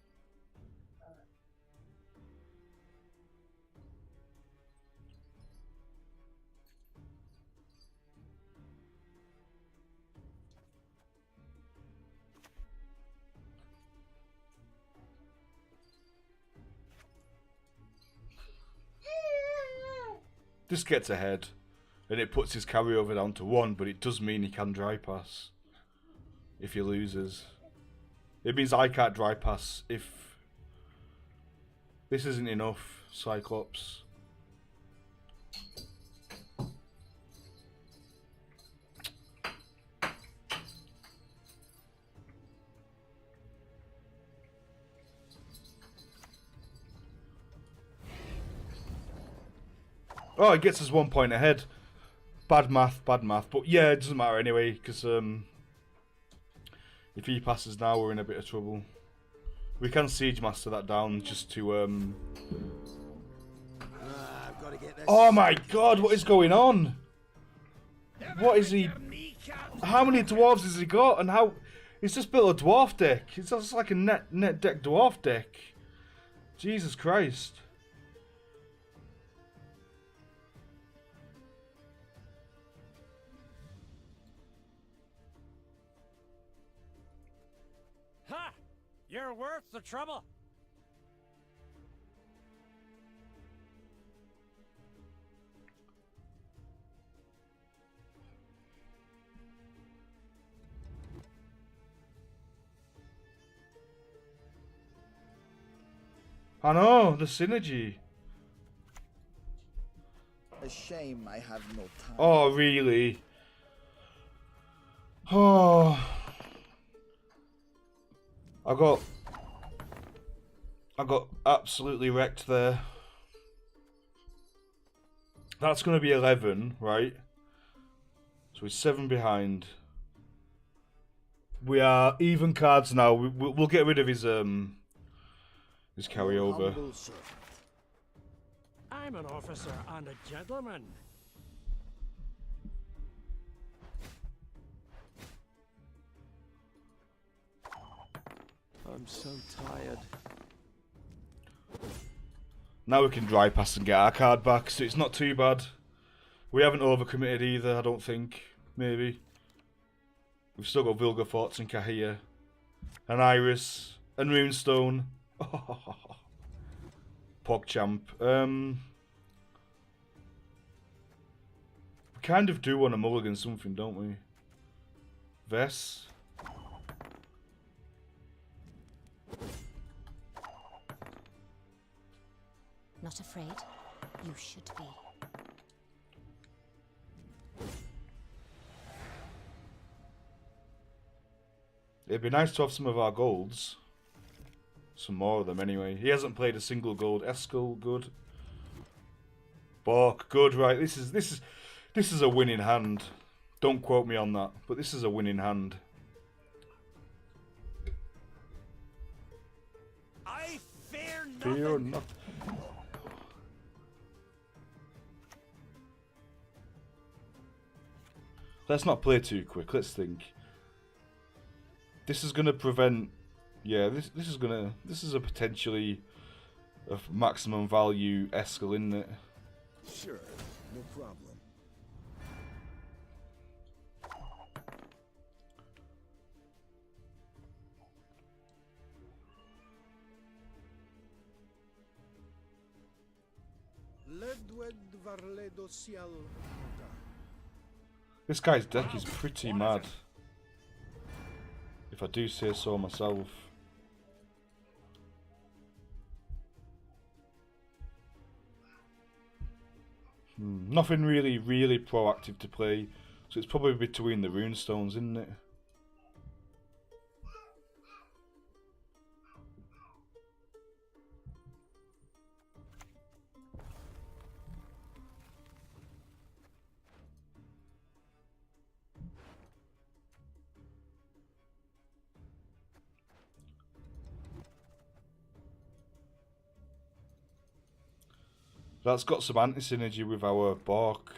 This gets ahead, and it puts his carryover down to 1, but it does mean he can dry pass if he loses. It means I can't dry pass if this isn't enough, Cyclops. Oh, it gets us 1 point ahead. Bad math. But yeah, it doesn't matter anyway, because if he passes now, we're in a bit of trouble. We can Siege Master that down just to... I've got to get this. Oh my god, what is going on? What is he? How many dwarves has he got? And how? He's just built a dwarf deck. It's just like a net deck dwarf deck. Jesus Christ. Ha! You're worth the trouble. I know, the synergy. A shame I have no time. Oh, really? Oh. I got absolutely wrecked there. That's going to be 11, right? So we're 7 behind. We are even cards now. We'll get rid of his carryover. I'm an officer and a gentleman. I'm so tired. Now we can dry pass and get our card back, so it's not too bad. We haven't overcommitted either, I don't think. Maybe. We've still got Vilgefortz and Kahir. And Iris. And Runestone. PogChamp. We kind of do want to mulligan something, don't we? Vess. Not afraid? You should be. It'd be nice to have some of our golds. Some more of them anyway. He hasn't played a single gold. Eskel, good. Bork, good. Right, this is a winning hand. Don't quote me on that, but this is a winning hand. I fear nothing. Fear nothing. Let's not play too quick. Let's think. This is gonna prevent. Yeah, this is a potentially a maximum value Eskel, isn't it? Sure, no problem. This guy's deck is pretty mad, if I do say so myself. Nothing really proactive to play, so it's probably between the runestones, isn't it? That's got some anti-synergy with our Bork.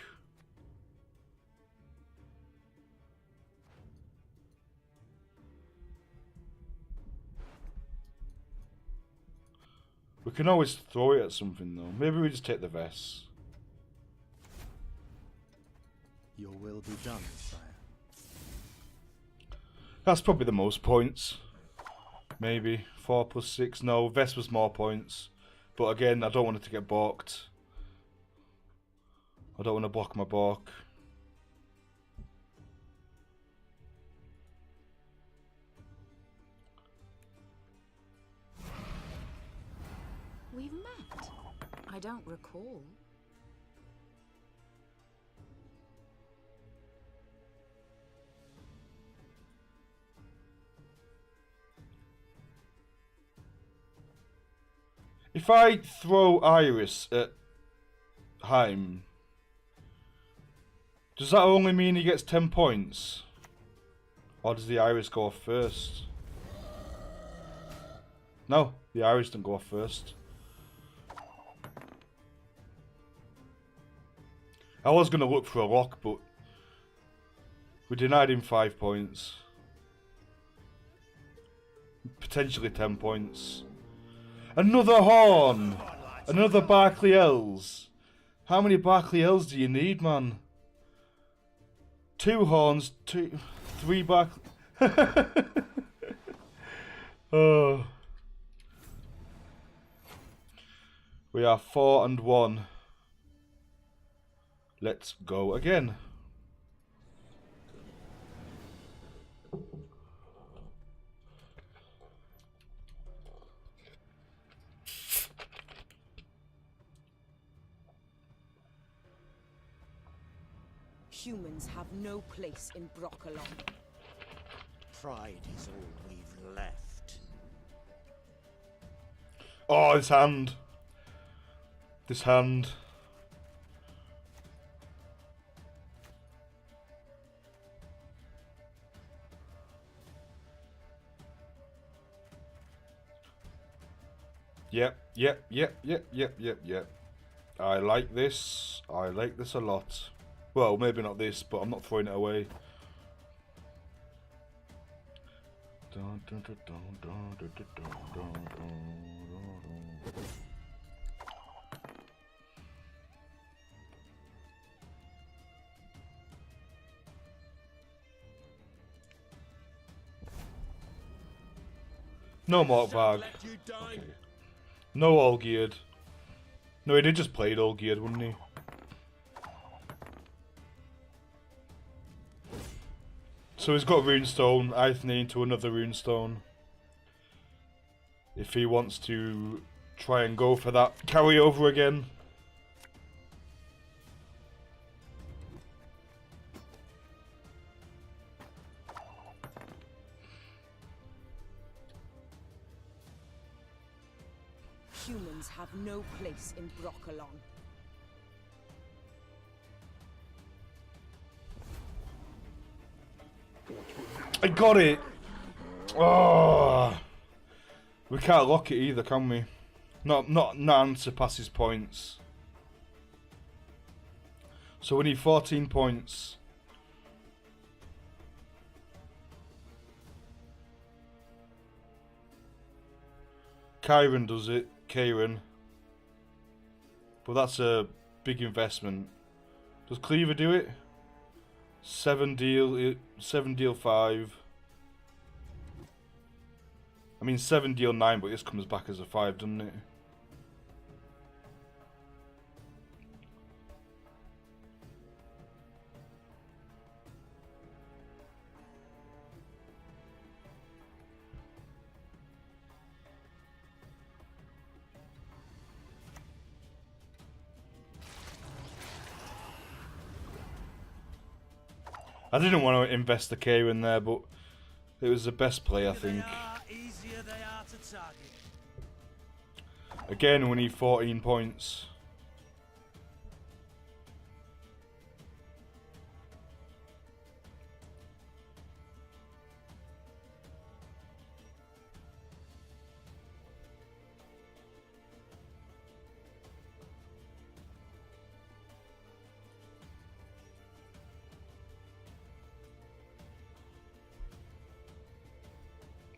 We can always throw it at something though. Maybe we just take the Vess. Your will be done, sire. That's probably the most points. Maybe 4 + 6. No, Vess was more points. But again, I don't want it to get balked. I don't want to block my Bork. We've met. I don't recall. If I throw Iris at Heim, does that only mean he gets 10 points? Or does the Iris go off first? No, the Iris didn't go off first. I was going to look for a lock, but We denied him 5 points. Potentially 10 points. Another horn! Another Barclay Ells. How many Barclay Ells do you need, man? 2 horns, 3 Barclay... Oh. We are 4-1. Let's go again. Humans have no place in Brokilon. Pride is all we've left. Oh, this hand. This hand. Yep. I like this. I like this a lot. Well, maybe not this, but I'm not throwing it away. No Mork Bag. Okay. No All Geared. No, he did just play it All Geared, wouldn't he? So he's got Runestone. I need into another Runestone. If he wants to try and go for that carryover again. Humans have no place in Brokilon. I got it! Oh, we can't lock it either, can we? Not answer passes points. So we need 14 points. Kyron does it. Kieran. But that's a big investment. Does Cleaver do it? 7 deal 5. I mean 7 deal 9, but this comes back as a 5, doesn't it? I didn't want to invest the K in there, but it was the best play, I think. Again, we need 14 points.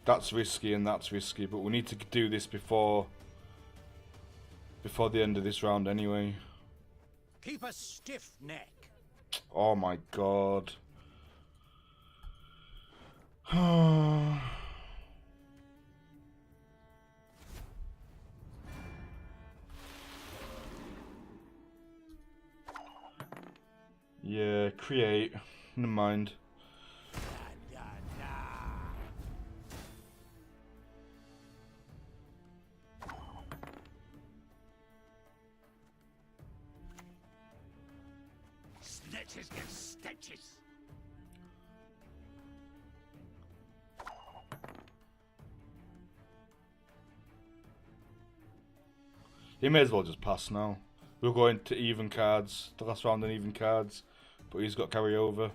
That's risky and that's risky, but we need to do this before the end of this round anyway. Keep a stiff neck. Oh my god. Yeah, create. Never mind. Snitches get stitches. He may as well just pass now. We're going to even cards. The last round on even cards. But he's got carryover.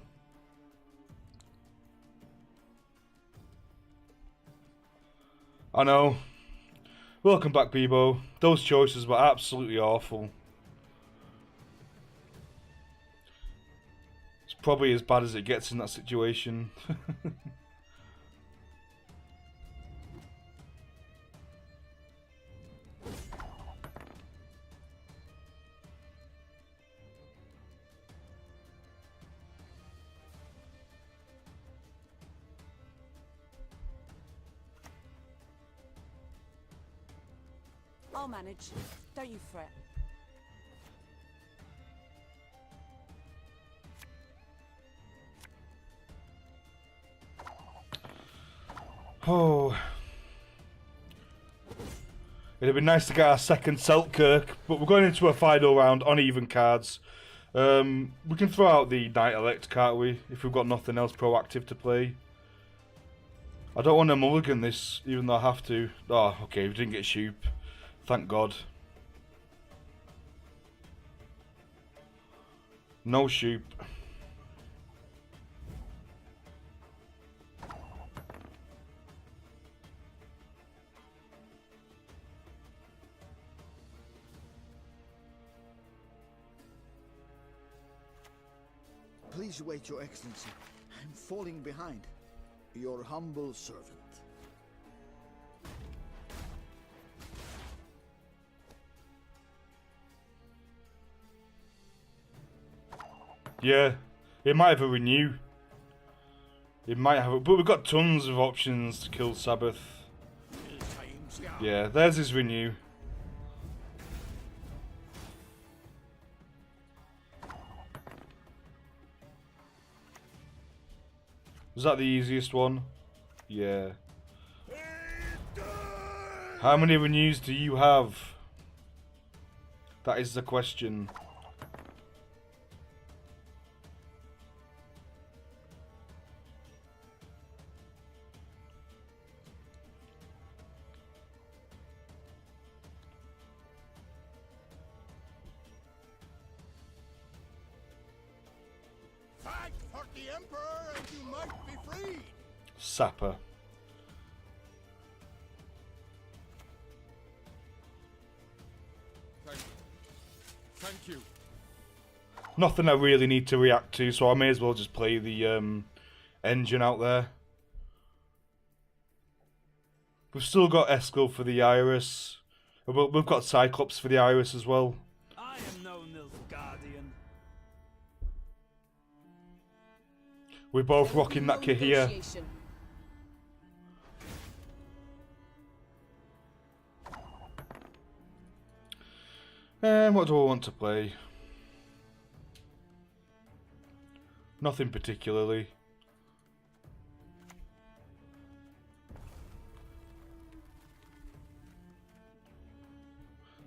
I know. Welcome back, Bebo. Those choices were absolutely awful. probably as bad as it gets in that situation. I'll manage. Don't you fret. Oh. It'd be nice to get our second Selkirk, but we're going into a final round on even cards. We can throw out the Knight Elect, can't we? If we've got nothing else proactive to play. I don't want to mulligan this, even though I have to. Oh, okay, we didn't get Shoop. Thank God. No Shoop. Please wait, Your Excellency. I'm falling behind. Your humble servant. Yeah, it might have a renew. It might have a, but we've got tons of options to kill Sabbath. Yeah, there's his renew. Was that the easiest one? Yeah. How many renews do you have? That is the question. Fight for the Emperor and you might be freed. Sapper. Thank you. Nothing I really need to react to, so I may as well just play the engine out there. We've still got Eskel for the Iris. We've got Cyclops for the Iris as well. I am no Nilfgaardian. We're both rocking that kit here. And what do I want to play? Nothing particularly.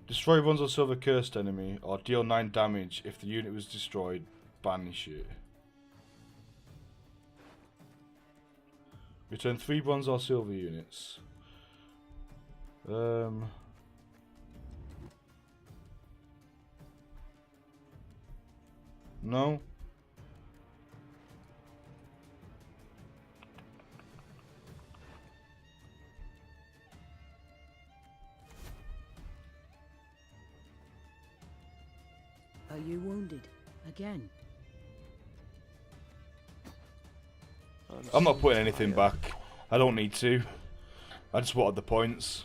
Destroy bronze or silver cursed enemy, or deal 9 damage if the unit was destroyed. Banish it. Return 3 bronze or silver units. No. Are you wounded? Again? I'm not putting anything back. I don't need to. I just wanted the points.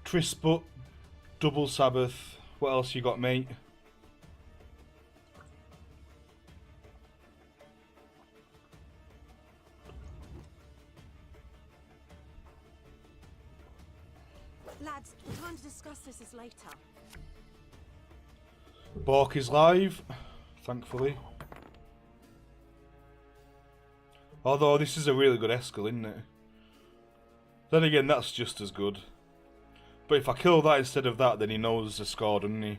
Trisput, double Sabbath. What else you got, mate? Lads, the time to discuss this is later. Bork is live, thankfully. Although this is a really good Eskel, isn't it? Then again, that's just as good. But if I kill that instead of that, then he knows the score, doesn't he?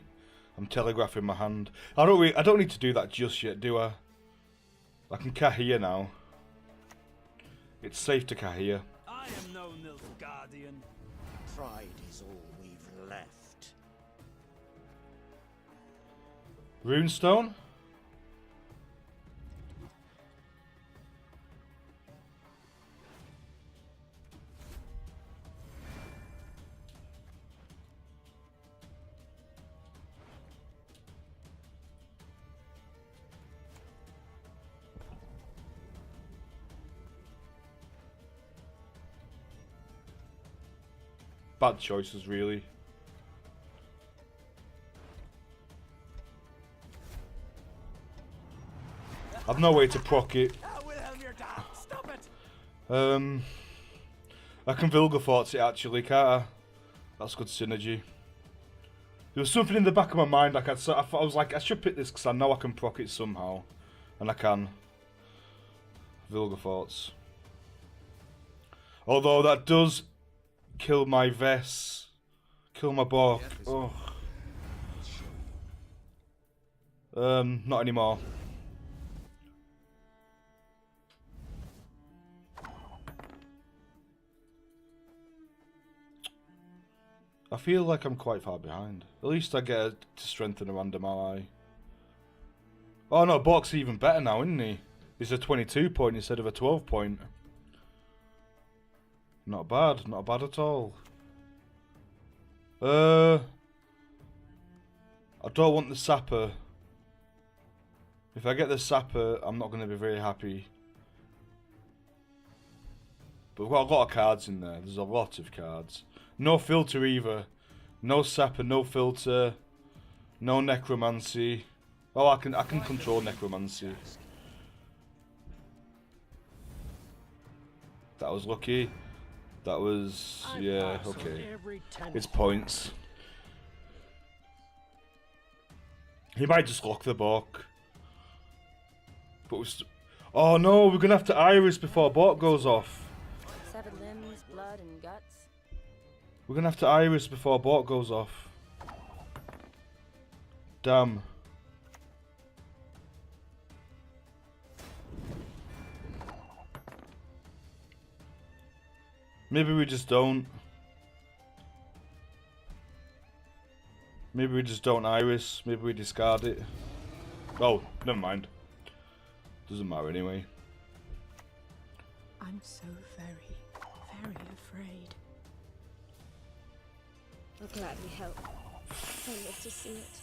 I'm telegraphing my hand. I don't need to do that just yet, do I? I can Kahir now. It's safe to Kahir. I am no Nilfgaardian. Pride is all we've left. Runestone? Bad choices, really. I've no way to proc it. Stop it! I can Vilgefortz it actually, can't I? That's good synergy. There was something in the back of my mind, like I was like, I should pick this because I know I can proc it somehow. And I can. Vilgefortz. Although that does kill my Vess. Kill my Bork. Oh. Not anymore. I feel like I'm quite far behind. At least I get to strengthen a random ally. Oh no, Bork's even better now, isn't he? He's a 22 point instead of a 12 point. Not bad, not bad at all. I don't want the Sapper. If I get the Sapper, I'm not going to be very happy. But we've got a lot of cards in there. There's a lot of cards. No filter either. No Sapper, no filter. No Necromancy. Oh, I can control Necromancy. That was lucky. That was, yeah, okay. It's points. He might just lock the Bork. But oh no, we're gonna have to Iris before Bork goes off. Severed limbs, blood, and guts. We're gonna have to Iris before Bork goes off. Damn. Maybe we just don't. Maybe we just don't Iris. Maybe we discard it. Oh, never mind. Doesn't matter anyway. I'm so very, very afraid. I'll gladly help. I love to see it.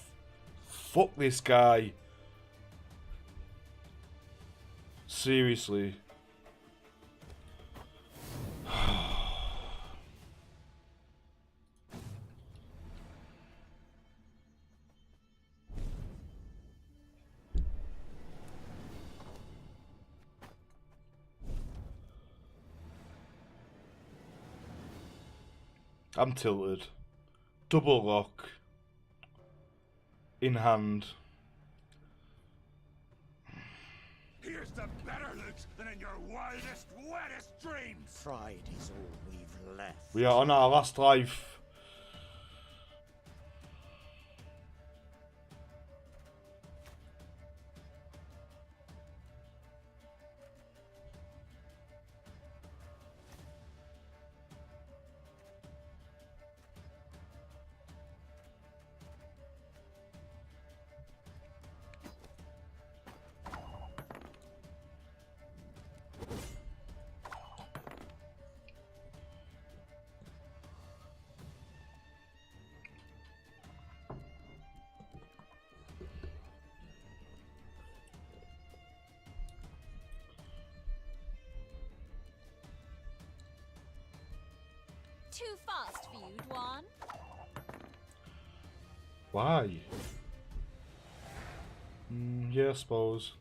Fuck this guy. Seriously. I'm tilted. Double lock. In hand. Here's the better looks than in your wildest, wettest dreams. Pride is all we've left. We are on our last life. Too fast for you, Dwan. Why? Yeah, I suppose.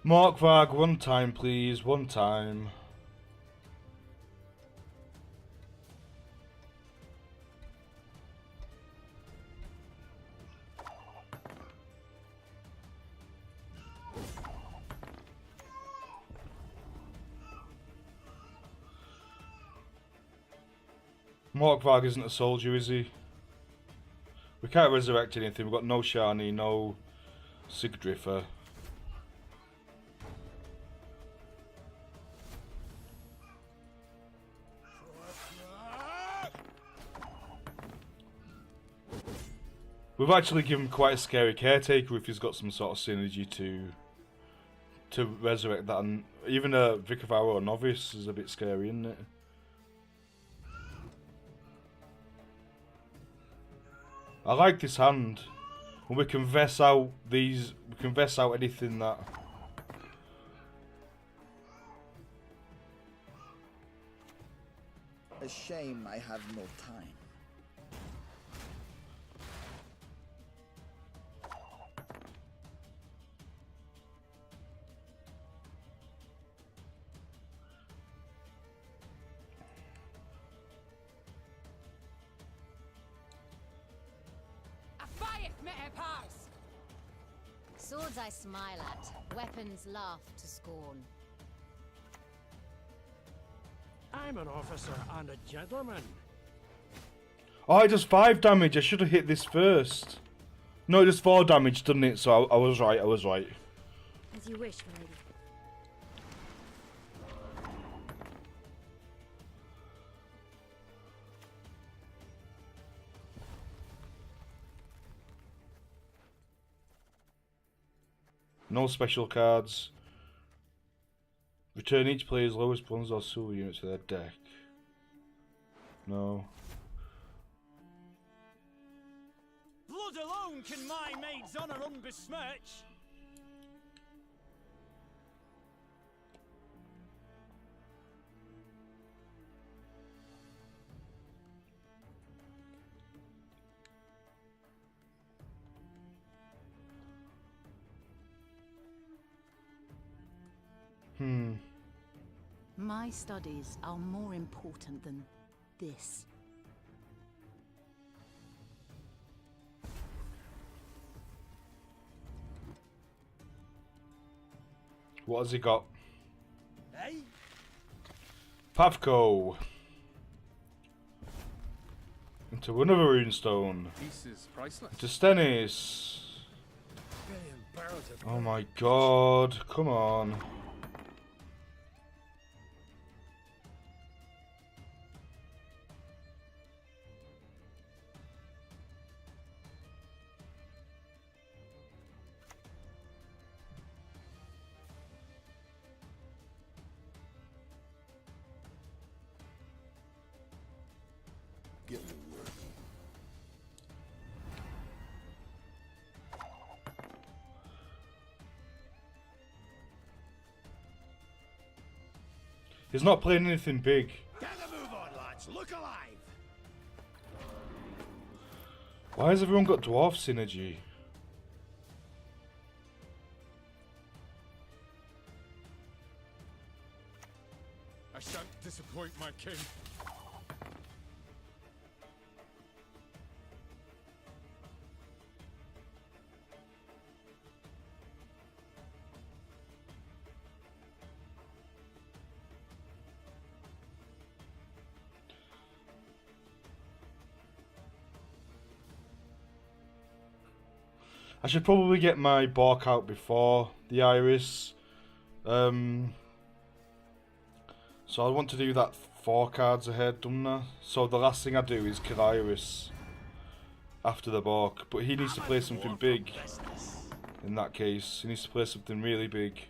Mark Varg, one time please, one time. Morkvarg isn't a soldier, is he? We can't resurrect anything. We've got no Shani, no Sigdriffer. We've actually given quite a scary caretaker if he's got some sort of synergy to resurrect that, and even a Vic of Arrow or Novice is a bit scary, isn't it? I like this hand. And we can vest out these. We can vest out anything that. A shame I have no time. Swords I smile at, weapons laugh to scorn. I'm an officer and a gentleman. Oh, it does 5 damage. I should have hit this first. No, it does 4 damage, doesn't it? So I was right. I was right. As you wish, my lady. No special cards. Return each player's lowest bronze or silver unit to their deck. No. Blood alone can my maid's honor unbesmirch. My studies are more important than this. What has he got? Hey? Pavko. Into another runestone. Peace is priceless. Into Stennis. Oh my god, come on. Get to work. He's not playing anything big. Get the move on, lads. Look alive. Why has everyone got dwarf synergy? I shan't disappoint my king. I should probably get my Bork out before the Iris. So I want to do that 4 cards ahead, don't I? So the last thing I do is kill Iris after the Bork. But he needs to play something big in that case. He needs to play something really big.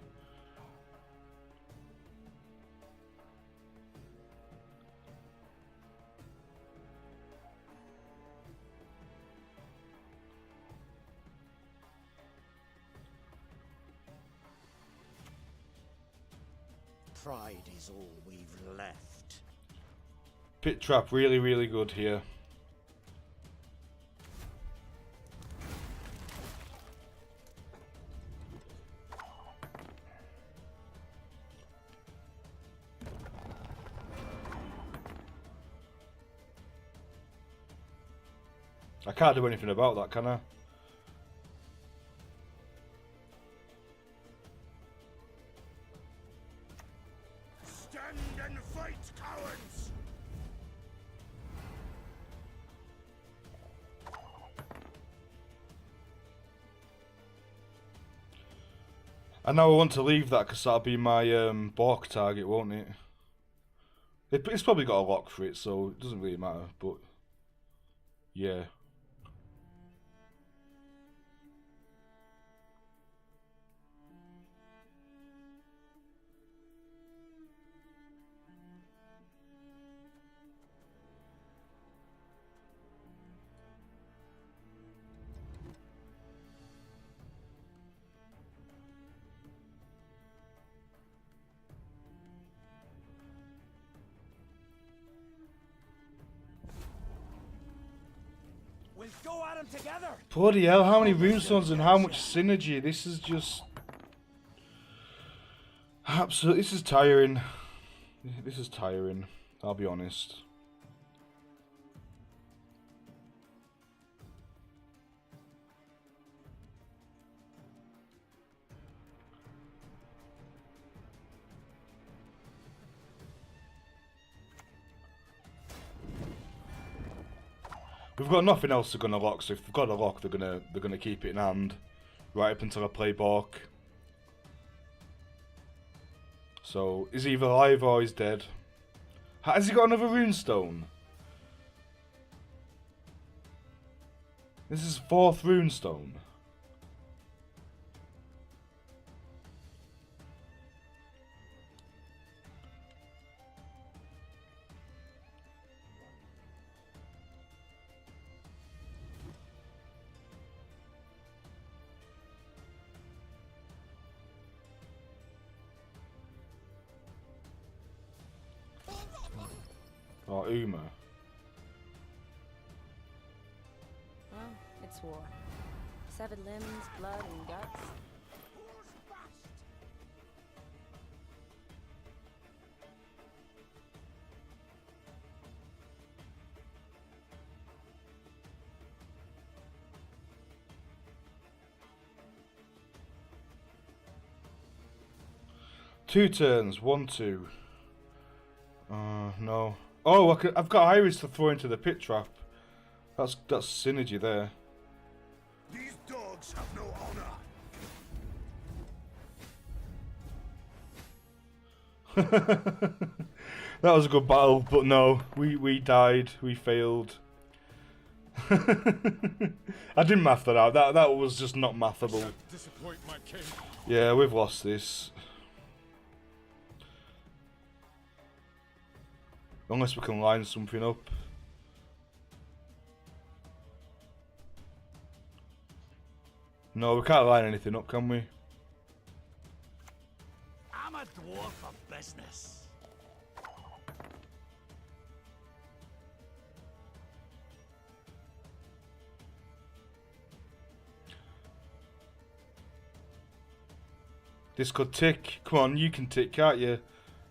Pride is all we've left. Pit Trap, really, really good here. I can't do anything about that, can I? Stand and fight, cowards! And now I want to leave that because that'll be my Bork target, won't it? It's probably got a lock for it, so it doesn't really matter, but yeah. Go at him together. Bloody hell, how many runestones and how much synergy. This is just absolutely, this is tiring. This is tiring, I'll be honest. We've got nothing else they're gonna lock, so if they've got a lock, they're gonna keep it in hand right up until I play Bork. So he's either alive or he's dead. Has he got another runestone? This is 4th runestone. Or Uma. Well, it's war. Severed limbs, blood, and guts. Two turns, 1, 2. No. Oh, I've got Iris to throw into the pit trap. That's synergy there. These dogs have no honor. That was a good battle, but no, we died, we failed. I didn't math that out. That was just not mathable. Disappoint my king. Yeah, we've lost this. Unless we can line something up. No, we can't line anything up, can we? I'm a dwarf of business. This could tick. Come on, you can tick, can't you?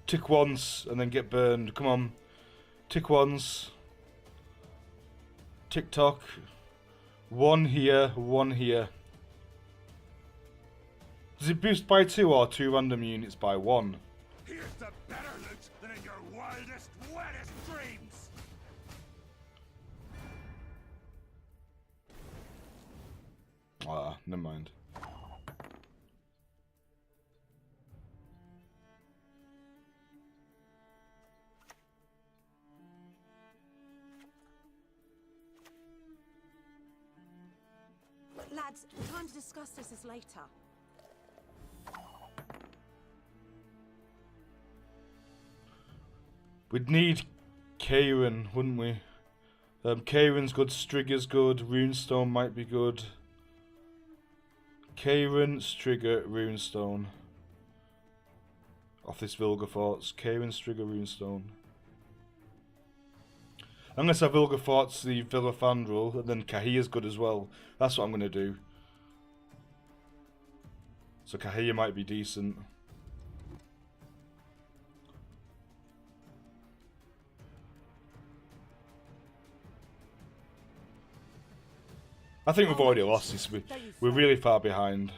Tick once and then get burned. Come on. Tick once. Tick tock. 1 here, 1 here. Does it boost by 2 or 2 random units by 1? Here's the better loot than in your wildest, wettest dreams. Ah, never mind. Lads, time to discuss this is later. We'd need Kieran, wouldn't we? Kieran's good, Strigger's good, Runestone might be good. Kieran, Strigger, Runestone. Off this Vilgefortz. Kieran, Strigger, Runestone. Unless I Vilgefortz the Villafandrel, and then Kahia's good as well. That's what I'm going to do. So Kahia might be decent. I think we've already lost this. We're really far behind.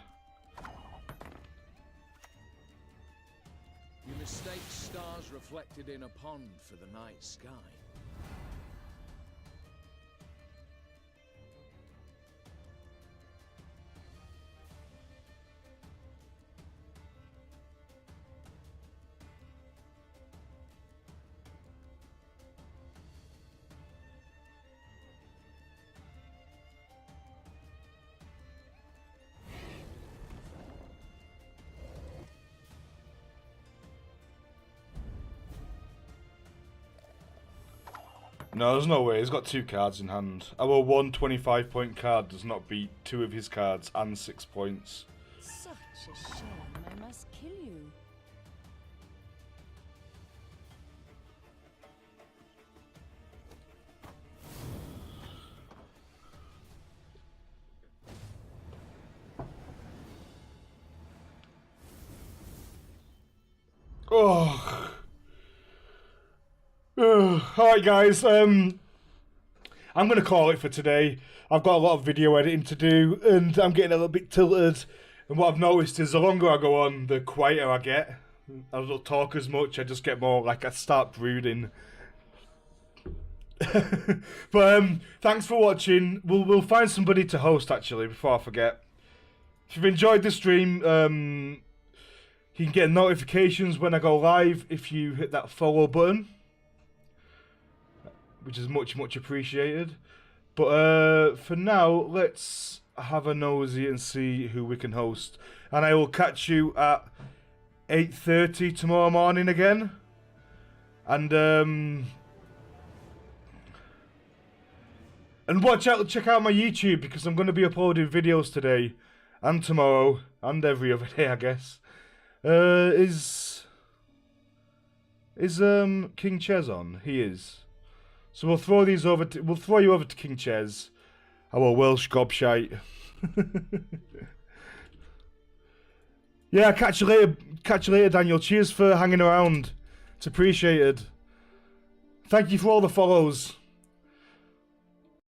You mistake stars reflected in a pond for the night sky. No, there's no way. He's got 2 cards in hand. Our 1 25-point card does not beat 2 of his cards and 6 points. Such a shame. I must kill you. Oh. Alright guys, I'm going to call it for today. I've got a lot of video editing to do and I'm getting a little bit tilted. And what I've noticed is the longer I go on, the quieter I get. I don't talk as much, I just get more like I start brooding. But thanks for watching. We'll find somebody to host actually before I forget. If you've enjoyed the stream, you can get notifications when I go live if you hit that follow button, which is much appreciated. But for now, let's have a nosy and see who we can host. And I will catch you at 8:30 tomorrow morning again. And watch out, check out my YouTube because I'm going to be uploading videos today and tomorrow and every other day, I guess. Is King Ches on? He is. So we'll throw these over. We'll throw you over to King Ches, our Welsh gobshite. Yeah, catch you later. Catch you later, Daniel. Cheers for hanging around. It's appreciated. Thank you for all the follows.